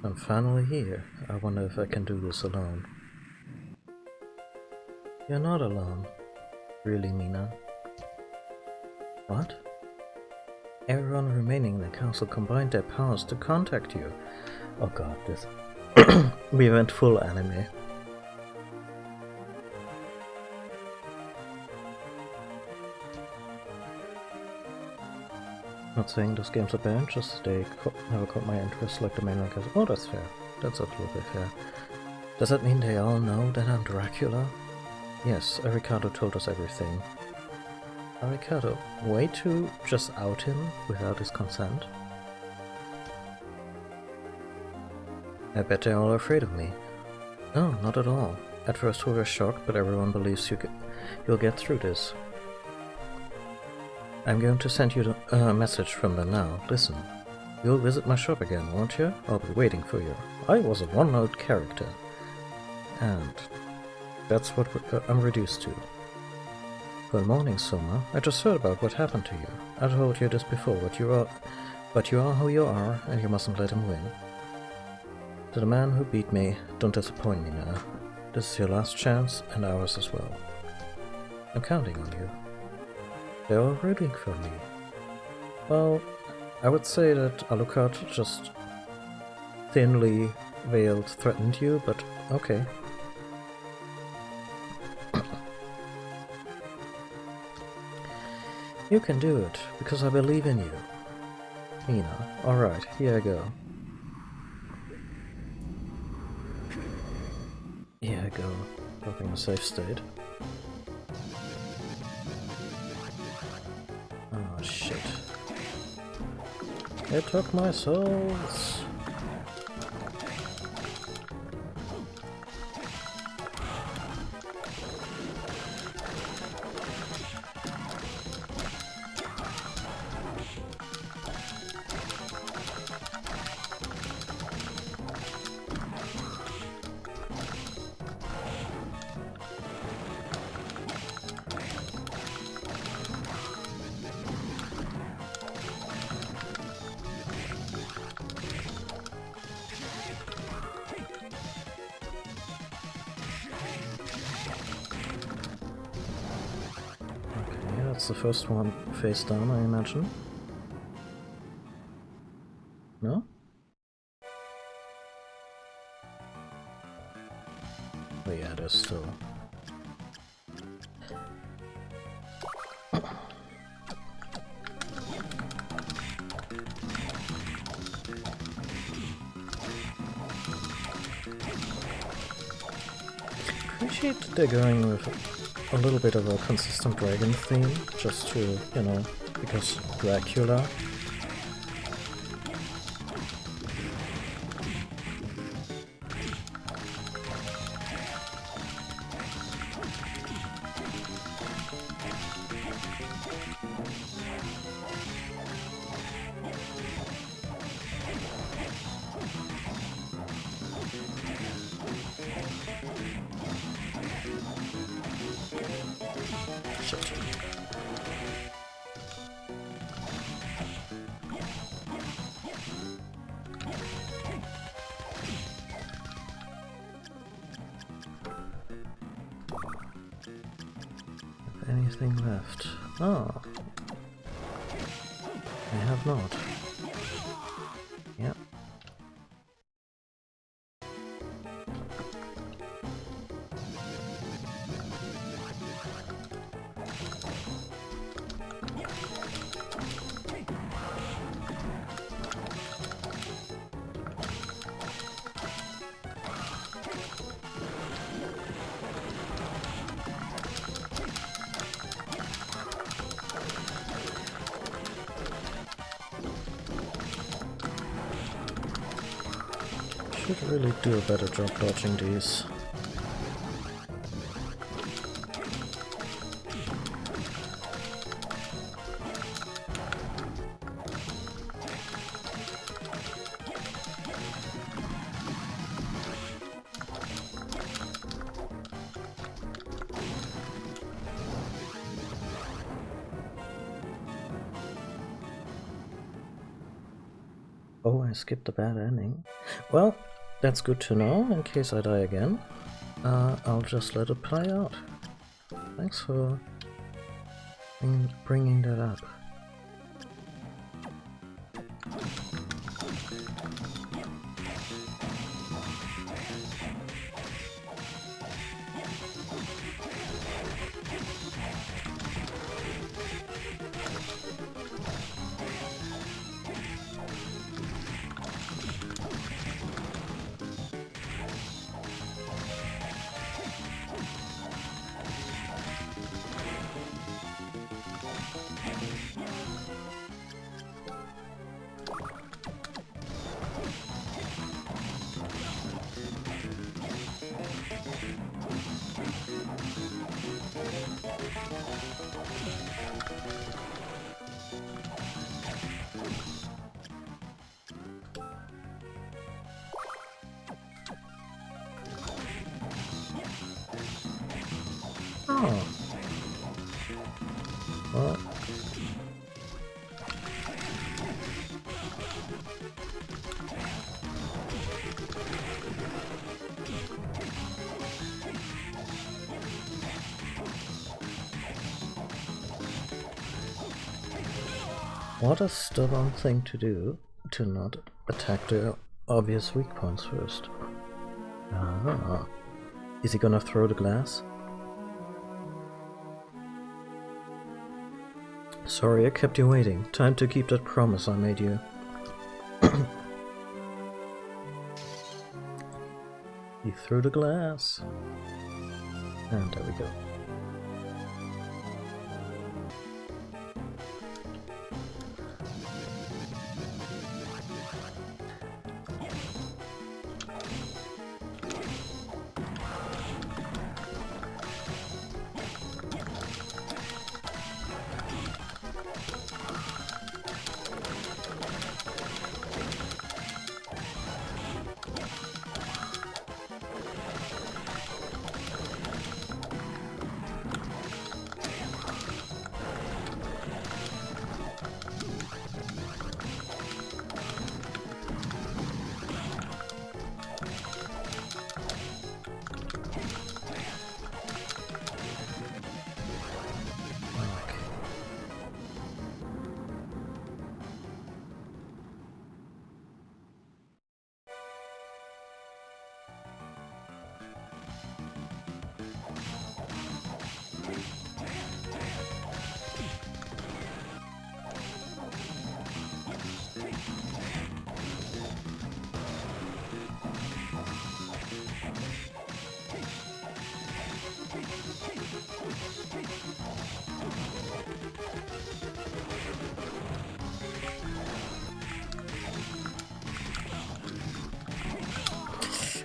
A: I'm finally here. I wonder if I can do this alone. You're not alone. Really, Mina? What? Everyone remaining in the castle combined their powers to contact you. Oh god, this... we went full anime. Not saying those games are bad, just they never caught my interest like the mainline cast. Oh, that's fair. That's a little bit fair. Does that mean they all know that I'm Dracula? Yes, Arikado told us everything. Arikado, way to just out him without his consent? I bet they're all afraid of me. No, not at all. At first we were shocked, but everyone believes you'll get through this. I'm going to send you a message from them now. Listen. You'll visit my shop again, won't you? I'll be waiting for you. I was a one-note character. And that's what I'm reduced to. Good morning, Soma. I just heard about what happened to you. I told you this before, but you are who you are, and you mustn't let him win. To the man who beat me, don't disappoint me now. This is your last chance, and ours as well. I'm counting on you. They're all rooting for me. Well, I would say that Alucard just thinly veiled threatened you, but okay. You can do it, because I believe in you. Mina, alright, here I go. Here I go, dropping a safe state. Oh shit. It took my souls! That's the first one face down, I imagine. No? Oh yeah, there's still... Appreciate that they're going with a little bit of a consistent dragon theme, just to, you know, because Dracula. Shit. Anything left? Oh. I have not. Yep. Should really do a better job dodging these. Oh, I skipped the bad ending. Well, that's good to know, in case I die again. I'll just let it play out. Thanks for bringing that up. Oh. Well. What a stubborn thing to do, to not attack the obvious weak points first. Ah. Is he gonna throw the glass? Sorry, I kept you waiting. Time to keep that promise I made you. He threw the glass. And there we go.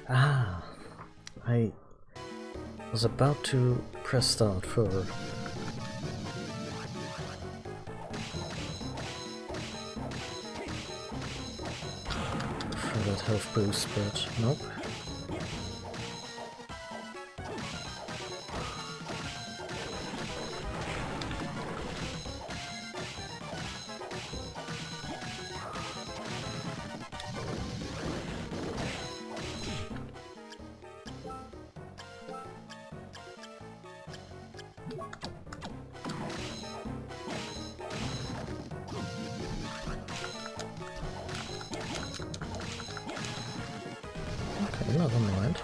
A: Ah, I was about to press start for that health boost, but nope. Okay, never mind.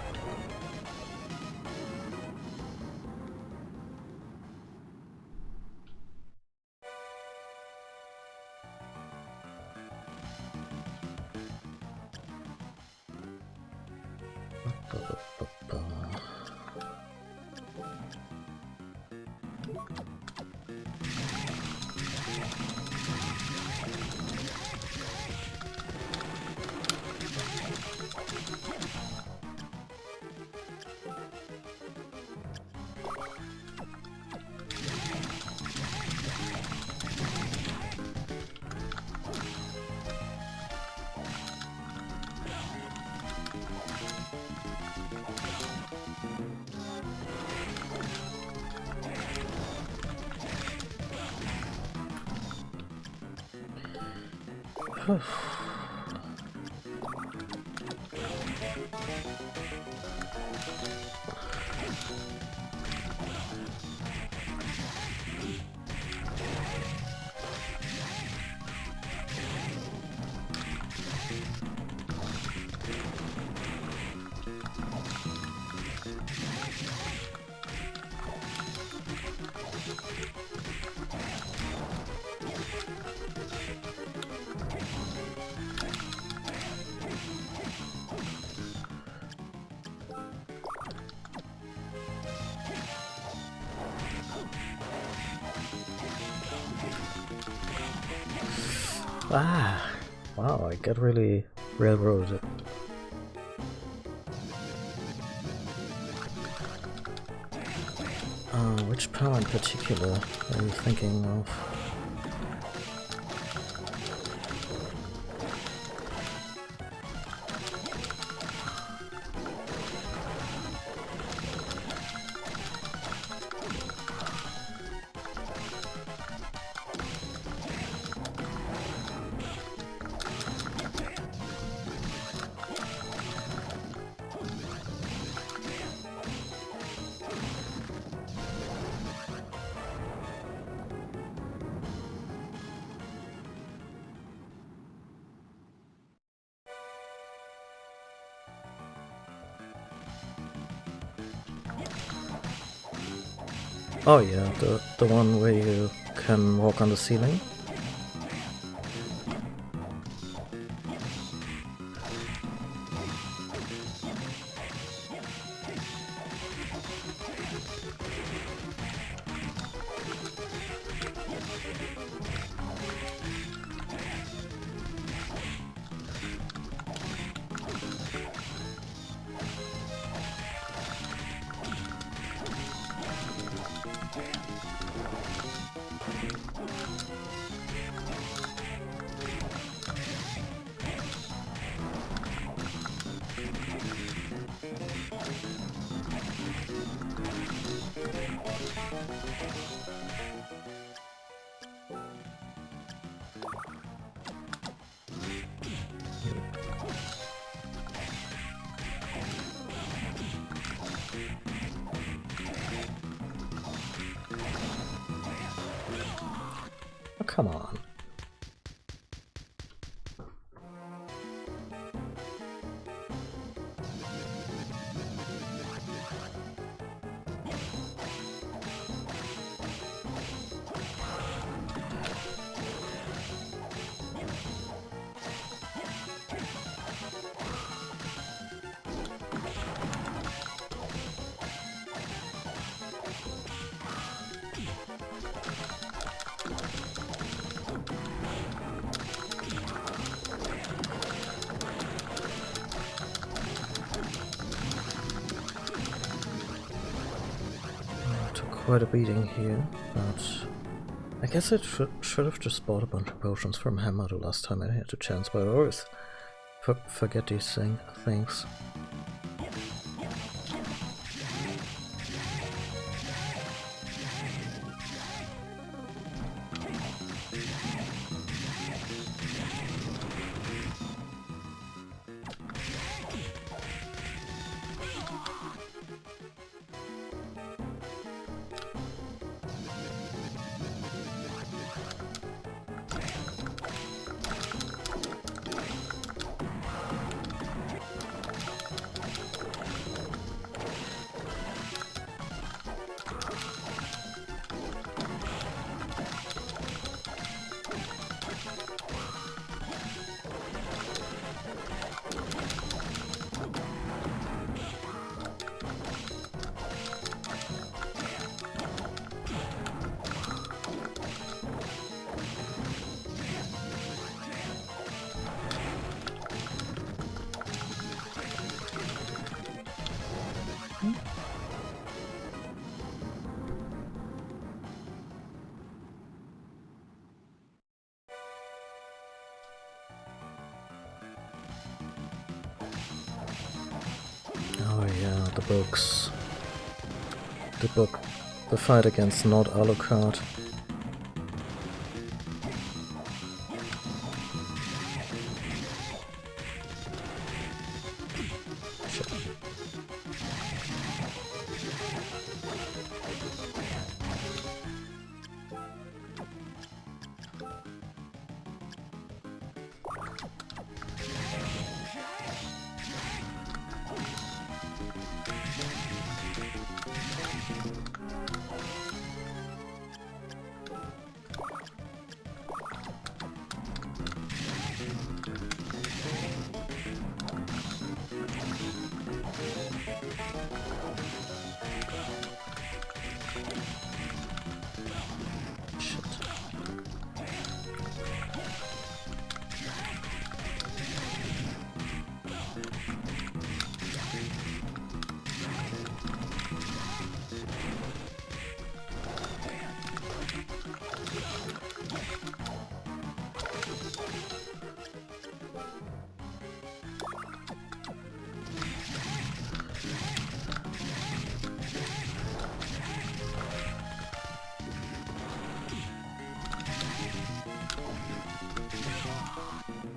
A: Ah, wow, I got really railroaded. Which power in particular are you thinking of? Oh yeah, the one where you can walk on the ceiling. Oh, come on. Took quite a beating here, but I guess I should have just bought a bunch of potions from Hammer the last time I had a chance, but I always forget these things. Oh yeah, the books. The book. The fight against Nord Alucard.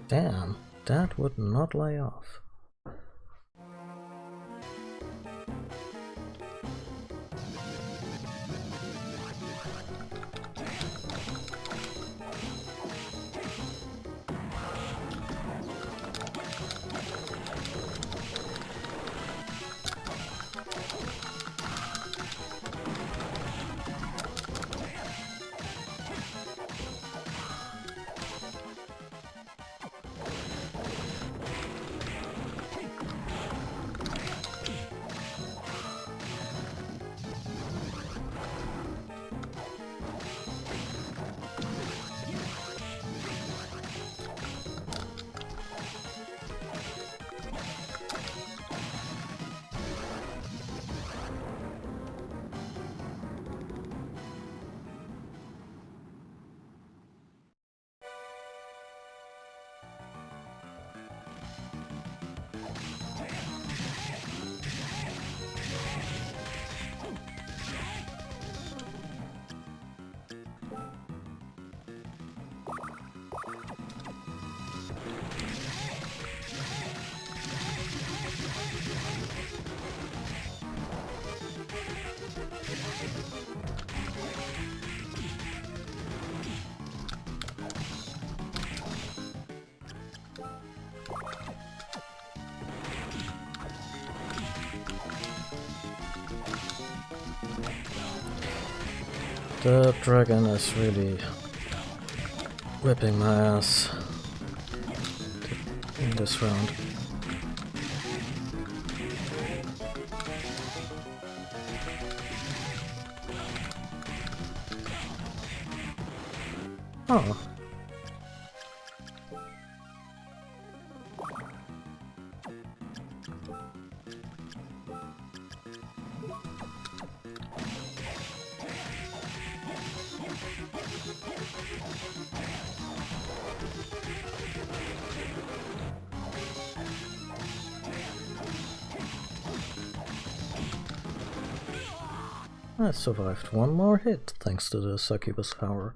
A: Damn, that would not lay off. The dragon is really whipping my ass in this round. Oh. I survived one more hit thanks to the succubus power.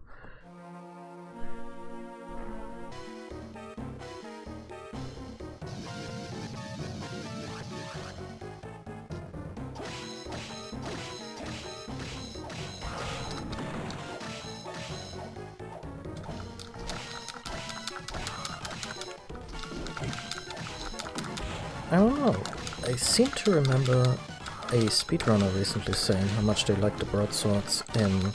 A: I don't know, I seem to remember a speedrunner recently saying how much they like the broadswords in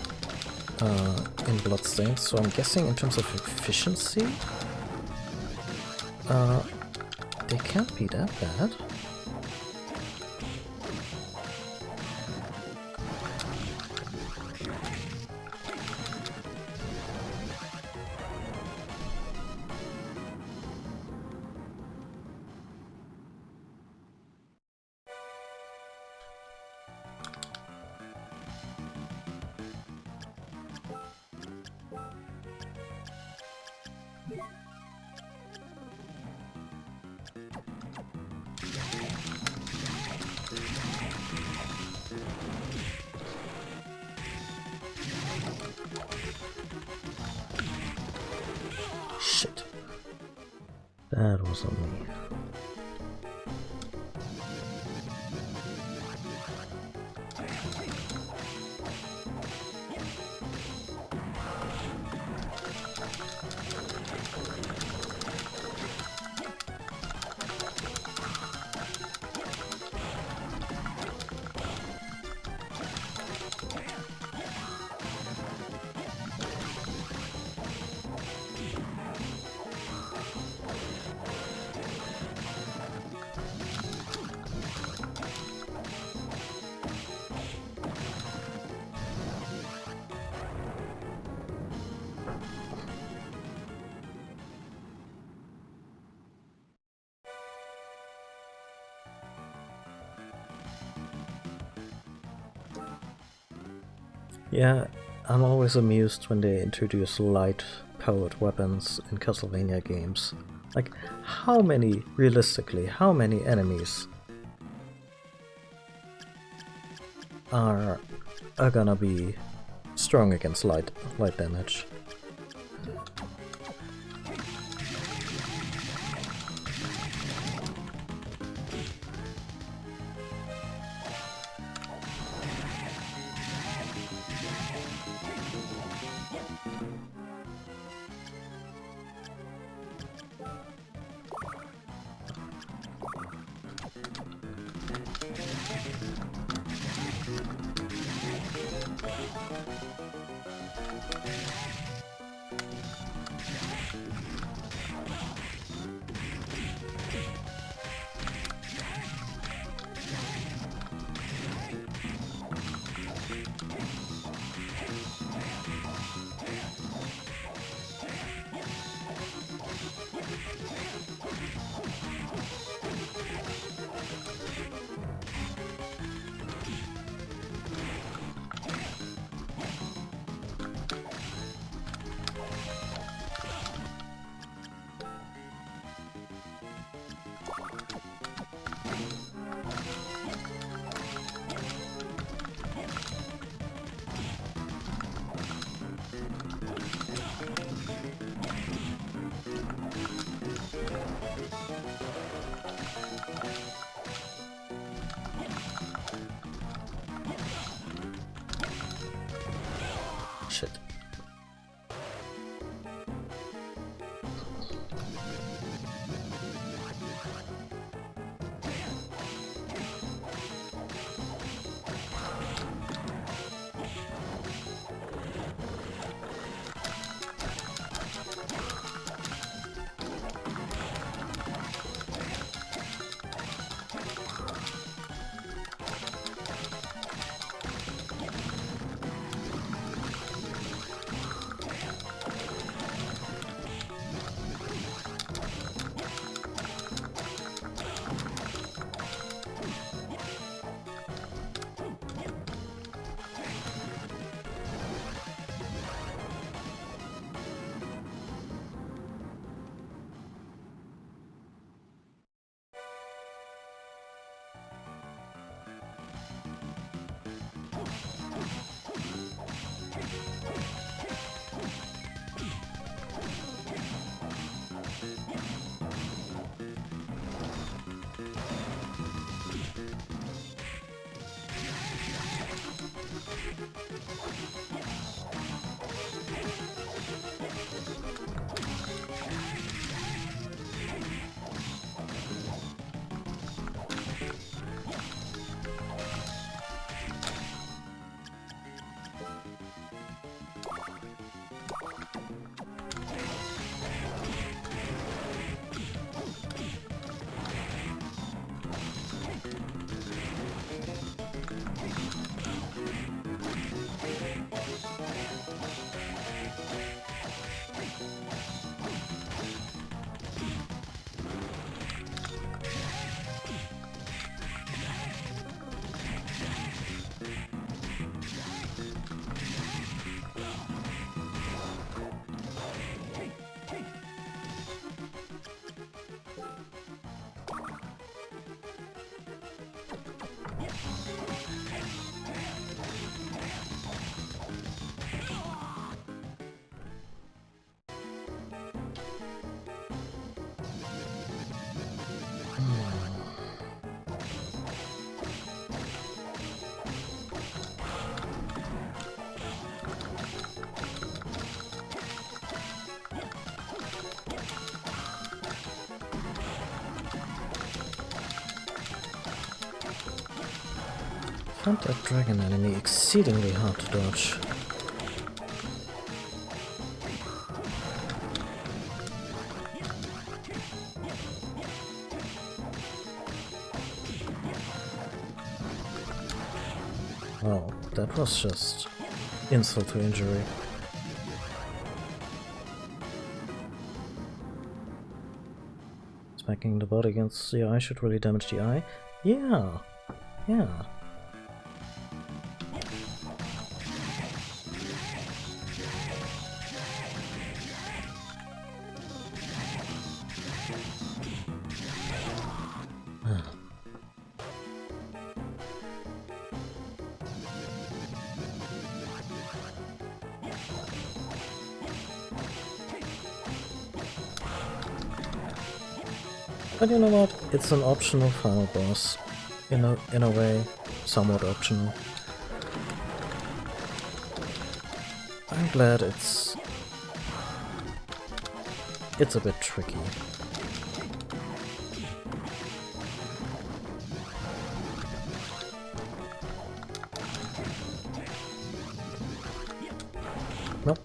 A: Bloodstained, so I'm guessing in terms of efficiency, they can't be that bad. Shit. That wasn't me. Yeah, I'm always amused when they introduce light-powered weapons in Castlevania games. Like, realistically, how many enemies are gonna be strong against light damage? find that dragon enemy exceedingly hard to dodge. Wow, that was just insult to injury. Smacking the body against the eye should really damage the eye? Yeah, yeah. But you know what? It's an optional final boss. In a way, somewhat optional. I'm glad it's a bit tricky. Nope.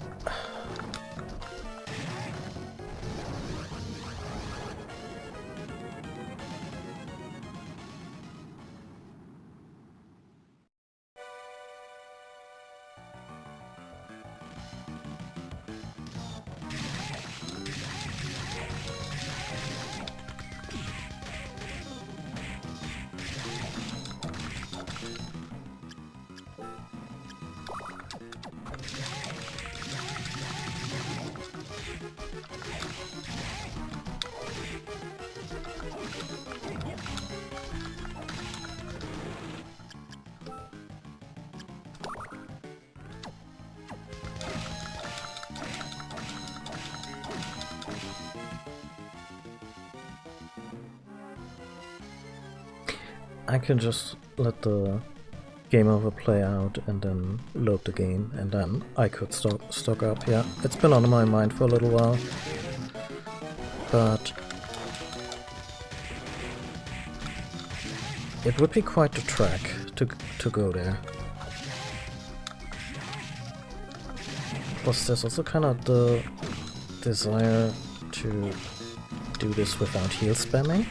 A: I can just let the game over play out and then load the game, and then I could stock up. Yeah, it's been on my mind for a little while, but it would be quite the trek to go there. Plus there's also kind of the desire to do this without heal spamming.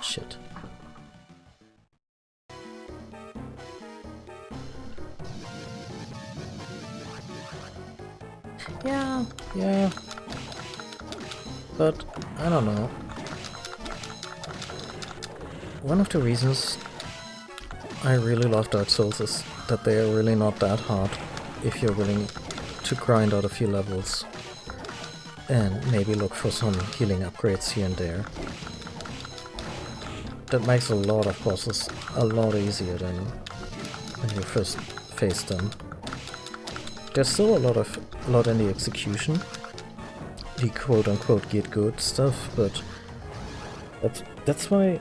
A: Shit. Yeah. But, I don't know. One of the reasons I really love Dark Souls is that they are really not that hard if you're willing to grind out a few levels and maybe look for some healing upgrades here and there. That makes a lot of bosses a lot easier than when you first face them. There's still a lot in the execution, the quote-unquote get good stuff, but that's why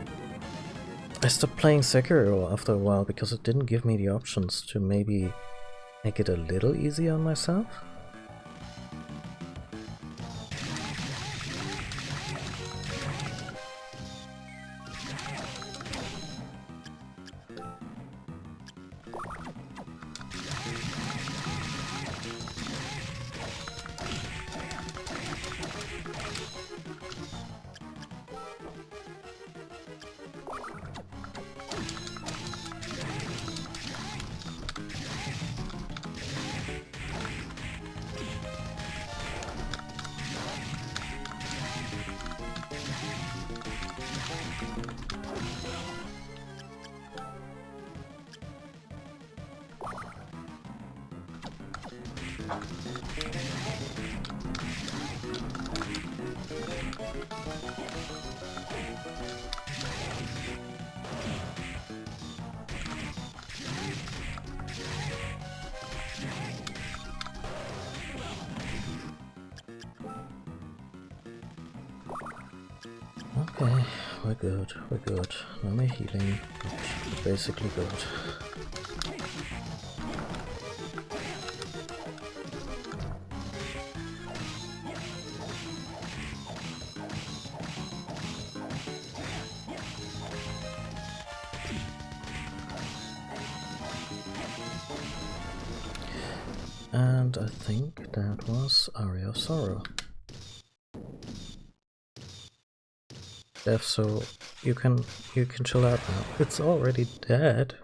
A: I stopped playing Sekiro after a while, because it didn't give me the options to maybe make it a little easier on myself. Okay, we're good, we're good. No more healing, but we're basically good. And I think that was Aria of Sorrow. Death, so you can chill out now. It's already dead.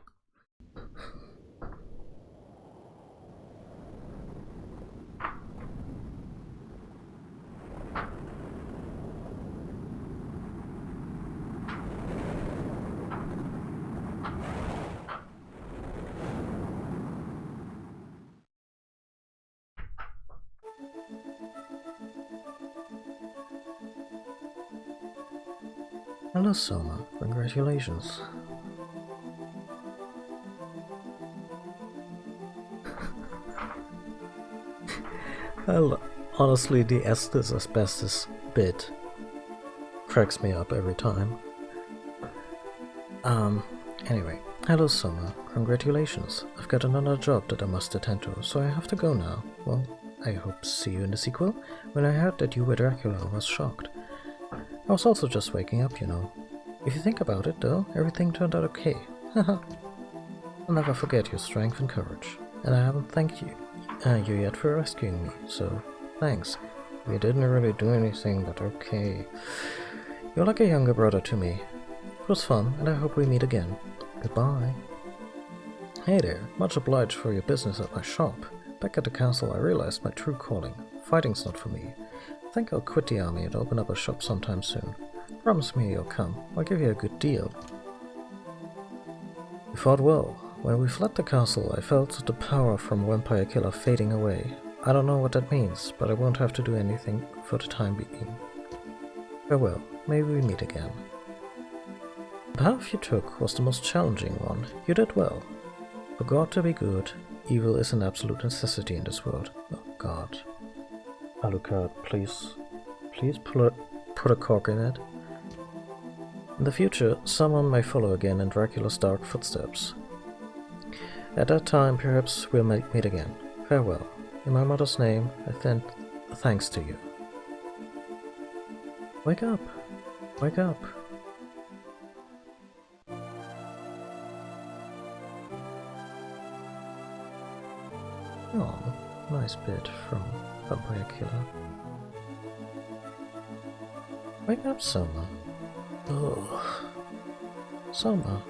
A: Hello, Soma. Congratulations. Well, honestly, the Estes Asbestos bit cracks me up every time. Anyway. Hello, Soma. Congratulations. I've got another job that I must attend to, so I have to go now. Well, I hope to see you in the sequel. When I heard that you were Dracula, I was shocked. I was also just waking up, you know. If you think about it, though, everything turned out okay. Haha. I'll never forget your strength and courage. And I haven't thanked you yet for rescuing me, so thanks. We didn't really do anything, but okay. You're like a younger brother to me. It was fun, and I hope we meet again. Goodbye. Hey there, much obliged for your business at my shop. Back at the castle I realized my true calling. Fighting's not for me. I think I'll quit the army and open up a shop sometime soon. Promise me you'll come. I'll give you a good deal. We fought well. When we fled the castle, I felt the power from Vampire Killer fading away. I don't know what that means, but I won't have to do anything for the time being. Farewell. Maybe we meet again. The path you took was the most challenging one. You did well. For God to be good, evil is an absolute necessity in this world. Oh God. Alucard, please put a cork in it. In the future, someone may follow again in Dracula's dark footsteps. At that time, perhaps we'll meet again. Farewell. In my mother's name, I send thanks to you. Wake up! Wake up! Oh, nice bit from Vampire Killer. Wake up, Soma. Oh. Soma,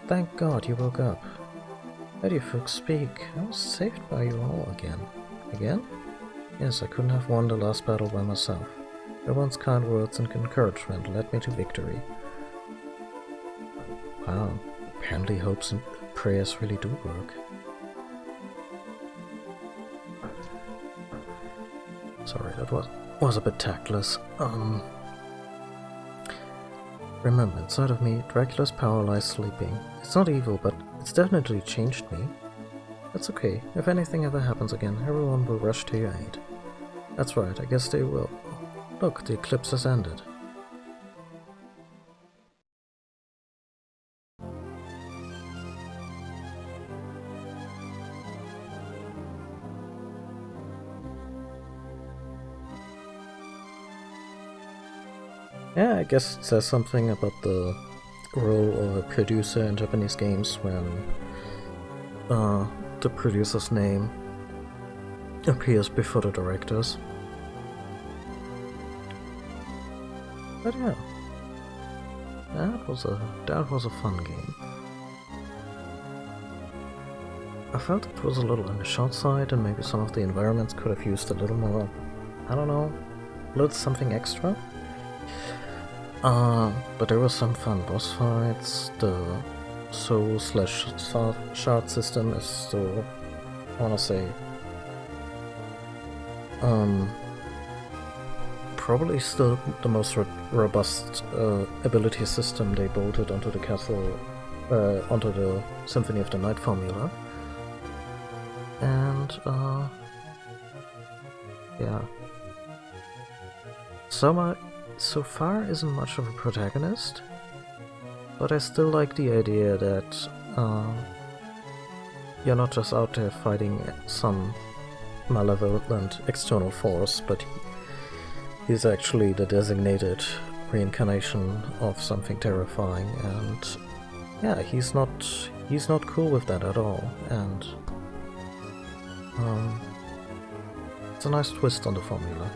A: thank God you woke up. Why do you folks speak? I was saved by you all again. Again? Yes, I couldn't have won the last battle by myself. Everyone's kind words and encouragement led me to victory. Wow, apparently hopes and prayers really do work. Sorry, that was a bit tactless. Remember, inside of me, Dracula's power lies sleeping. It's not evil, but it's definitely changed me. That's okay. If anything ever happens again, everyone will rush to your aid. That's right, I guess they will. Look, the eclipse has ended. Yeah, I guess it says something about the role of a producer in Japanese games when the producer's name appears before the director's. But yeah, that was a fun game. I felt it was a little on the short side, and maybe some of the environments could have used a little more, I don't know, a little something extra. But there was some fun boss fights. The soul/shard system is still, I wanna say, probably still the most robust ability system they bolted onto the castle, onto the Symphony of the Night formula. And yeah, Soma so far isn't much of a protagonist, but I still like the idea that you're not just out there fighting some malevolent external force, but he's actually the designated reincarnation of something terrifying, and yeah, he's not cool with that at all, and it's a nice twist on the formula.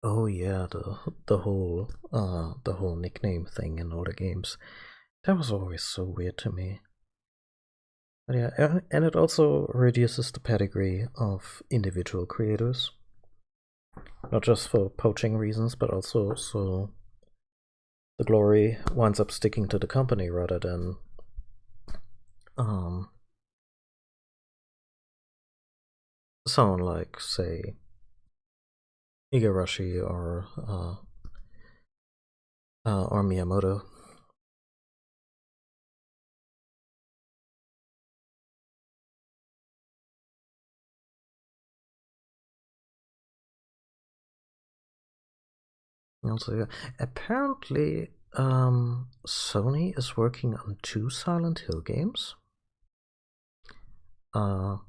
A: Oh yeah, the whole nickname thing in all the games. That was always so weird to me. But yeah, and it also reduces the pedigree of individual creators. Not just for poaching reasons, but also so the glory winds up sticking to the company rather than someone like, say, Igarashi or Miyamoto. Also, yeah. Apparently, Sony is working on 2 Silent Hill games. I'm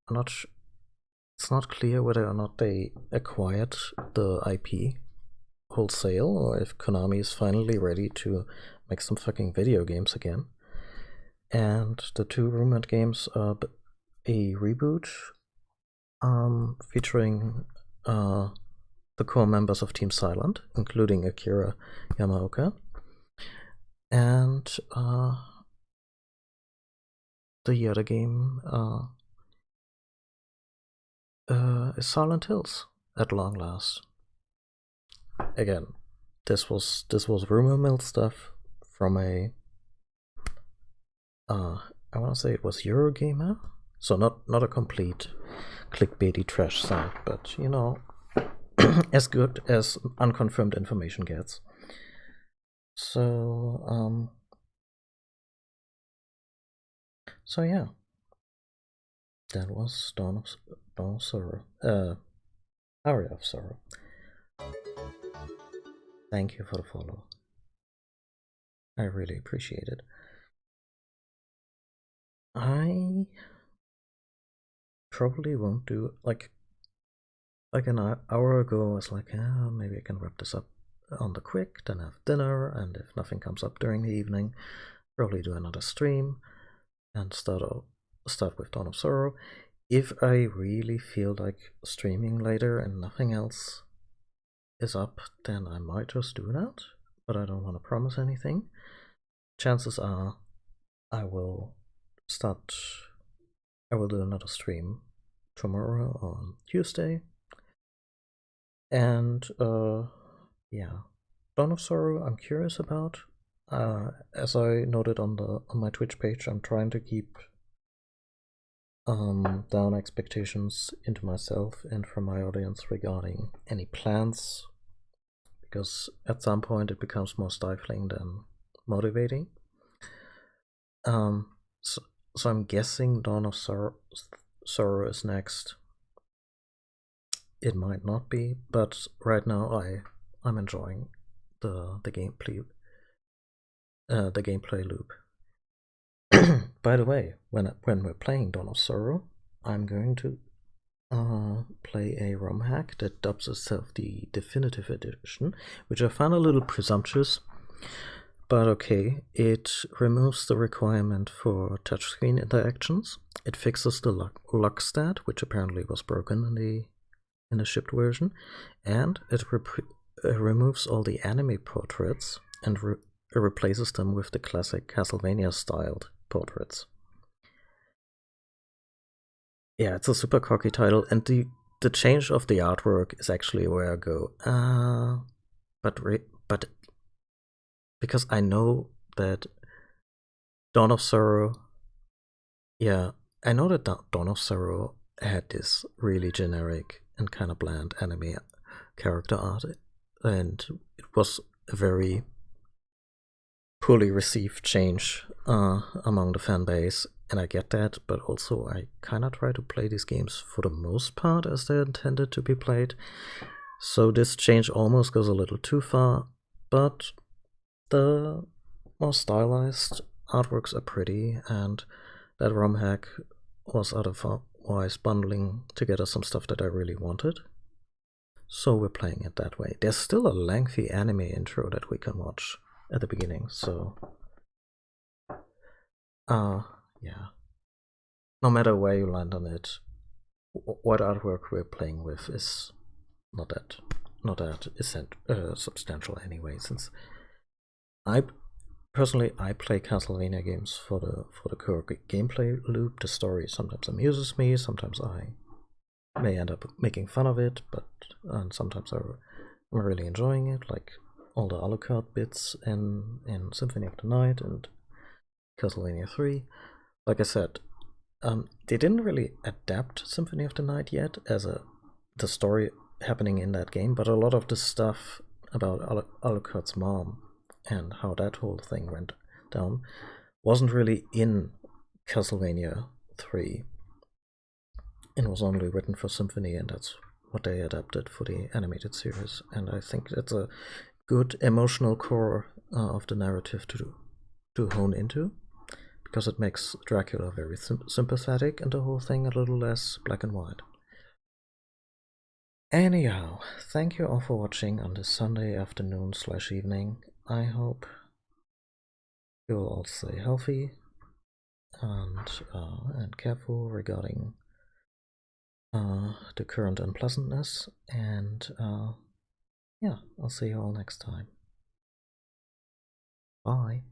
A: not it's not clear whether or not they acquired the IP wholesale, or if Konami is finally ready to make some fucking video games again. And the 2 rumored games are a reboot featuring the core members of Team Silent, including Akira Yamaoka, and the other game is Silent Hills at long last. Again, this was rumor mill stuff from a I want to say it was Eurogamer, so not a complete clickbaity trash site, but you know, as good as unconfirmed information gets. So so yeah, that was Dawn of Sorrow, Aria of Sorrow. Thank you for the follow. I really appreciate it. I probably won't do like an hour ago. I was like, maybe I can wrap this up on the quick, then have dinner, and if nothing comes up during the evening, probably do another stream and start with Dawn of Sorrow. If I really feel like streaming later and nothing else is up, then I might just do that, but I don't want to promise anything. Chances are I will do another stream tomorrow on Tuesday. And yeah, Dawn of Sorrow I'm curious about. As I noted on my Twitch page, I'm trying to keep down expectations into myself and from my audience regarding any plans, because at some point it becomes more stifling than motivating. So I'm guessing Dawn of Sorrow is next. It might not be, but right now I'm enjoying the gameplay loop. By the way, when we're playing Dawn of Sorrow, I'm going to play a ROM hack that dubs itself the Definitive Edition, which I found a little presumptuous, but okay. It removes the requirement for touchscreen interactions. It fixes the lock stat, which apparently was broken in the shipped version, and it removes all the anime portraits and replaces them with the classic Castlevania-styled portraits. Yeah, it's a super cocky title, and the change of the artwork is actually where I go, but because I know that Dawn of Sorrow, yeah, I know that Dawn of Sorrow had this really generic and kind of bland anime character art, and it was a very poorly received change among the fan base, and I get that, but also I kind of try to play these games for the most part as they're intended to be played. So this change almost goes a little too far, but the more stylized artworks are pretty, and that ROM hack was otherwise bundling together some stuff that I really wanted. So we're playing it that way. There's still a lengthy anime intro that we can watch at the beginning, so yeah. No matter where you land on it, what artwork we're playing with is not that substantial anyway, since I personally play Castlevania games for the core gameplay loop. The story sometimes amuses me, sometimes I may end up making fun of it, but sometimes I'm really enjoying it, like all the Alucard bits in Symphony of the Night and Castlevania 3. Like I said, they didn't really adapt Symphony of the Night yet as the story happening in that game, but a lot of the stuff about Alucard's mom and how that whole thing went down wasn't really in Castlevania 3. It was only written for Symphony, and that's what they adapted for the animated series. And I think that's a good emotional core of the narrative to hone into, because it makes Dracula very sympathetic and the whole thing a little less black and white. Anyhow, thank you all for watching on this Sunday afternoon/evening. I hope you'll all stay healthy and careful regarding the current unpleasantness, and yeah, I'll see you all next time. Bye.